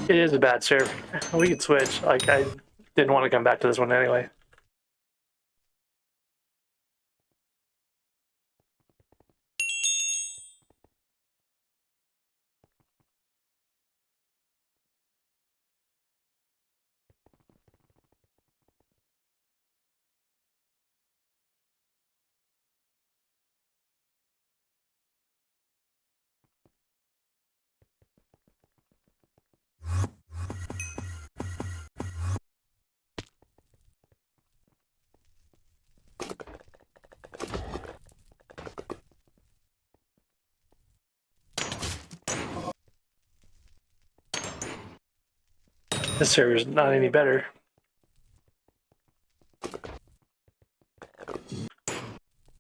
Speaker 1: It is a bad server. We could switch. Like, I didn't want to come back to this one anyway. This server's not any better.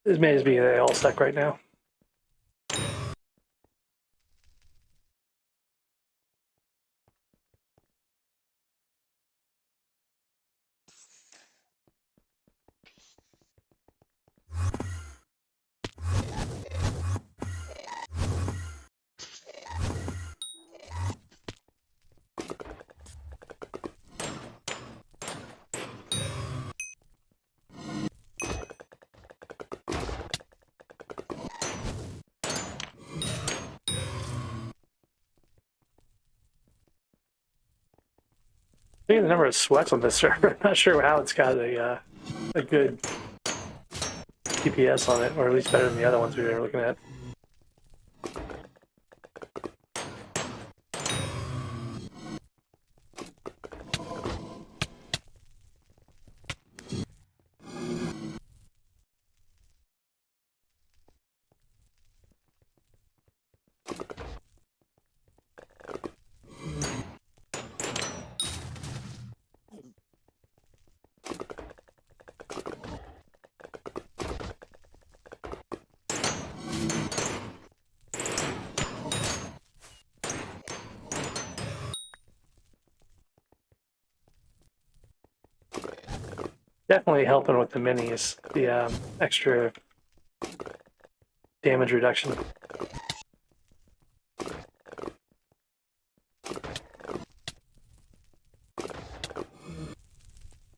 Speaker 1: This may just be they all suck right now. I think the number of sweats on this server, I'm not sure how it's got a good DPS on it, or at least better than the other ones we were looking at. Definitely helping with the minis, the extra damage reduction.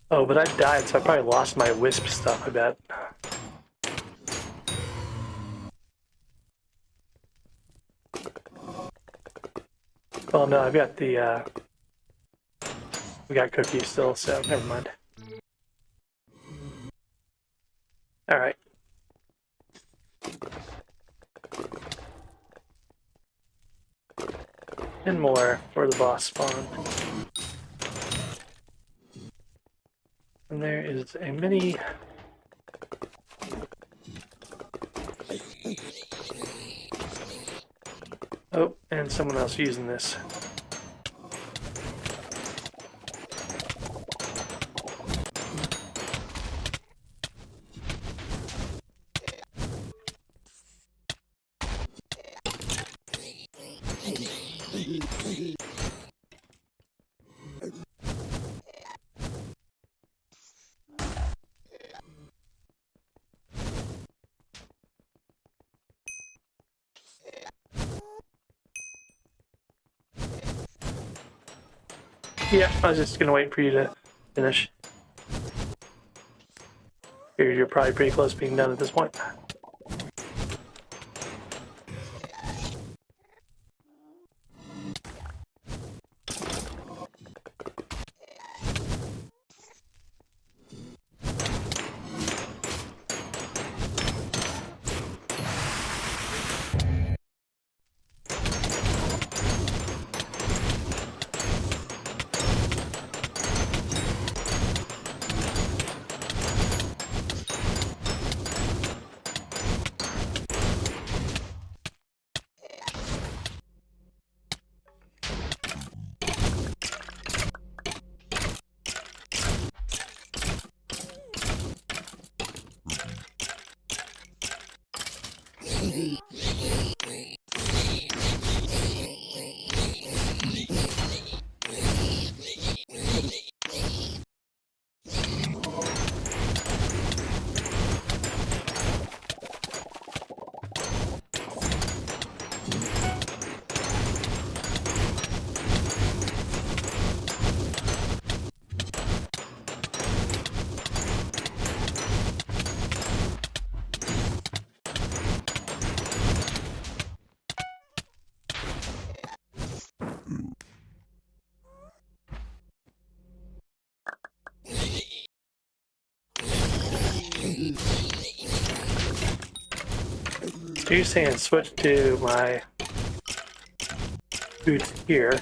Speaker 1: Oh, but I died, so I probably lost my wisp stuff, I bet. Oh no, I've got the, we got cookies still, so never mind. Alright. And more for the boss spawn. And there is a mini. Oh, and someone else using this. Yeah, I was just gonna wait for you to finish. You're probably pretty close to being done at this point. So you're saying switch to my boots here.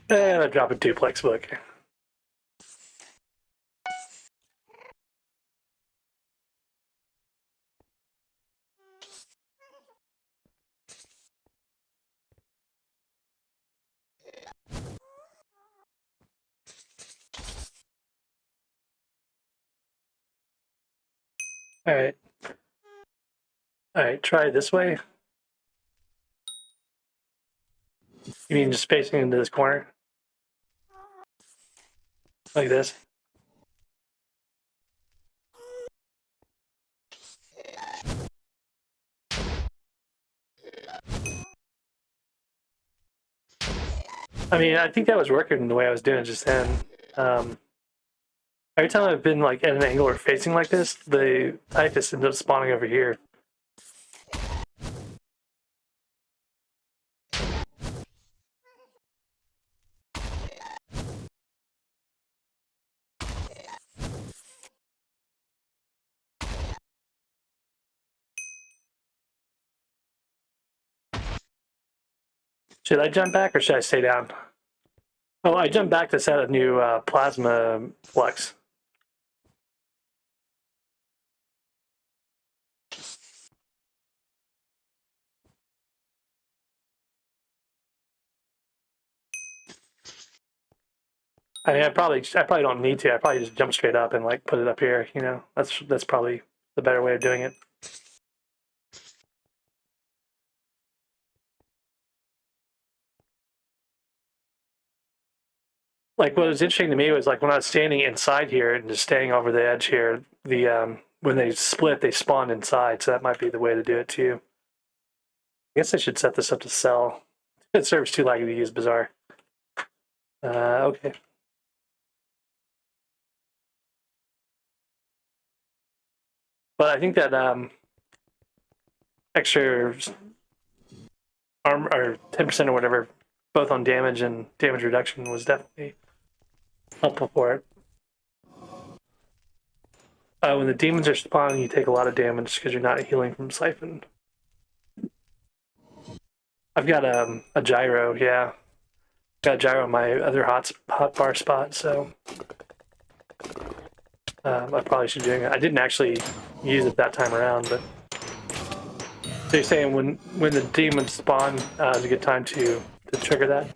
Speaker 1: And I drop a duplex book. All right. All right, try it this way. You mean just facing into this corner? Like this? I mean, I think that was working the way I was doing it just then. Every time I've been like at an angle or facing like this, the typhus ends up spawning over here. Should I jump back or should I stay down? Oh, I jumped back to set a new plasma flux. I mean, I probably don't need to. I probably just jump straight up and like put it up here. You know, that's probably the better way of doing it. Like what was interesting to me was like when I was standing inside here and just staying over the edge here, the when they split, they spawned inside. So that might be the way to do it too. I guess I should set this up to sell. It serves too laggy to use bizarre. Okay. But I think that extra arm or 10% or whatever, both on damage and damage reduction, was definitely helpful for it. When the demons are spawning, you take a lot of damage because you're not healing from Siphon. I've got a gyro, yeah. Got a gyro on my other hot bar spot, so I probably should be doing it. I didn't actually use it that time around, but so you're saying when the demons spawn is a good time to trigger that?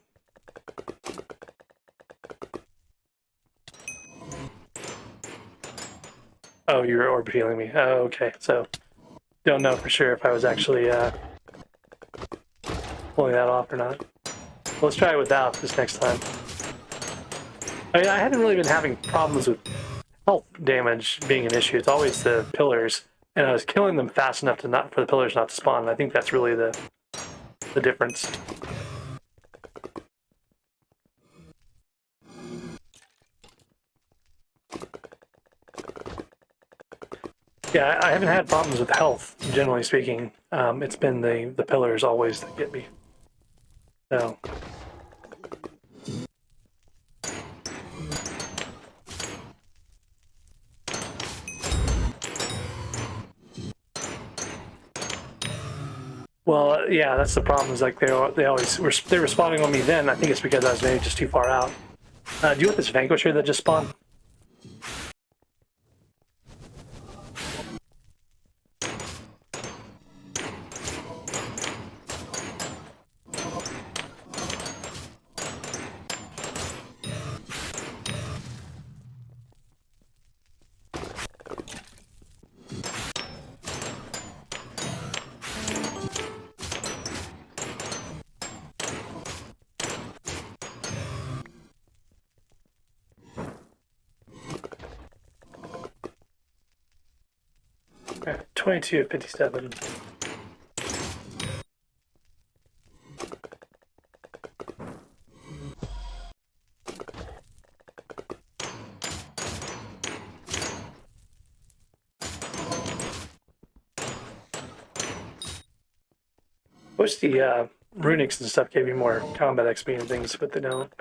Speaker 1: Oh, you were orb healing me. Oh, okay. So don't know for sure if I was actually pulling that off or not. Well, let's try it without this next time. I mean, I haven't really been having problems with health damage being an issue. It's always the pillars, and I was killing them fast enough to for the pillars not to spawn. I think that's really the difference. Yeah, I haven't had problems with health, generally speaking. It's been the pillars always that get me. So. Well, yeah, that's the problem. Is like they're responding on me. Then I think it's because I was maybe just too far out. Do you want this Vanquisher that just spawned? Okay, 22 of 57. wish the runics and stuff gave you more combat XP and things, but they don't.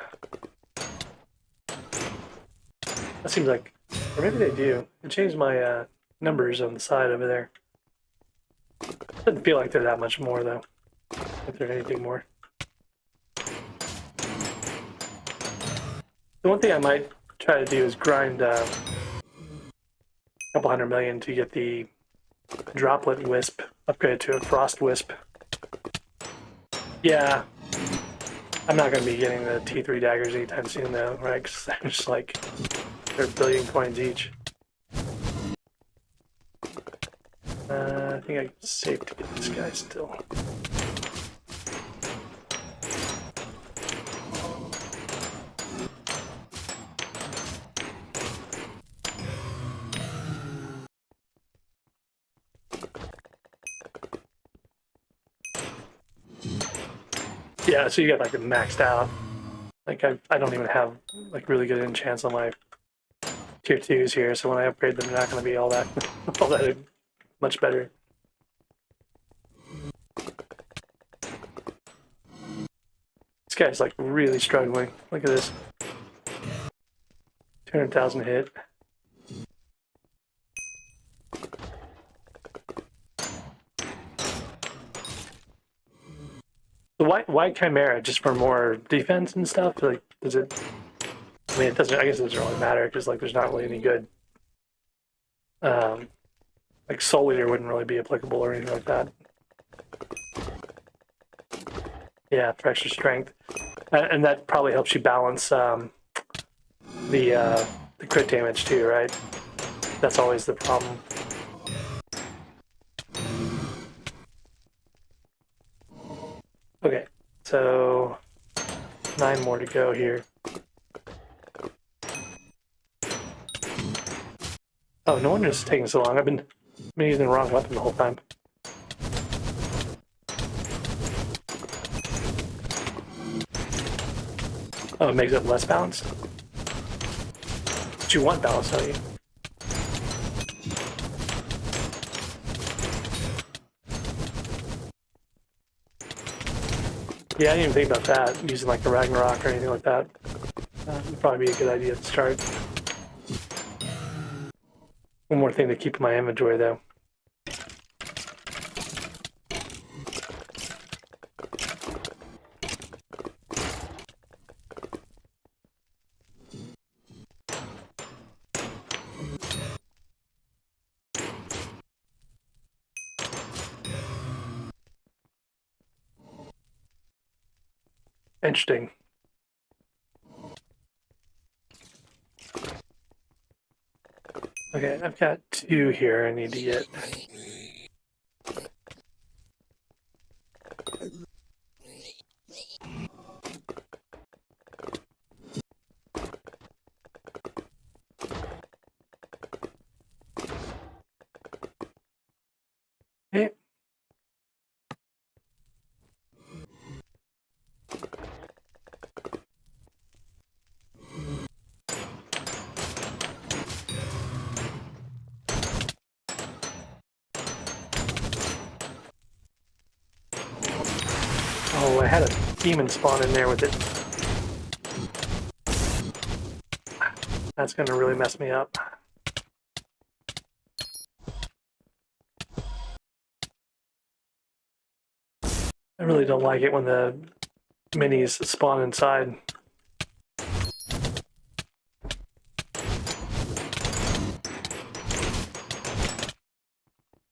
Speaker 1: That seems like, or maybe they do. It changed my numbers on the side over there. Doesn't feel like they're that much more though. If they're anything more. The one thing I might try to do is grind a couple 100 million to get the droplet wisp upgraded to a frost wisp. Yeah, I'm not going to be getting the T3 daggers anytime soon though, right? Because they're just like, they're a billion coins each. I think I'm safe to get this guy still. Yeah, so you get like it maxed out. Like I don't even have like really good enchants on my tier 2s here, so when I upgrade them, they're not going to be all that all that much better. This guy's like really struggling. Look at this. 200,000 hit. Why Chimera? Just for more defense and stuff? Like, does it? I mean, it doesn't. I guess it doesn't really matter because like, there's not really any good. Like Soul Eater wouldn't really be applicable or anything like that. Yeah, for extra strength, and that probably helps you balance the crit damage too, right? That's always the problem. Okay, so 9 more to go here. Oh, no wonder it's taking so long. I've been using the wrong weapon the whole time. Oh, it makes it less balanced? But you want balance, don't you? Yeah, I didn't even think about that, using like the Ragnarok or anything like that. Would probably be a good idea to start. One more thing to keep in my inventory though. Interesting. Okay, I've got 2 here I need to get. Okay. Oh, I had a demon spawn in there with it. That's gonna really mess me up. I really don't like it when the minis spawn inside.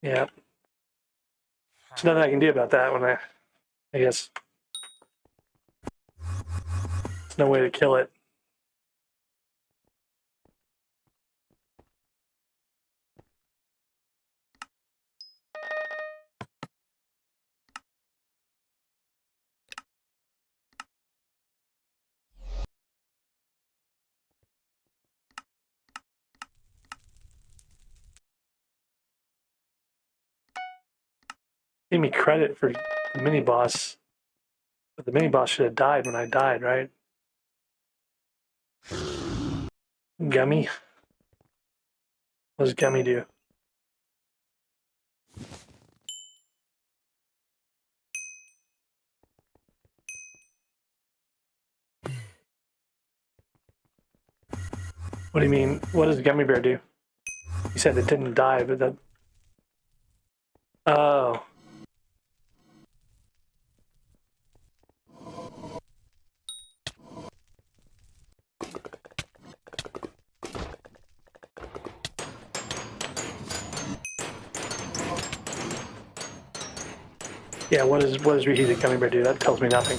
Speaker 1: Yeah. There's nothing I can do about that when I guess. There's no way to kill it. Gave me credit for the mini boss, but the mini boss should have died when I died, right? Gummy? What does Gummy do? What do you mean? What does Gummy Bear do? You said it didn't die, but that... Oh. Yeah, what does reheated Gummy Bear do? That tells me nothing.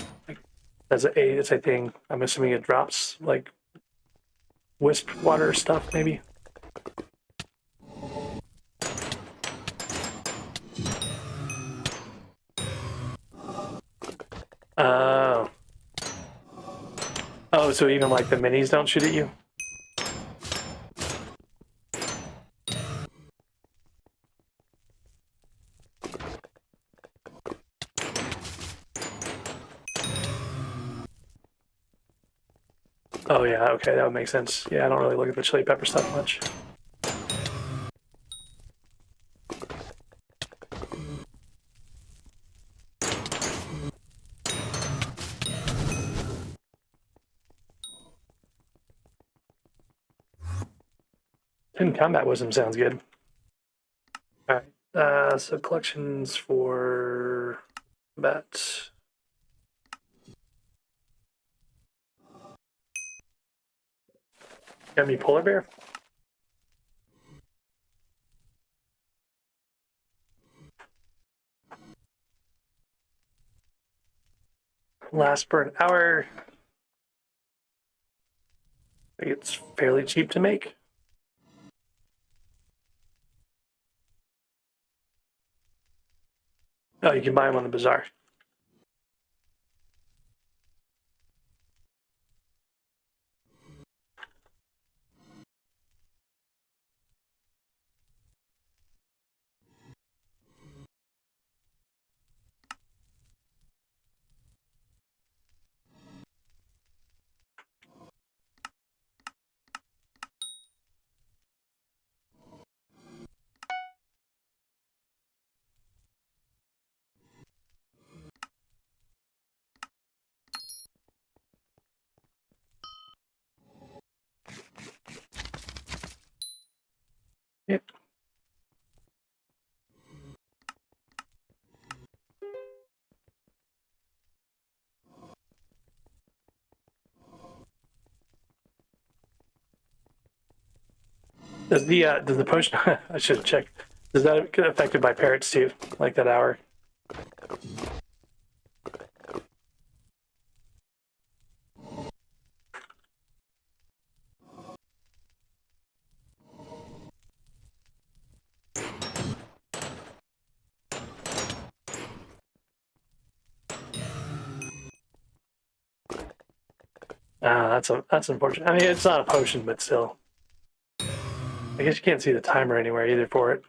Speaker 1: That's it's a thing. I'm assuming it drops, like, wisp water stuff, maybe? Oh. Oh, so even like the minis don't shoot at you? Oh yeah, okay, that would make sense. Yeah, I don't really look at the chili pepper stuff much. Hidden combat wisdom sounds good. All right, so collections for combat. Got me polar bear. Last for an hour. I think it's fairly cheap to make. Oh, you can buy them on the bazaar. Yep. Does the potion? I should check. Does that get affected by parrots too? Like that hour? That's unfortunate. I mean, it's not a potion, but still. I guess you can't see the timer anywhere either for it.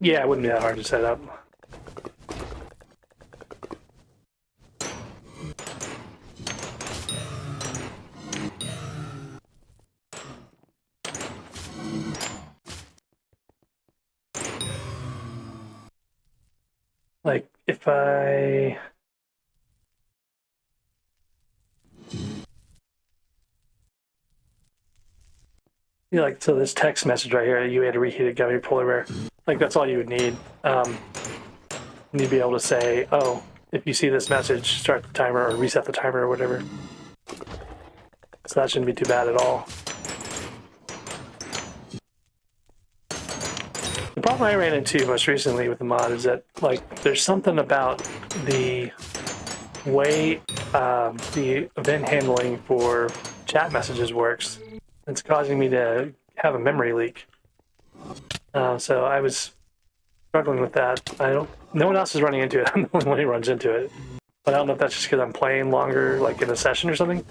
Speaker 1: Yeah, it wouldn't be that hard to set up. Like, if I... Yeah, like, so this text message right here, you had a reheated gummy polar bear. Like, that's all you would need. You'd be able to say, oh, if you see this message, start the timer or reset the timer or whatever. So that shouldn't be too bad at all. The problem I ran into most recently with the mod is that, like, there's something about the way the event handling for chat messages works. It's causing me to have a memory leak. So I was struggling with that. No one else is running into it. I'm the only one who runs into it. But I don't know if that's just because I'm playing longer, like in a session or something.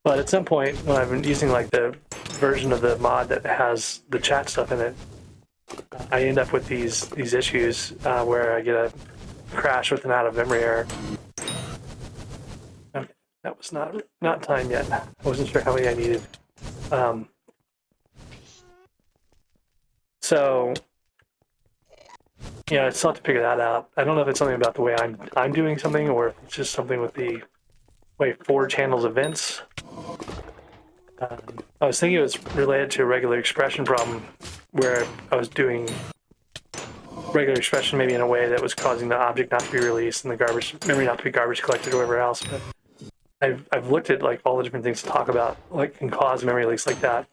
Speaker 1: But at some point, when I've been using like the version of the mod that has the chat stuff in it, I end up with these issues where I get a crash with an out of memory error. Okay, that was not time yet. I wasn't sure how many I needed. So yeah, I still have to figure that out. I don't know if it's something about the way I'm doing something, or if it's just something with the way Forge handles events. I was thinking it was related to a regular expression problem where I was doing regular expression maybe in a way that was causing the object not to be released and the garbage memory not to be garbage collected or whatever else. But I've looked at like all the different things to talk about like can cause memory leaks like that,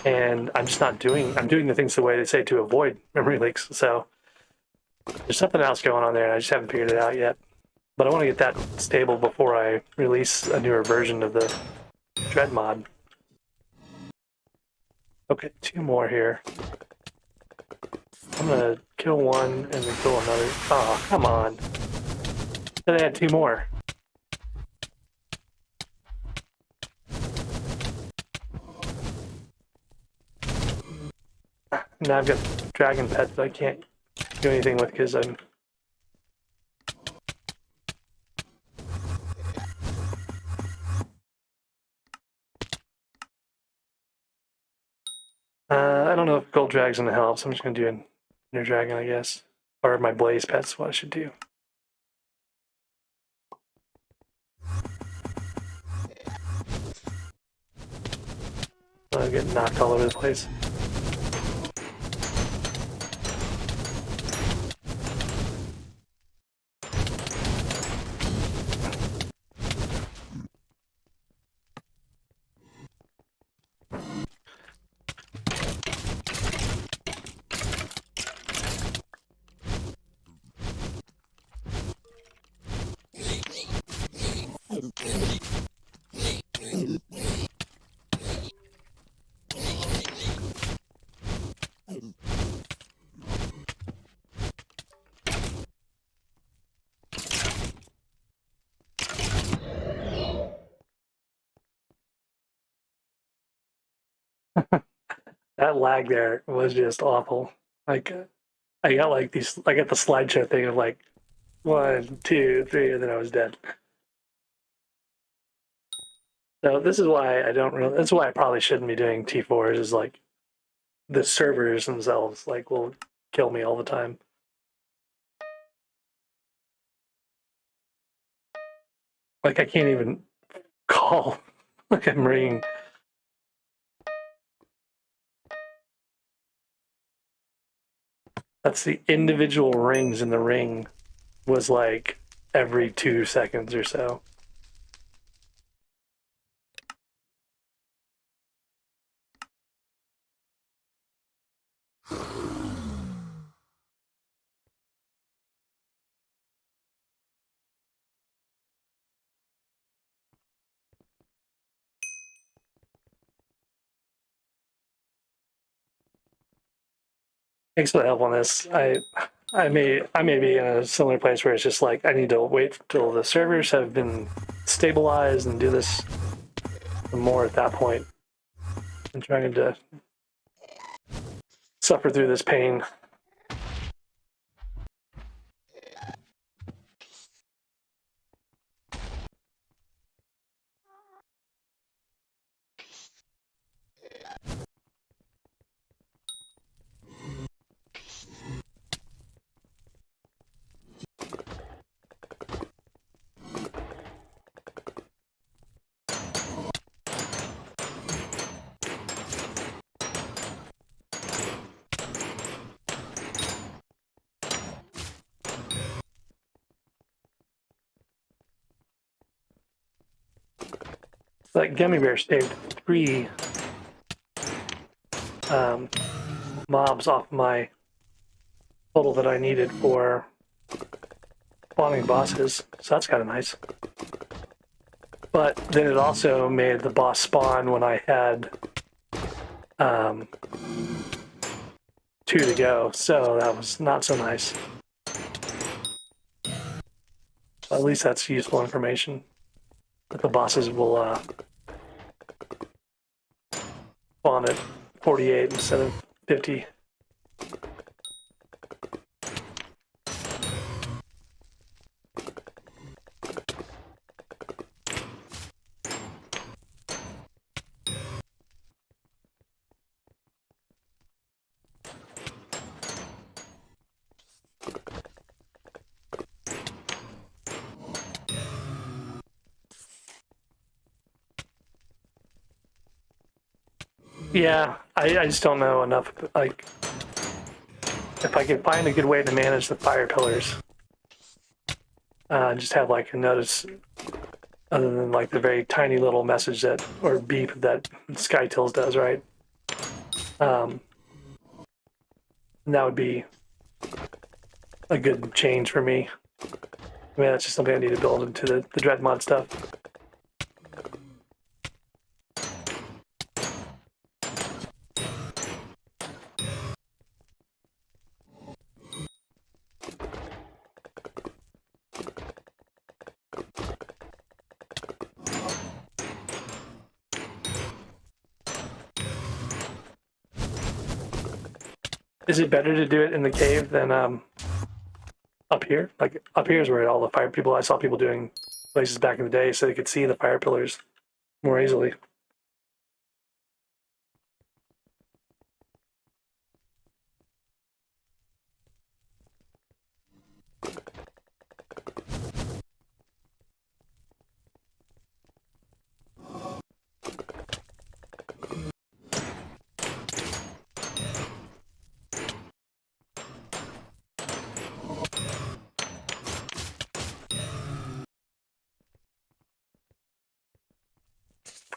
Speaker 1: and I'm just not doing. I'm doing the things the way they say to avoid memory leaks. So there's something else going on there, and I just haven't figured it out yet. But I want to get that stable before I release a newer version of the Dread mod. Okay, 2 more here. I'm gonna kill one and then kill another. Oh, come on. Then I had 2 more. Now I've got dragon pets that I can't do anything with because I'm... I don't know if gold drag's gonna help, so I'm just gonna do an inner dragon, I guess. Or my blaze pet's what I should do. I'm getting knocked all over the place. That lag there was just awful. Like, I got like these, I got the slideshow thing of like 1, 2, 3, and then I was dead. So this is why I don't really, that's why I probably shouldn't be doing T4s, is like the servers themselves like will kill me all the time. Like I can't even call. Like I'm ringing. That's the individual rings in the ring was like every 2 seconds or so. Thanks for the help on this. I may be in a similar place where it's just like I need to wait till the servers have been stabilized and do this more at that point. I'm trying to suffer through this pain. Like Gummy Bear saved 3 mobs off my total that I needed for spawning bosses, so that's kind of nice. But then it also made the boss spawn when I had 2 to go, so that was not so nice. At least that's useful information. But the bosses will spawn at 48 instead of 50. Yeah, I just don't know enough. Like, if I can find a good way to manage the fire pillars, just have like a notice, other than like the very tiny little message that or beep that SkyTills does, right? And that would be a good change for me. I mean, that's just something I need to build into the Dreadmod stuff. Is it better to do it in the cave than up here? Like, up here is where all the fire people, I saw people doing places back in the day so they could see the fire pillars more easily.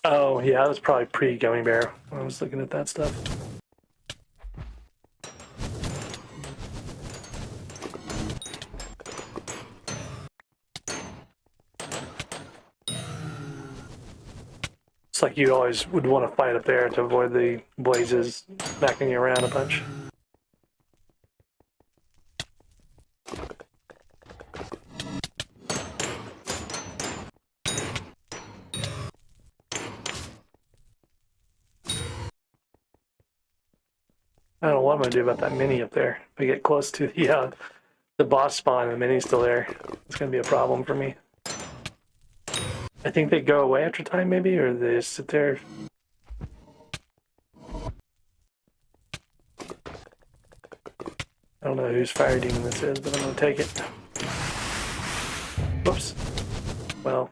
Speaker 1: Oh, yeah, that was probably pre-Gummy Bear when I was looking at that stuff. It's like you always would want to fight up there to avoid the blazes smacking you around a bunch. I don't know what I'm gonna do about that mini up there. If I get close to the boss spawn and the mini's still there, it's gonna be a problem for me. I think they go away after time, maybe, or they just sit there. I don't know whose fire demon this is, but I'm gonna take it. Whoops. Well.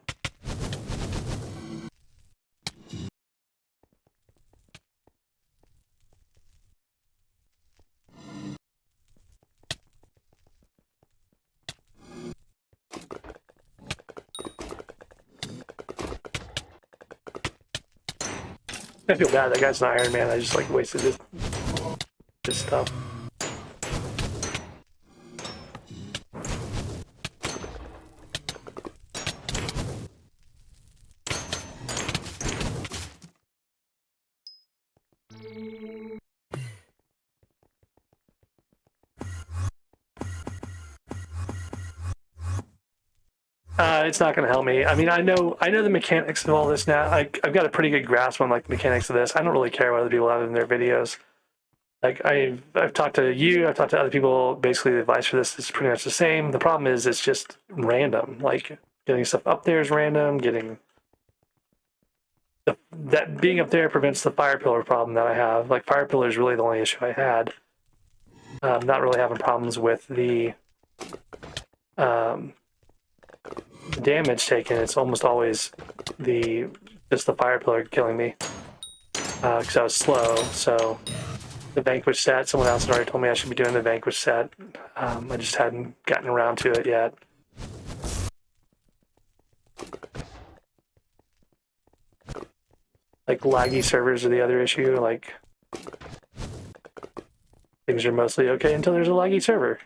Speaker 1: I feel bad. That guy's an Iron Man. I just like wasted this stuff. It's not going to help me. I mean, I know the mechanics of all this now. I've got a pretty good grasp on like the mechanics of this. I don't really care what other people have in their videos. Like I've talked to you, I've talked to other people. Basically, the advice for this is pretty much the same. The problem is it's just random. Like getting stuff up there is random. Getting that being up there prevents the fire pillar problem that I have. Like fire pillar is really the only issue I had. Not really having problems with the damage taken. It's almost always just the fire pillar killing me because I was slow. So the vanquish set, someone else had already told me I should be doing the vanquish set. I just hadn't gotten around to it yet. Like laggy servers are the other issue. Like things are mostly okay until there's a laggy server.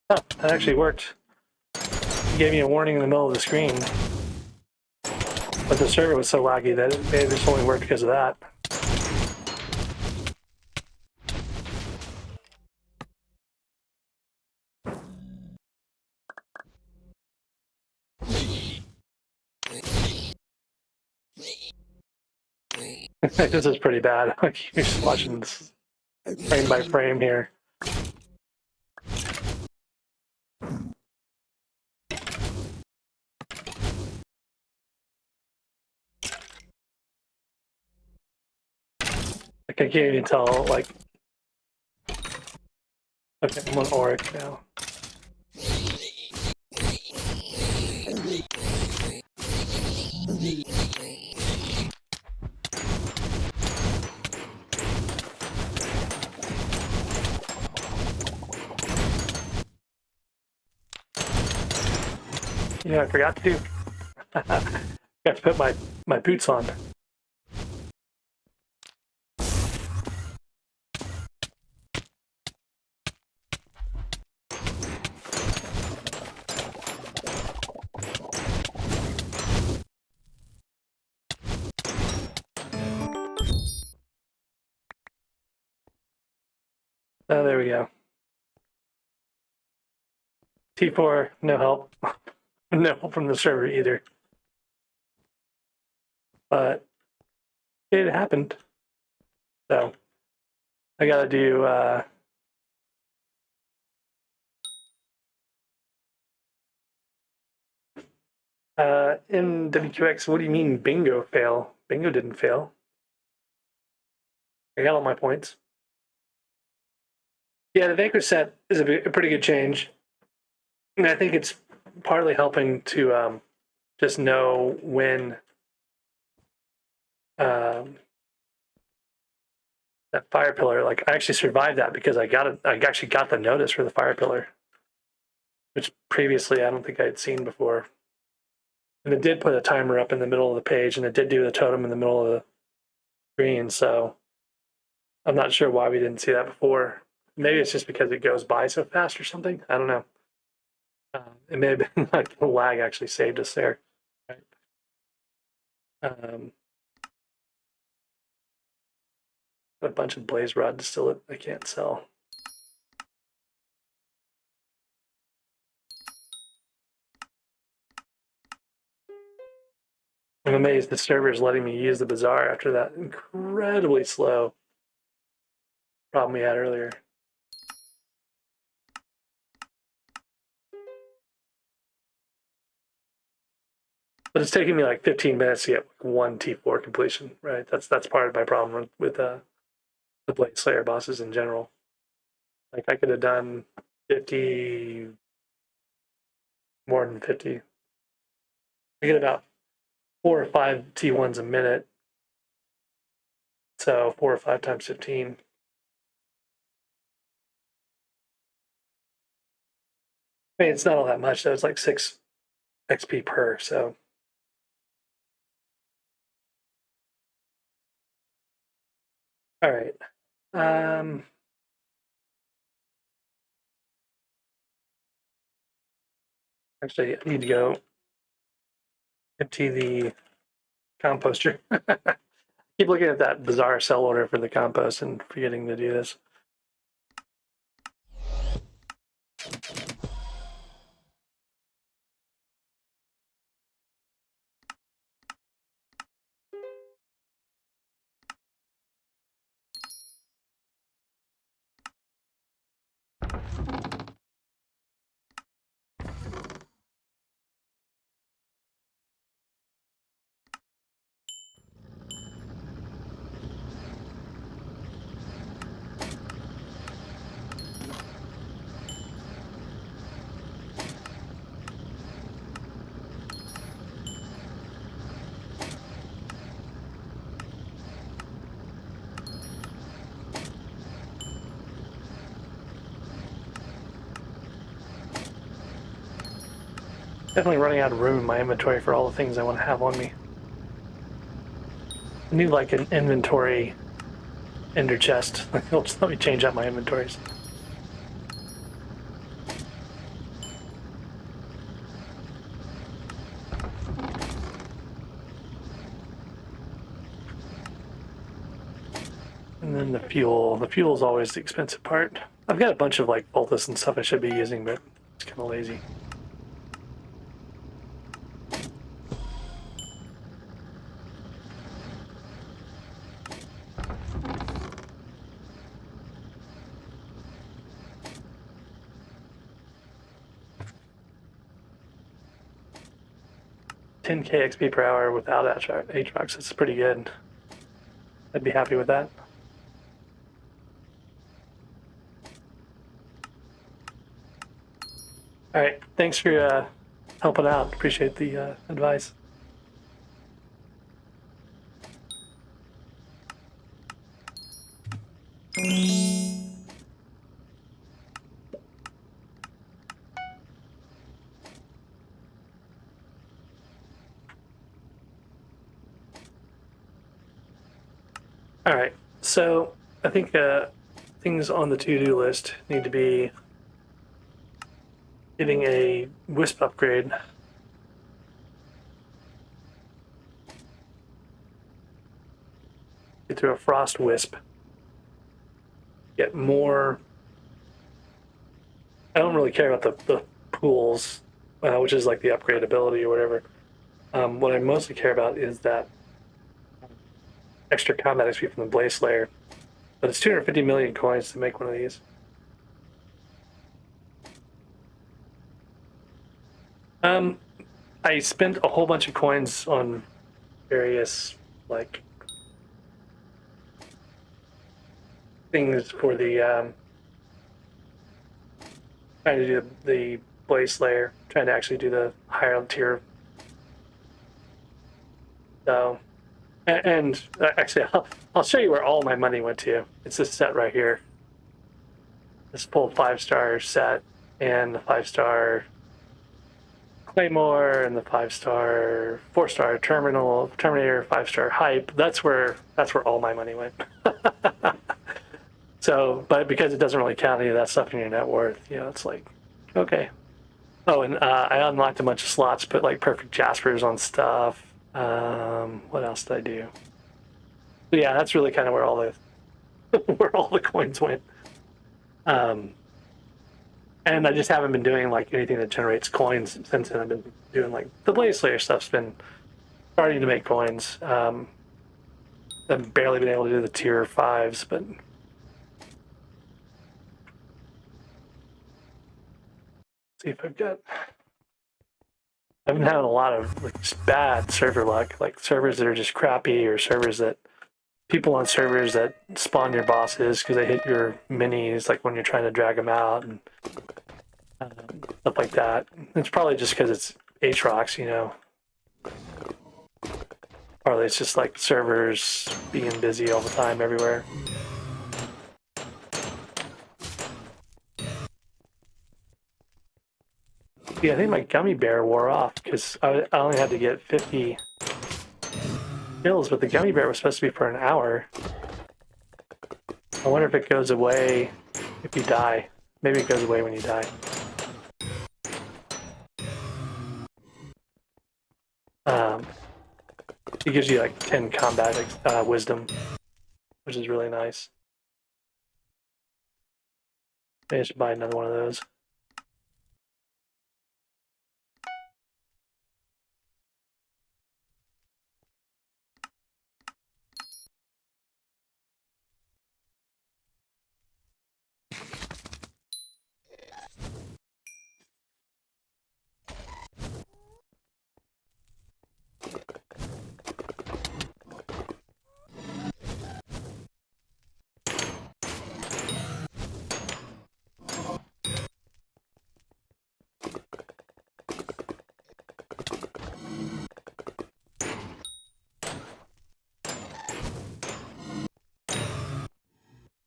Speaker 1: Oh, that actually worked. It gave me a warning in the middle of the screen. But the server was so laggy that it just only worked because of that. This is pretty bad. Like, you're just watching this frame by frame here. Like, I can't even tell, like... Okay, I'm on Auric now. Yeah, I forgot to. Got to put my boots on. Oh, there we go. T4, no help. No help from the server either. But it happened. So I gotta do in WQX, what do you mean bingo fail? Bingo didn't fail. I got all my points. Yeah, the Vanquish set is a pretty good change. And I think it's partly helping to just know when that fire pillar, like I actually survived that because I actually got the notice for the fire pillar, which previously I don't think I had seen before. And it did put a timer up in the middle of the page, and it did do the totem in the middle of the screen, so I'm not sure why we didn't see that before. Maybe it's just because it goes by so fast or something. I don't know. It may have been like the lag actually saved us there. Right. A bunch of blaze rod distillate I can't sell. I'm amazed the server is letting me use the bazaar after that incredibly slow problem we had earlier. But it's taking me like 15 minutes to get one T4 completion, right? That's part of my problem with the Blade Slayer bosses in general. Like I could have done 50, more than 50. I get about 4 or 5 T1s a minute. So 4 or 5 times 15. I mean, it's not all that much, though. It's like 6 XP per, so. All right. Actually, I need to go empty the composter. Keep looking at that bizarre sell order for the compost and forgetting to do this. Definitely running out of room in my inventory for all the things I want to have on me. I need like an inventory ender chest. It'll just let me change out my inventories. And then the fuel. The fuel is always the expensive part. I've got a bunch of like Voltus and stuff I should be using, but it's kind of lazy. $10K XP per hour without Aatrox. That's pretty good. I'd be happy with that. All right, thanks for helping out. Appreciate the advice. All right, so I think things on the to-do list need to be getting a Wisp upgrade. Get through a Frost Wisp. Get more. I don't really care about the pools, which is like the upgrade ability or whatever. What I mostly care about is that extra combat XP from the Blaze Slayer. But it's 250 million coins to make one of these. I spent a whole bunch of coins on various like things for the trying to do the Blaze Slayer, trying to actually do the higher tier. So, and actually, I'll show you where all my money went to. It's this set right here. This full 5-star set and the 5-star Claymore and the 5-star, 4-star Terminator, 5-star Hype. That's where all my money went. So, but because it doesn't really count any of that stuff in your net worth, you know, it's like, okay. Oh, and I unlocked a bunch of slots, put like perfect Jaspers on stuff. What else did I do? But yeah, that's really kind of where all the where all the coins went. And I just haven't been doing like anything that generates coins since then. I've been doing like the Blaze Slayer stuff's been starting to make coins. I've barely been able to do the tier 5s, but see if I've been having a lot of like, bad server luck, like servers that are just crappy or servers that people on servers that spawn your bosses because they hit your minis like when you're trying to drag them out and stuff like that. It's probably just because it's Aatrox, you know. Partly it's just like servers being busy all the time everywhere. Yeah, I think my gummy bear wore off because I only had to get 50 kills, but the gummy bear was supposed to be for an hour. I wonder if it goes away if you die. Maybe it goes away when you die. It gives you like 10 combat wisdom, which is really nice. Maybe I should buy another one of those.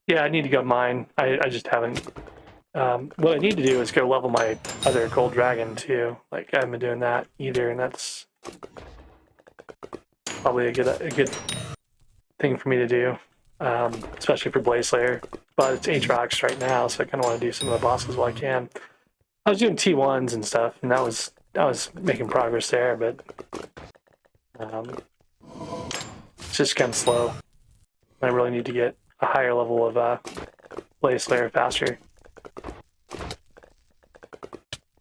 Speaker 1: Yeah, I need to go mine. I just haven't. What I need to do is go level my other gold dragon too. Like I haven't been doing that either, and that's probably a good thing for me to do, especially for Blaze Slayer. But it's Aatrox right now, so I kind of want to do some of the bosses while I can. I was doing T1s and stuff, and that was making progress there, but it's just kind of slow. I really need to get a higher level of Blaze Slayer faster.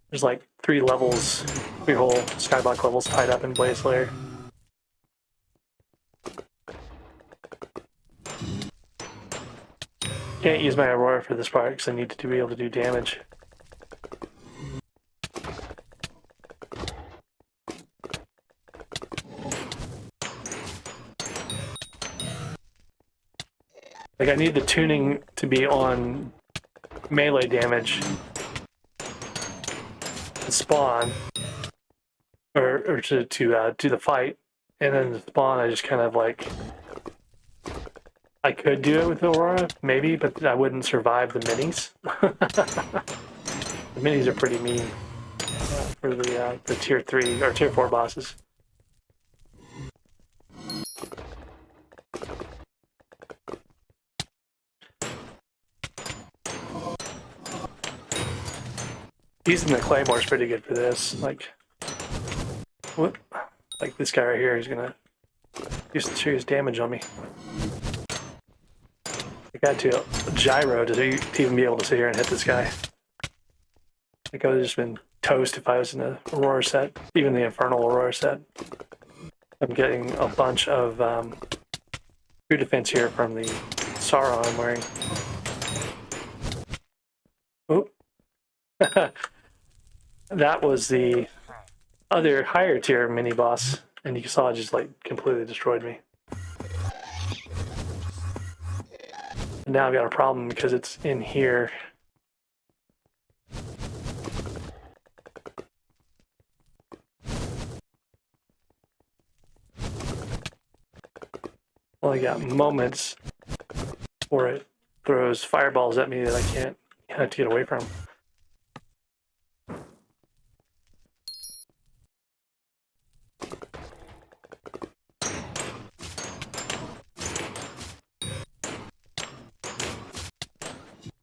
Speaker 1: There's like 3 levels, 3 whole SkyBlock levels tied up in Blaze Slayer. Can't use my Aurora for this part because I need to be able to do damage. Like, I need the tuning to be on melee damage to spawn, or to do the fight, and then the spawn I just kind of like, I could do it with Aurora, maybe, but I wouldn't survive the minis. The minis are pretty mean for the tier 3 or tier 4 bosses. Using the Claymore is pretty good for this. Like, whoop, like this guy right here is gonna do some serious damage on me. I got to a gyro to even be able to sit here and hit this guy. Like, I would have just been toast if I was in the Aurora set, even the Infernal Aurora set. I'm getting a bunch of true defense here from the Sauron I'm wearing. Oop. That was the other higher tier mini boss, and you saw it just like completely destroyed me. And now I've got a problem because it's in here. Only got moments before it throws fireballs at me that I can't have to get away from.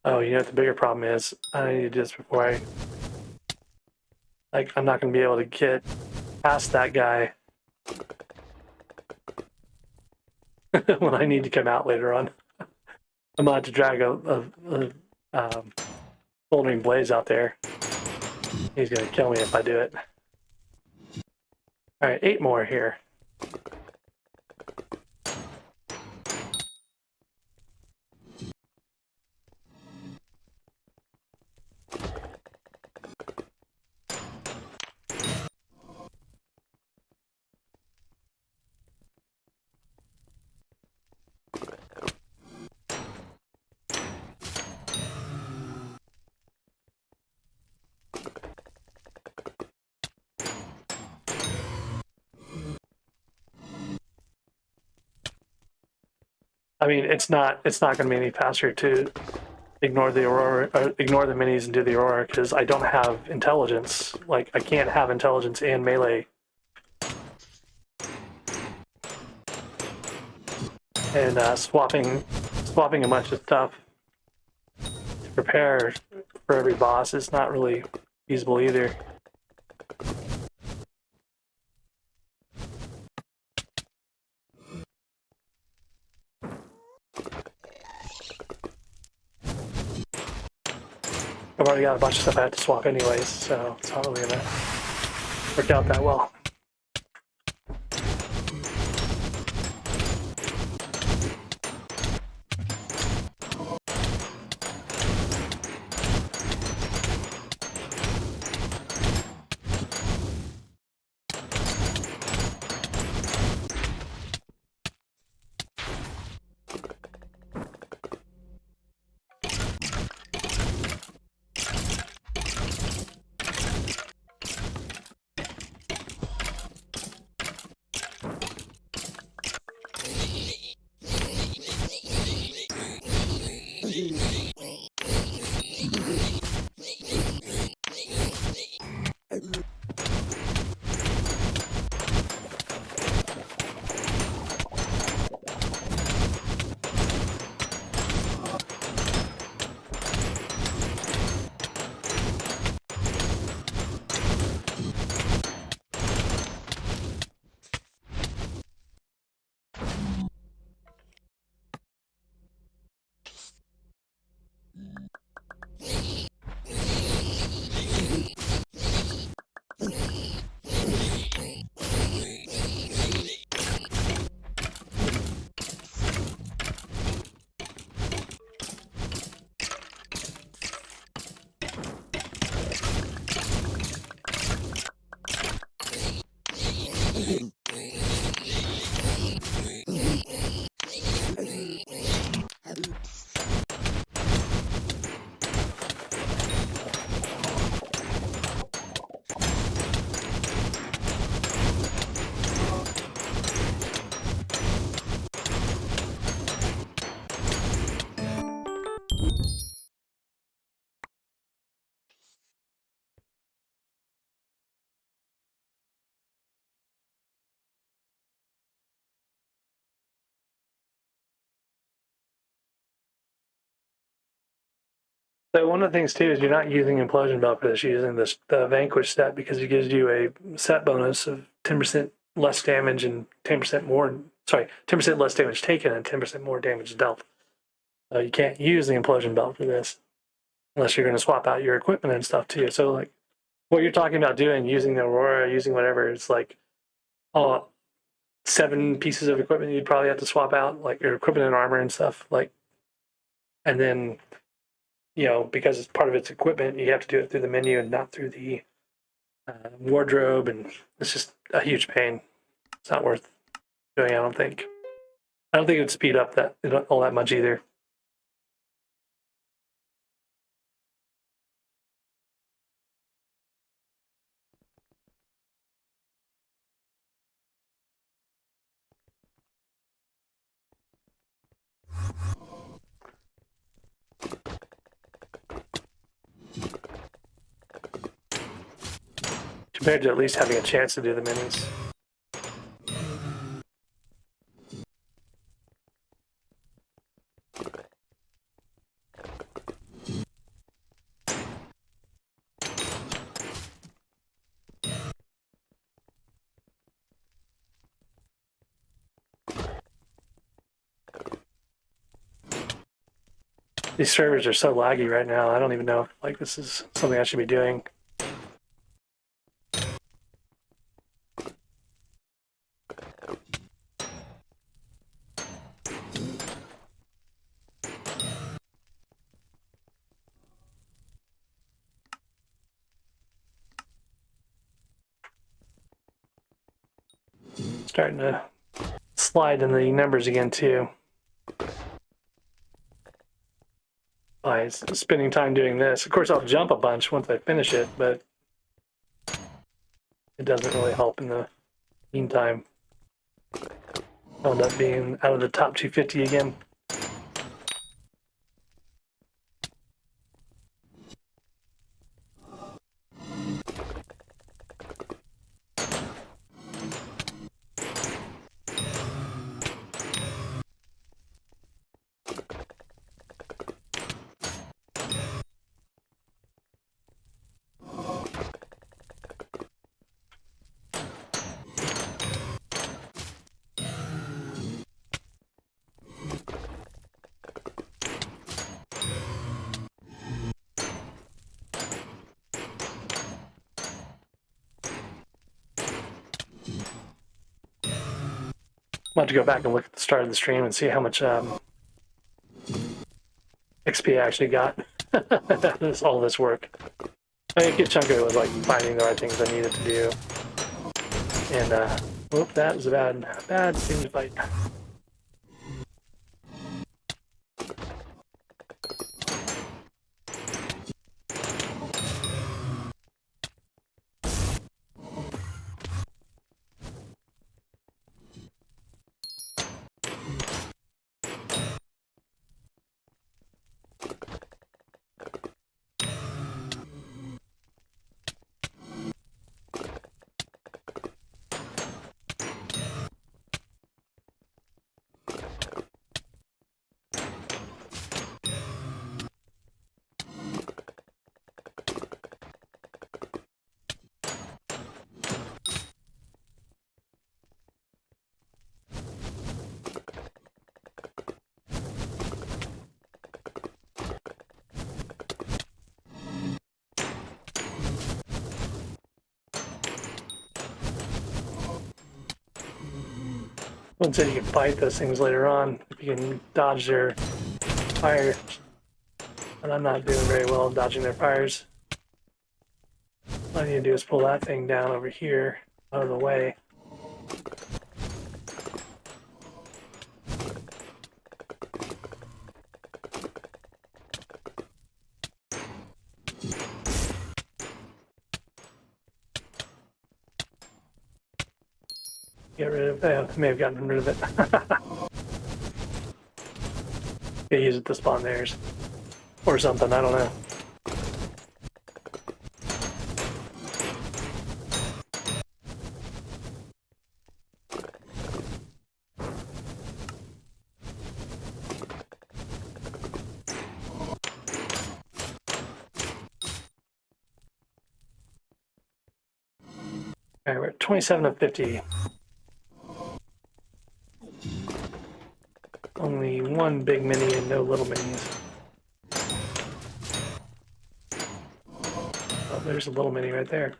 Speaker 1: Oh, you know what the bigger problem is? I need to do this before I'm not going to be able to get past that guy when I need to come out later on. I'm going to have to drag a Smoldering Blaze out there. He's going to kill me if I do it. Alright, 8 more here. I mean, it's not going to be any faster to ignore the Aurora, ignore the minis and do the Aurora because I don't have intelligence. Like, I can't have intelligence and melee. And swapping a bunch of stuff to prepare for every boss is not really feasible either. I've already got a bunch of stuff I have to swap anyways, so it's not really gonna work out that well. So one of the things too is you're not using implosion belt for this. You're using the vanquish set because it gives you a set bonus of 10% less damage and 10% more. Sorry, 10% less damage taken and 10% more damage dealt. So you can't use the implosion belt for this unless you're going to swap out your equipment and stuff too. So like what you're talking about doing, using the Aurora, using whatever, it's like 7 pieces of equipment you'd probably have to swap out, like your equipment and armor and stuff. Like, and then because it's part of its equipment, you have to do it through the menu and not through the wardrobe, and it's just a huge pain. It's not worth doing, I don't think. I don't think it would speed up that all that much either. Compared to at least having a chance to do the minis. These servers are so laggy right now. I don't even know if this is something I should be doing. Starting to slide in the numbers again too. By spending time doing this. Of course, I'll jump a bunch once I finish it, but it doesn't really help in the meantime. I'll end up being out of the top 250 again. I'll have to go back and look at the start of the stream and see how much XP I actually got. All this work. I think a good chunk of it was like finding the right things I needed to do. And whoop, that was a bad thing to fight. One said you can fight those things later on if you can dodge their fire. And I'm not doing very well dodging their fires. All I need to do is pull that thing down over here out of the way. Get rid of it. I may have gotten rid of it. They use it to spawn theirs. Or something, I don't know. All right, we're at 27 of 50. Only one big mini and no little minis. Oh, there's a little mini right there.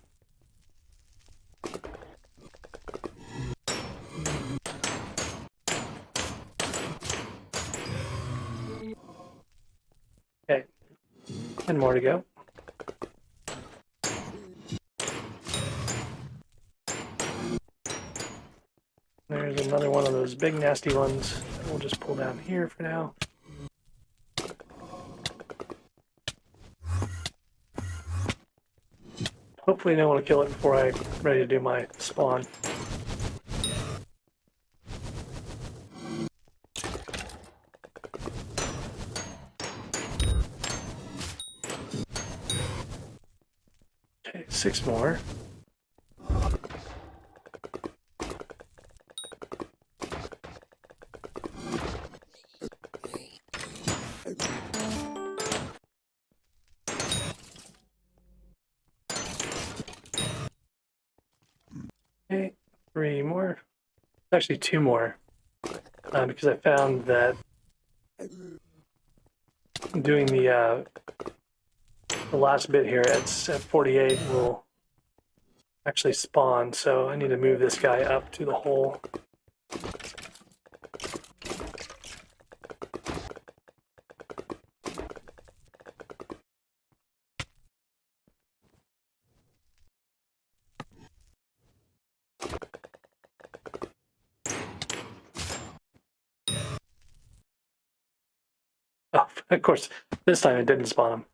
Speaker 1: Okay, 10 more to go. There's another one of those big nasty ones. We'll just pull down here for now. Hopefully no one will kill it before I'm ready to do my spawn. Okay, 6 more. Okay, 3 more. Actually 2 more. Because I found that doing the last bit here at 48 will actually spawn, so I need to move this guy up to the hole. Oh, of course, this time it didn't spawn him.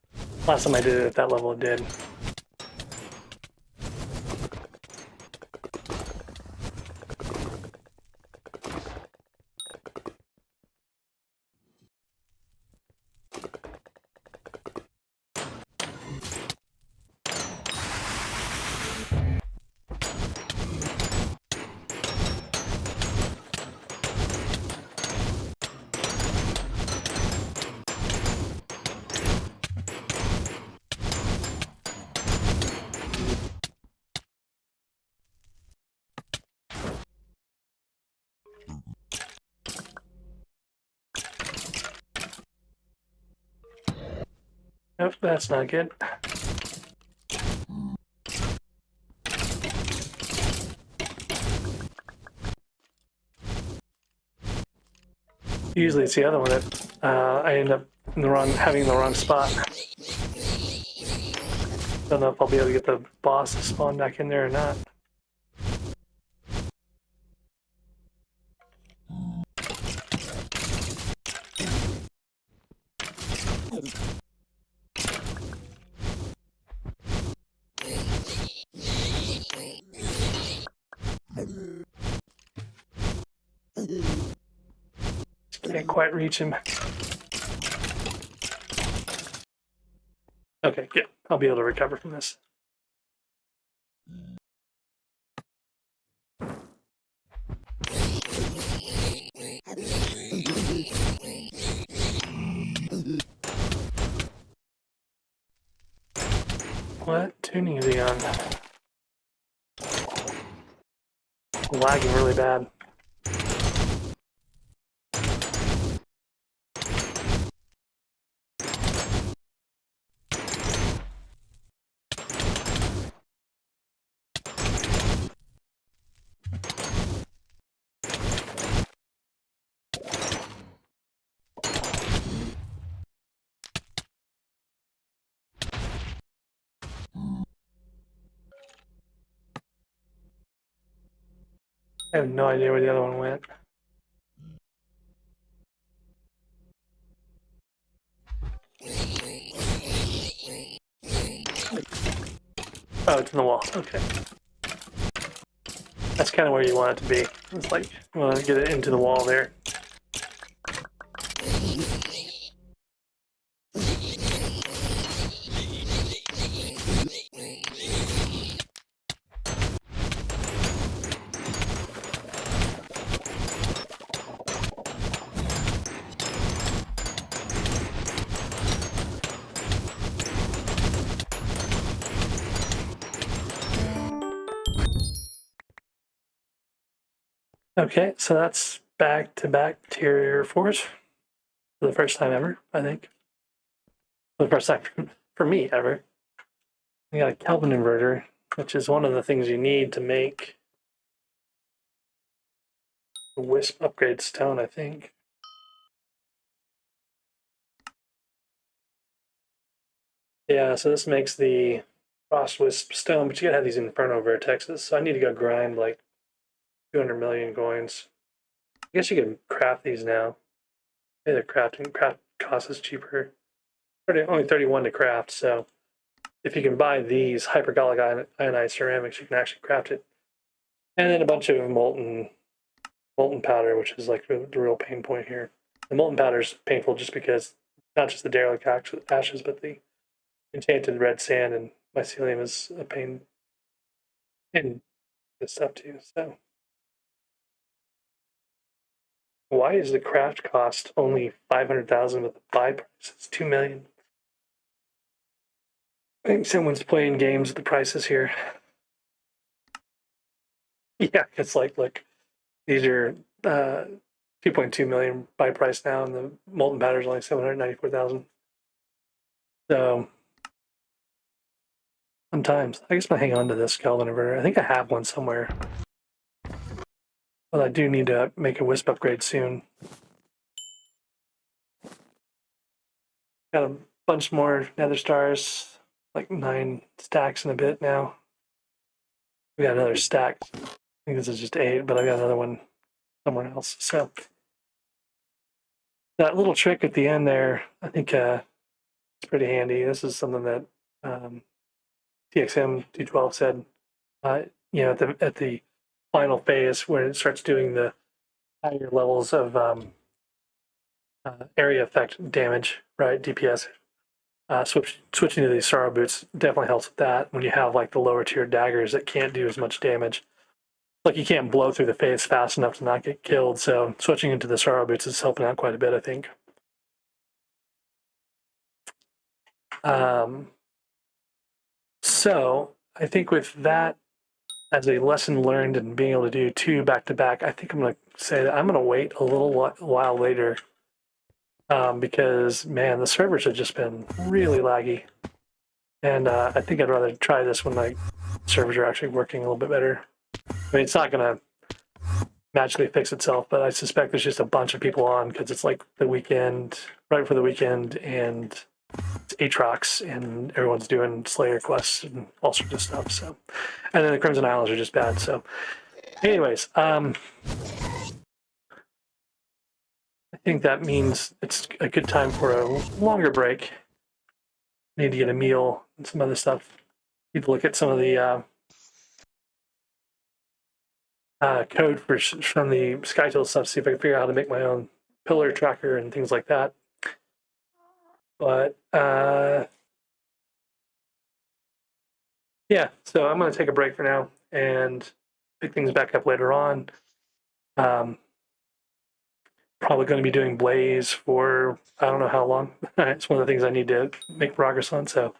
Speaker 1: Last time I did it at that level, it did. Nope, that's not good. Usually it's the other one that I end up in the having the wrong spot. Don't know if I'll be able to get the boss to spawn back in there or not. Can't quite reach him. Okay, good. I'll be able to recover from this. What tuning is he on? Lagging really bad. I have no idea where the other one went. Oh, it's in the wall. Okay. That's kind of where you want it to be. It's like you want to get it into the wall there. Okay, so that's back-to-back tier 4s for the first time ever, I think. For the first time for me ever. We got a Kelvin inverter, which is one of the things you need to make the Wisp upgrade stone, I think. Yeah, so this makes the Frost Wisp stone, but you gotta have these Inferno Vertexes, so I need to go grind like 200 million coins. I guess you can craft these now. Maybe the craft cost is cheaper. Only 31 to craft, so if you can buy these hypergolic ionized ceramics, you can actually craft it. And then a bunch of molten powder, which is like the real pain point here. The molten powder is painful just because not just the derelict ashes, but the enchanted red sand and mycelium is a pain in this stuff too. So why is the craft cost only 500,000 with the buy price? It's 2 million. I think someone's playing games with the prices here. Yeah, it's like, look, these are 2.2 million buy price now, and the molten powder is only 794,000. So sometimes I guess I'm gonna hang on to this Kelvin inverter. I think I have one somewhere, but I do need to make a Wisp upgrade soon. Got a bunch more nether stars, like 9 stacks in a bit now. We got another stack. I think this is just 8, but I got another one somewhere else. So that little trick at the end there, I think it's pretty handy. This is something that TXM 212 said. You know, at the final phase when it starts doing the higher levels of area effect damage, right? DPS. Switching to these Sorrow Boots definitely helps with that. When you have like the lower tier daggers that can't do as much damage, like you can't blow through the face fast enough to not get killed. So switching into the Sorrow Boots is helping out quite a bit, I think. So I think with that as a lesson learned and being able to do 2 back-to-back, I think I'm going to say that I'm going to wait a little while later because, man, the servers have just been really laggy. And I think I'd rather try this when my servers are actually working a little bit better. I mean, it's not going to magically fix itself, but I suspect there's just a bunch of people on because it's like the weekend, right before the weekend, and it's Aatrox, and everyone's doing Slayer quests and all sorts of stuff. So, and then the Crimson Isles are just bad. So, anyways, I think that means it's a good time for a longer break. Need to get a meal and some other stuff. Need to look at some of the code from the SkyTool stuff, see if I can figure out how to make my own pillar tracker and things like that. But yeah, so I'm going to take a break for now and pick things back up later on. Probably going to be doing Blaze for I don't know how long. It's one of the things I need to make progress on. So if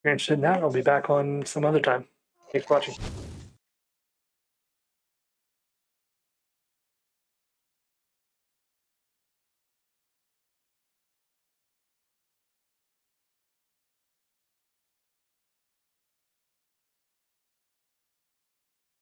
Speaker 1: you're interested in that, I'll be back on some other time. Thanks for watching.